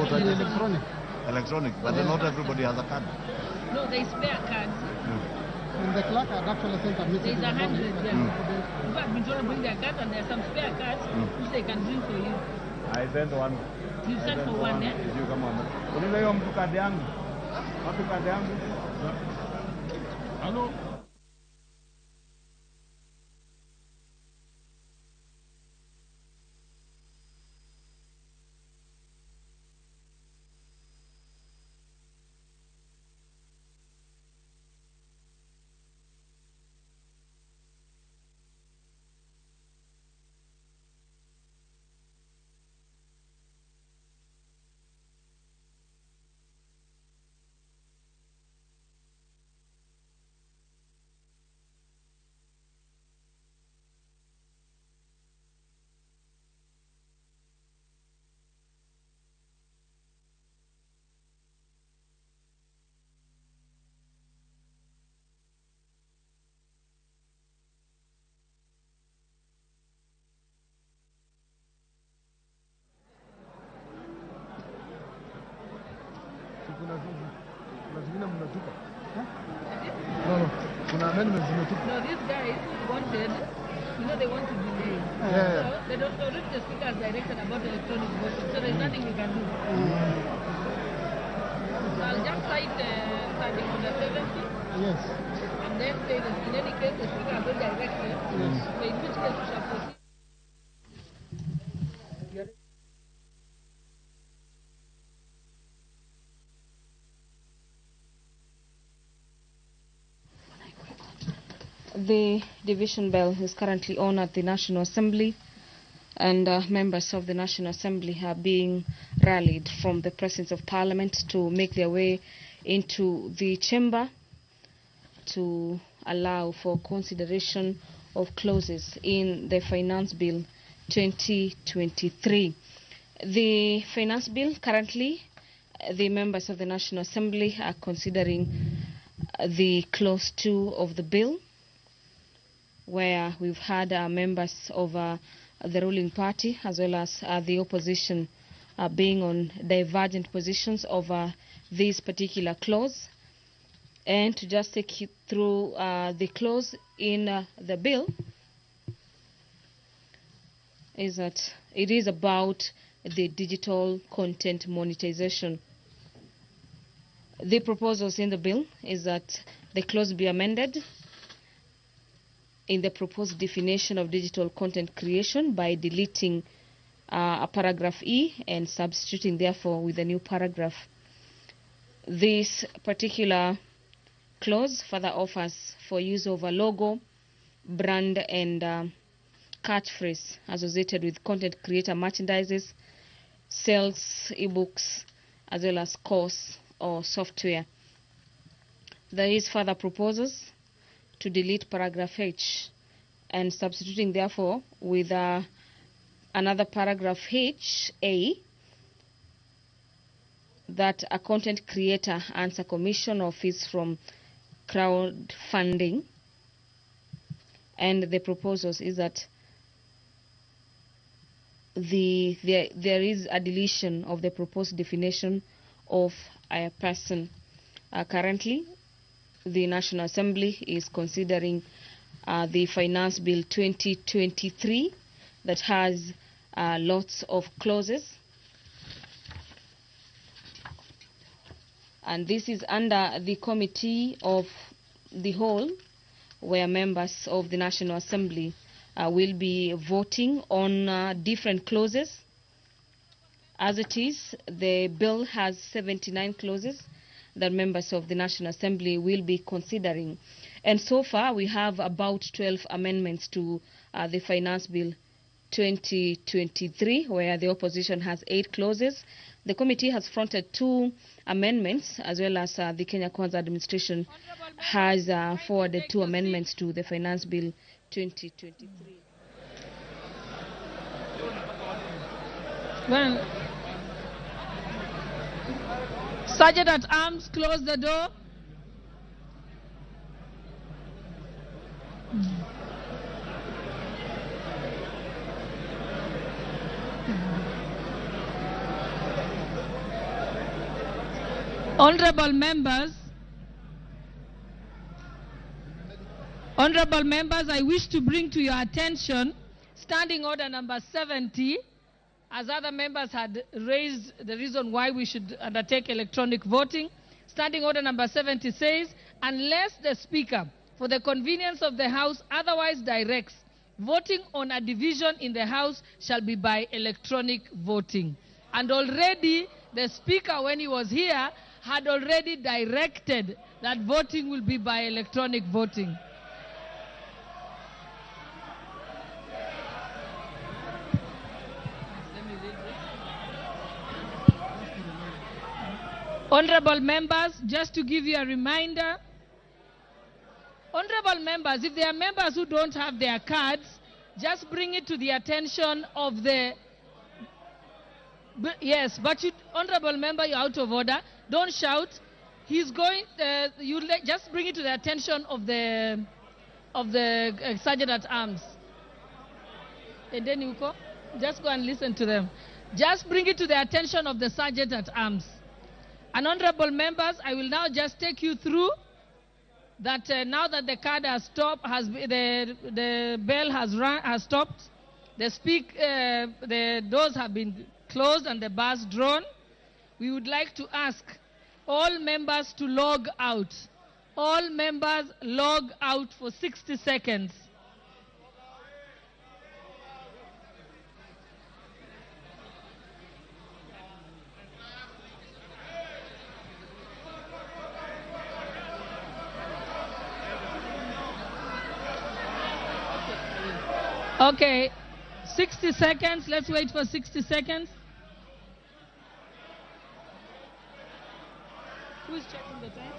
Electronic. Electronic, but not everybody has a card. No, they spare cards. And the clerk had actually sent a message. There's 100 there. People have been trying to bring their cards, and there are some spare cards which they can bring for you. I sent one. You sent for one, eh? You come on. Unaweza hiyo mtu kadi yangu. Watu kadi yangu. Hello. amendments No, these guys wanted, they want to delay. Yeah. So they don't already the speaker has directed about electronic voting, so there's nothing we can do. So I'll just cite starting on the 70. Yes. And then say that in any case the speaker has already directed. Yes. So in which case we shall proceed. The division bell is currently on at the National Assembly, and members of the National Assembly are being rallied from the presence of Parliament to make their way into the chamber to allow for consideration of clauses in the Finance Bill 2023. The Finance Bill currently, the members of the National Assembly are considering the clause 2 of the bill, where we've had members of the ruling party as well as the opposition being on divergent positions over this particular clause. And to just take you through the clause in the bill is that it is about the digital content monetization. The proposals in the bill is that the clause be amended in the proposed definition of digital content creation by deleting a paragraph E and substituting therefore with a new paragraph. This particular clause further offers for use of a logo, brand and catchphrase associated with content creator merchandises, sales, ebooks, as well as course or software. There is further proposals to delete paragraph H and substituting therefore with another paragraph H, A, that a content creator earns a commission or fees from crowdfunding. And the proposals is that there is a deletion of the proposed definition of a person. Currently, the National Assembly is considering the Finance Bill 2023 that has lots of clauses. And this is under the Committee of the Whole, where members of the National Assembly will be voting on different clauses. As it is, the bill has 79 clauses that members of the National Assembly will be considering. And so far, we have about 12 amendments to the Finance Bill 2023, where the opposition has 8 clauses. The committee has fronted 2 amendments, as well as the Kenya Kwanza administration has forwarded 2 amendments to the Finance Bill 2023. Well, Sergeant at Arms, close the door. Honorable members, I wish to bring to your attention Standing Order number 70, as other members had raised the reason why we should undertake electronic voting. Standing Order number 70 says, unless the Speaker, for the convenience of the House, otherwise directs, voting on a division in the House shall be by electronic voting. And already the Speaker, when he was here, had already directed that voting will be by electronic voting. Honorable members, just to give you a reminder, honorable members, if there are members who don't have their cards, just bring it to the attention of the... Yes, but you, honorable member, you're out of order. Don't shout. He's going... just bring it to the attention of the Sergeant at Arms. And then you go. Just go and listen to them. Just bring it to the attention of the Sergeant at Arms. And honorable members, I will now just take you through that now that the card has stopped, the bell has stopped, the doors have been closed and the bus drawn, we would like to ask all members to log out. All members log out for 60 seconds. Okay, 60 seconds. Let's wait for 60 seconds. Who's checking the time?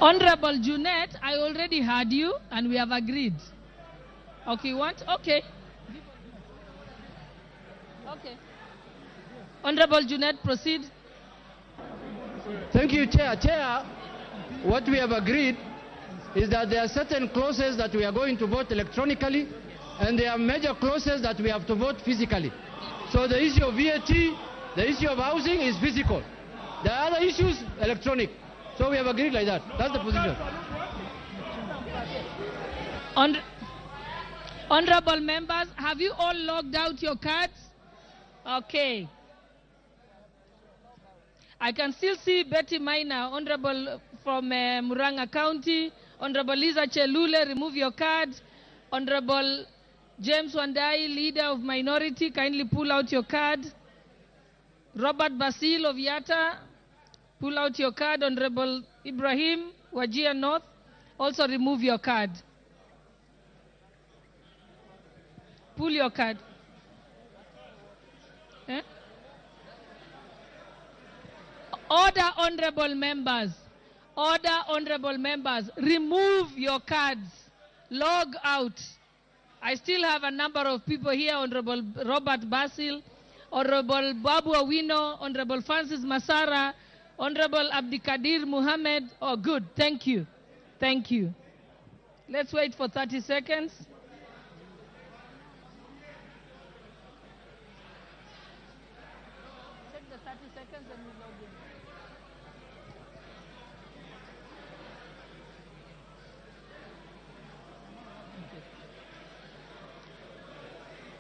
Honorable Junet, I already heard you and we have agreed. Okay, you want? Okay. Okay. Honorable Junet, proceed. Thank you, Chair. Chair, what we have agreed is that there are certain clauses that we are going to vote electronically, and there are major clauses that we have to vote physically. So the issue of VAT, the issue of housing is physical. The other issues, electronic. So we have agreed like that. That's the position. Honorable members, have you all logged out your cards? Okay. I can still see Betty Maina, Honorable from Muranga County. Honorable Lisa Chelule, remove your card. Honorable James Wandai, Leader of Minority, kindly pull out your card. Robert Basil of Yatta, pull out your card. Honorable Ibrahim, Wajir North, also remove your card. Pull your card. Order, honorable members. Order, honorable members. Remove your cards. Log out. I still have a number of people here. Honorable Robert Basil, Honorable Babu Awino, Honorable Francis Masara, Honorable Abdikadir Muhammad. Oh, good. Thank you. Thank you. Let's wait for 30 seconds. Check the 30 seconds and we log in.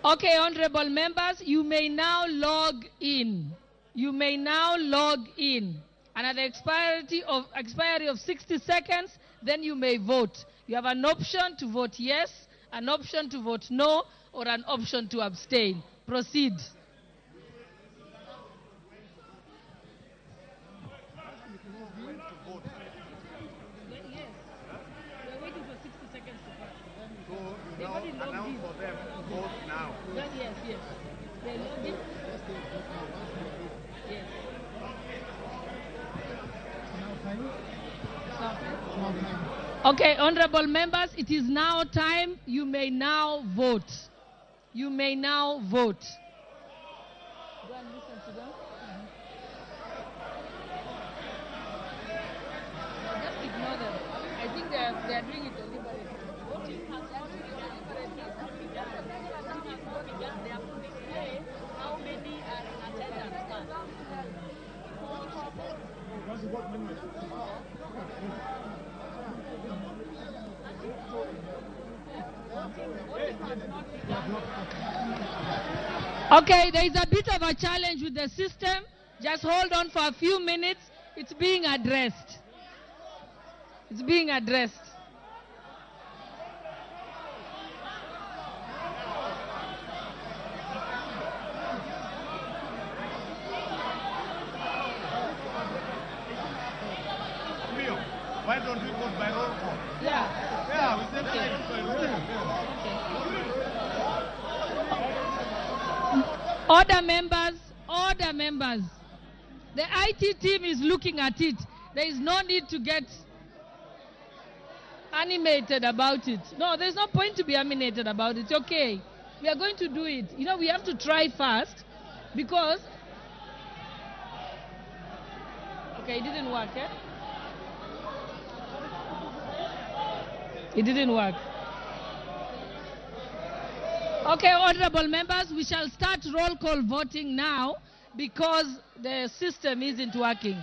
Okay, honorable members, you may now log in. You may now log in. And at the expiry of 60 seconds, then you may vote. You have an option to vote yes, an option to vote no, or an option to abstain. Proceed. Okay, honorable members, it is now time. You may now vote. You may now vote. Go and listen to them. Just ignore them. I think they are doing it deliberately. Voting has actually deliberately. They have to display how many are in attendance now. Okay, there is a bit of a challenge with the system. Just hold on for a few minutes. It's being addressed. It's being addressed. Why don't we vote by roll call? Yeah. Yeah, we said by roll call. Order members, order members. The IT team is looking at it. There is no need to get animated about it. No, there's no point to be animated about it. It's okay. We are going to do it. You know, we have to try first because... Okay, it didn't work, eh? It didn't work. Okay, honorable members, we shall start roll call voting now because the system isn't working.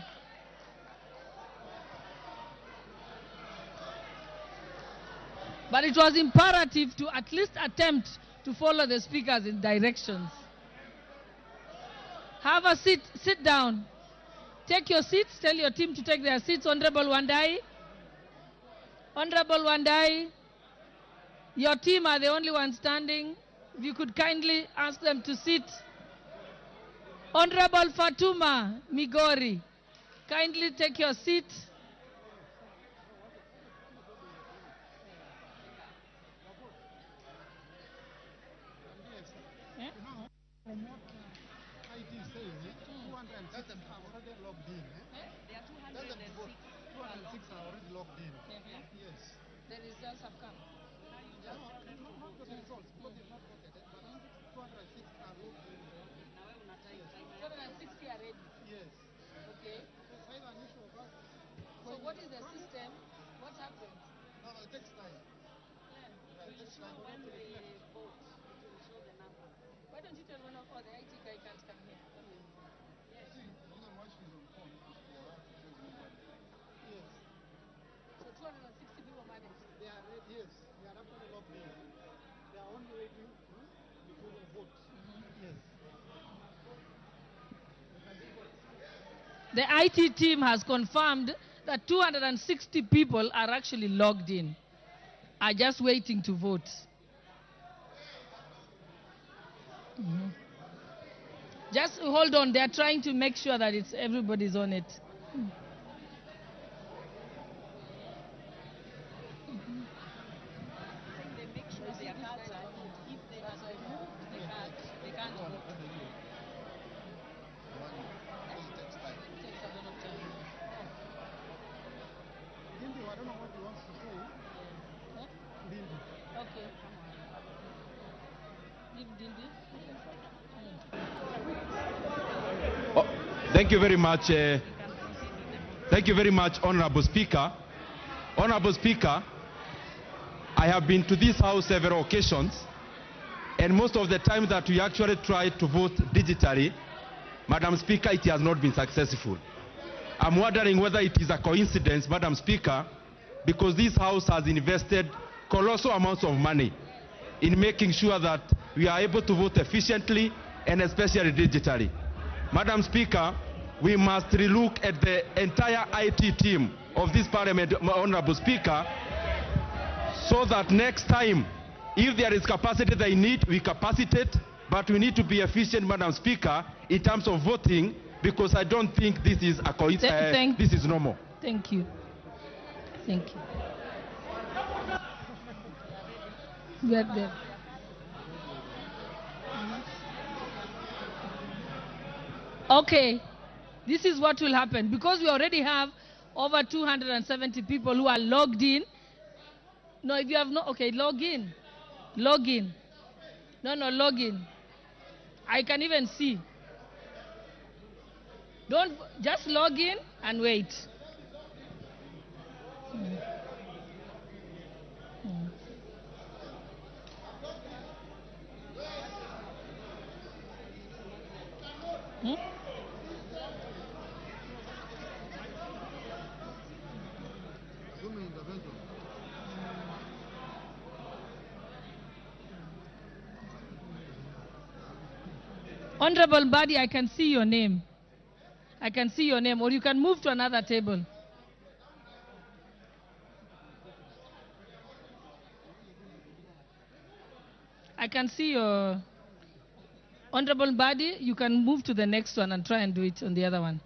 But it was imperative to at least attempt to follow the speaker's directions. Have a seat, sit down. Take your seats, tell your team to take their seats. Honorable Wandai. Honorable Wandai, your team are the only ones standing. If you could kindly ask them to sit. Honorable Fatuma Migori, kindly take your seat. The results have come. Okay. So what is the system? What happens? No, it takes time. It will show when we vote. It will show the number. Why don't you tell one of the IT guy can't come here? Yes. See, once she's on phone, yes. So 260 people managed. They are ready, yes. They are actually logged in. They are only waiting before the vote. Yes. The IT team has confirmed that 260 people are actually logged in, are just waiting to vote. Just hold on, they're trying to make sure that everybody's on it. They make sure their cards are on. If they remove the card, they can't vote. It takes a lot of time. Dindi, I don't know what he wants to say. Huh? Dindi. Okay. Give Dindi. Oh, thank you very much. Thank you very much, Honorable Speaker. Honorable Speaker, I have been to this House several occasions, and most of the time that we actually try to vote digitally, Madam Speaker, it has not been successful. I'm wondering whether it is a coincidence, Madam Speaker, because this House has invested colossal amounts of money in making sure that we are able to vote efficiently and especially digitally. Madam Speaker, we must relook at the entire IT team of this Parliament, Honorable Speaker, so that next time, if there is capacity they need, we capacitate, but we need to be efficient, Madam Speaker, in terms of voting, because I don't think this is a coincidence. This is normal. Thank you. Thank you. Get there. Okay, this is what will happen. Because we already have over 270 people who are logged in. No, if you have not, okay, log in. Log in. No, log in. I can even see. Don't, just log in and wait. Honorable Badi, I can see your name. I can see your name, or you can move to another table. I can see your Honorable Badi. You can move to the next one and try and do it on the other one.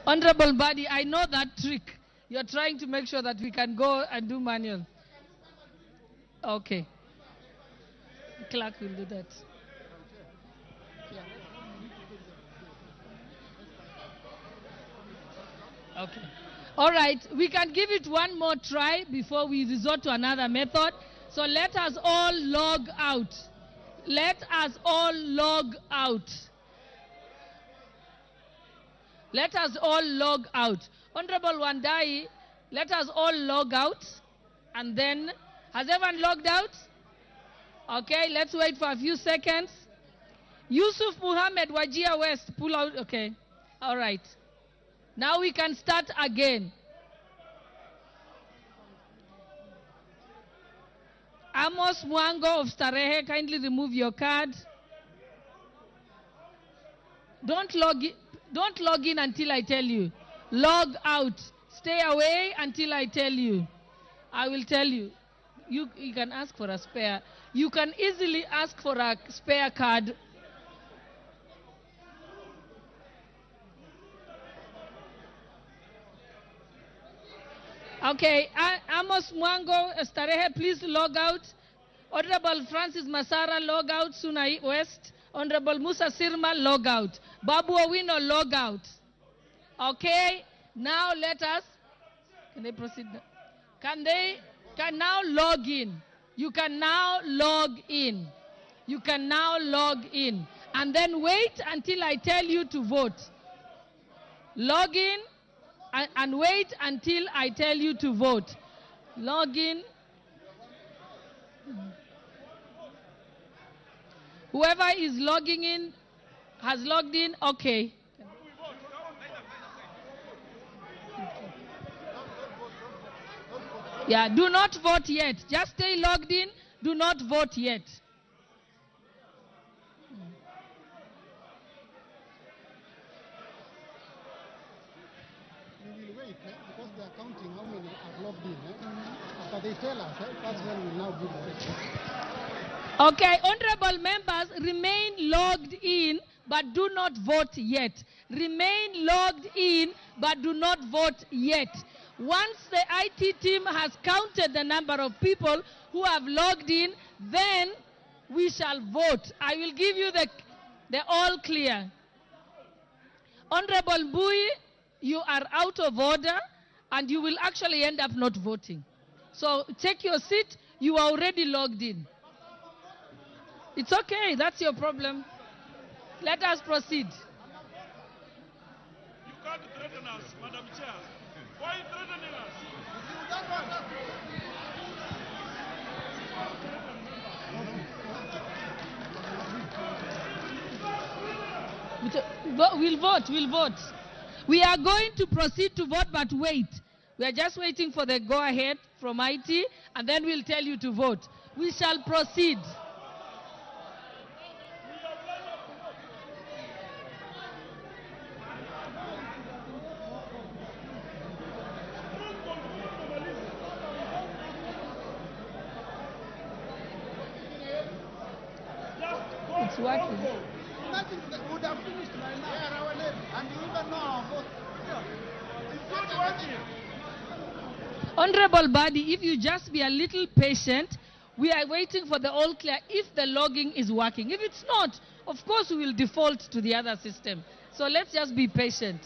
Honorable Badi, I know that trick. You're trying to make sure that we can go and do manual. Okay. Clerk will do that. Okay. All right. We can give it one more try before we resort to another method. So let us all log out. Let us all log out. Let us all log out. Honorable Wandai, let us all log out. And then, has everyone logged out? Okay, let's wait for a few seconds. Yusuf Muhammad, Wajir West, pull out. Okay, all right. Now we can start again. Amos Mwango of Starehe, kindly remove your card. Don't log in until I tell you. Log out. Stay away until I tell you. I will tell you. You can ask for a spare. You can easily ask for a spare card. Okay, Amos Mwango, Starehe, please log out. Honorable Francis Masara, log out. Sunai West. Honorable Musa Sirma, log out. Babu Owino, log out. Okay, now let us, can they proceed? Can now log in. You can now log in. You can now log in. And then wait until I tell you to vote. Log in and wait until I tell you to vote. Log in. Whoever is logging in has logged in. Okay. Yeah, do not vote yet. Just stay logged in. Do not vote yet. We will wait because they are counting how many are logged in. After they tell us, that's when we will now give the Okay, honorable members, remain logged in, but do not vote yet. Remain logged in, but do not vote yet. Once the IT team has counted the number of people who have logged in, then we shall vote. I will give you the all clear. Honorable Bui, you are out of order, and you will actually end up not voting. So take your seat. You are already logged in. It's okay. That's your problem. Let us proceed. You can't threaten us, Madam Chair. Why are you threatening us? We'll vote. We are going to proceed to vote, but wait. We are just waiting for the go-ahead from IT, and then we'll tell you to vote. We shall proceed. It's working. Nothing would have finished by now. And you even know our vote. It's not working. Honorable Badi, if you just be a little patient, we are waiting for the all clear if the logging is working. If it's not, of course we will default to the other system. So let's just be patient.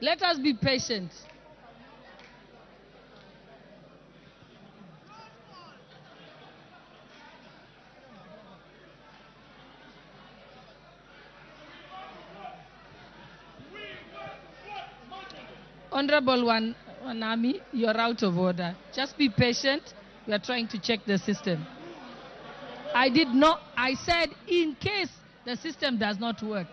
Let us be patient. Honorable Wanami, you're out of order. Just be patient. We are trying to check the system. I said in case the system does not work.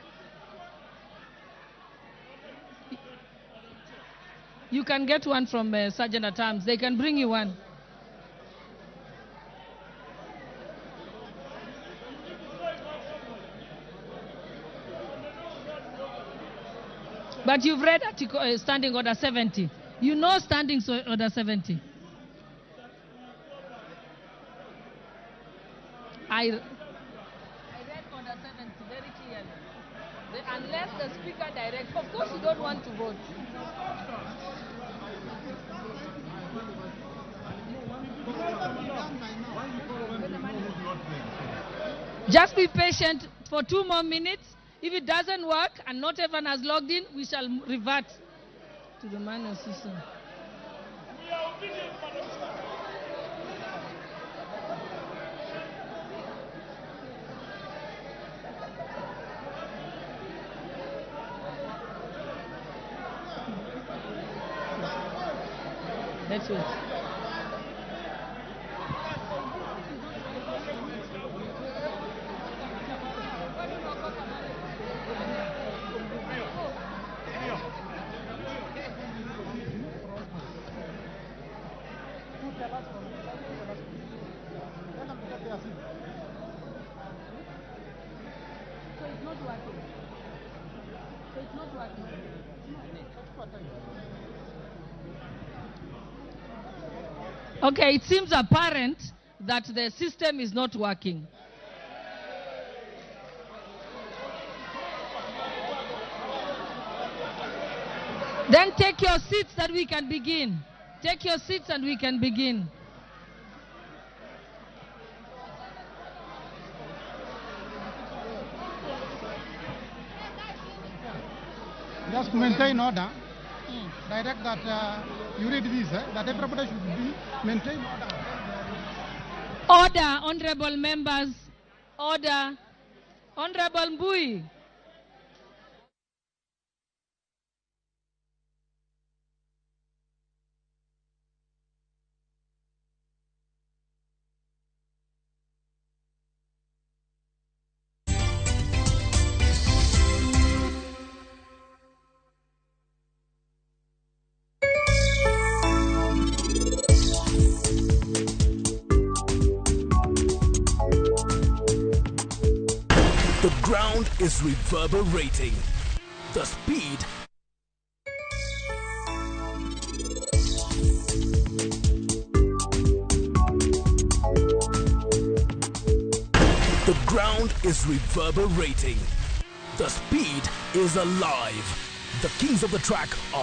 You can get one from Sergeant at Arms. They can bring you one. But you've read Standing Order 70. You know Standing Order 70. I read Order 70 very clearly. Unless the Speaker directs, of course you don't want to vote. Just be patient for 2 more minutes. If it doesn't work and not everyone has logged in, we shall revert to the manual system. wait. Okay, it seems apparent that the system is not working. Then take your seats that we can begin. Take your seats and we can begin. Just maintain order. Direct that you read this, that everybody should be maintain order. Order, honorable members. Order. Honorable Mbui. The ground is reverberating. The speed The ground is reverberating. The speed is alive. The kings of the track are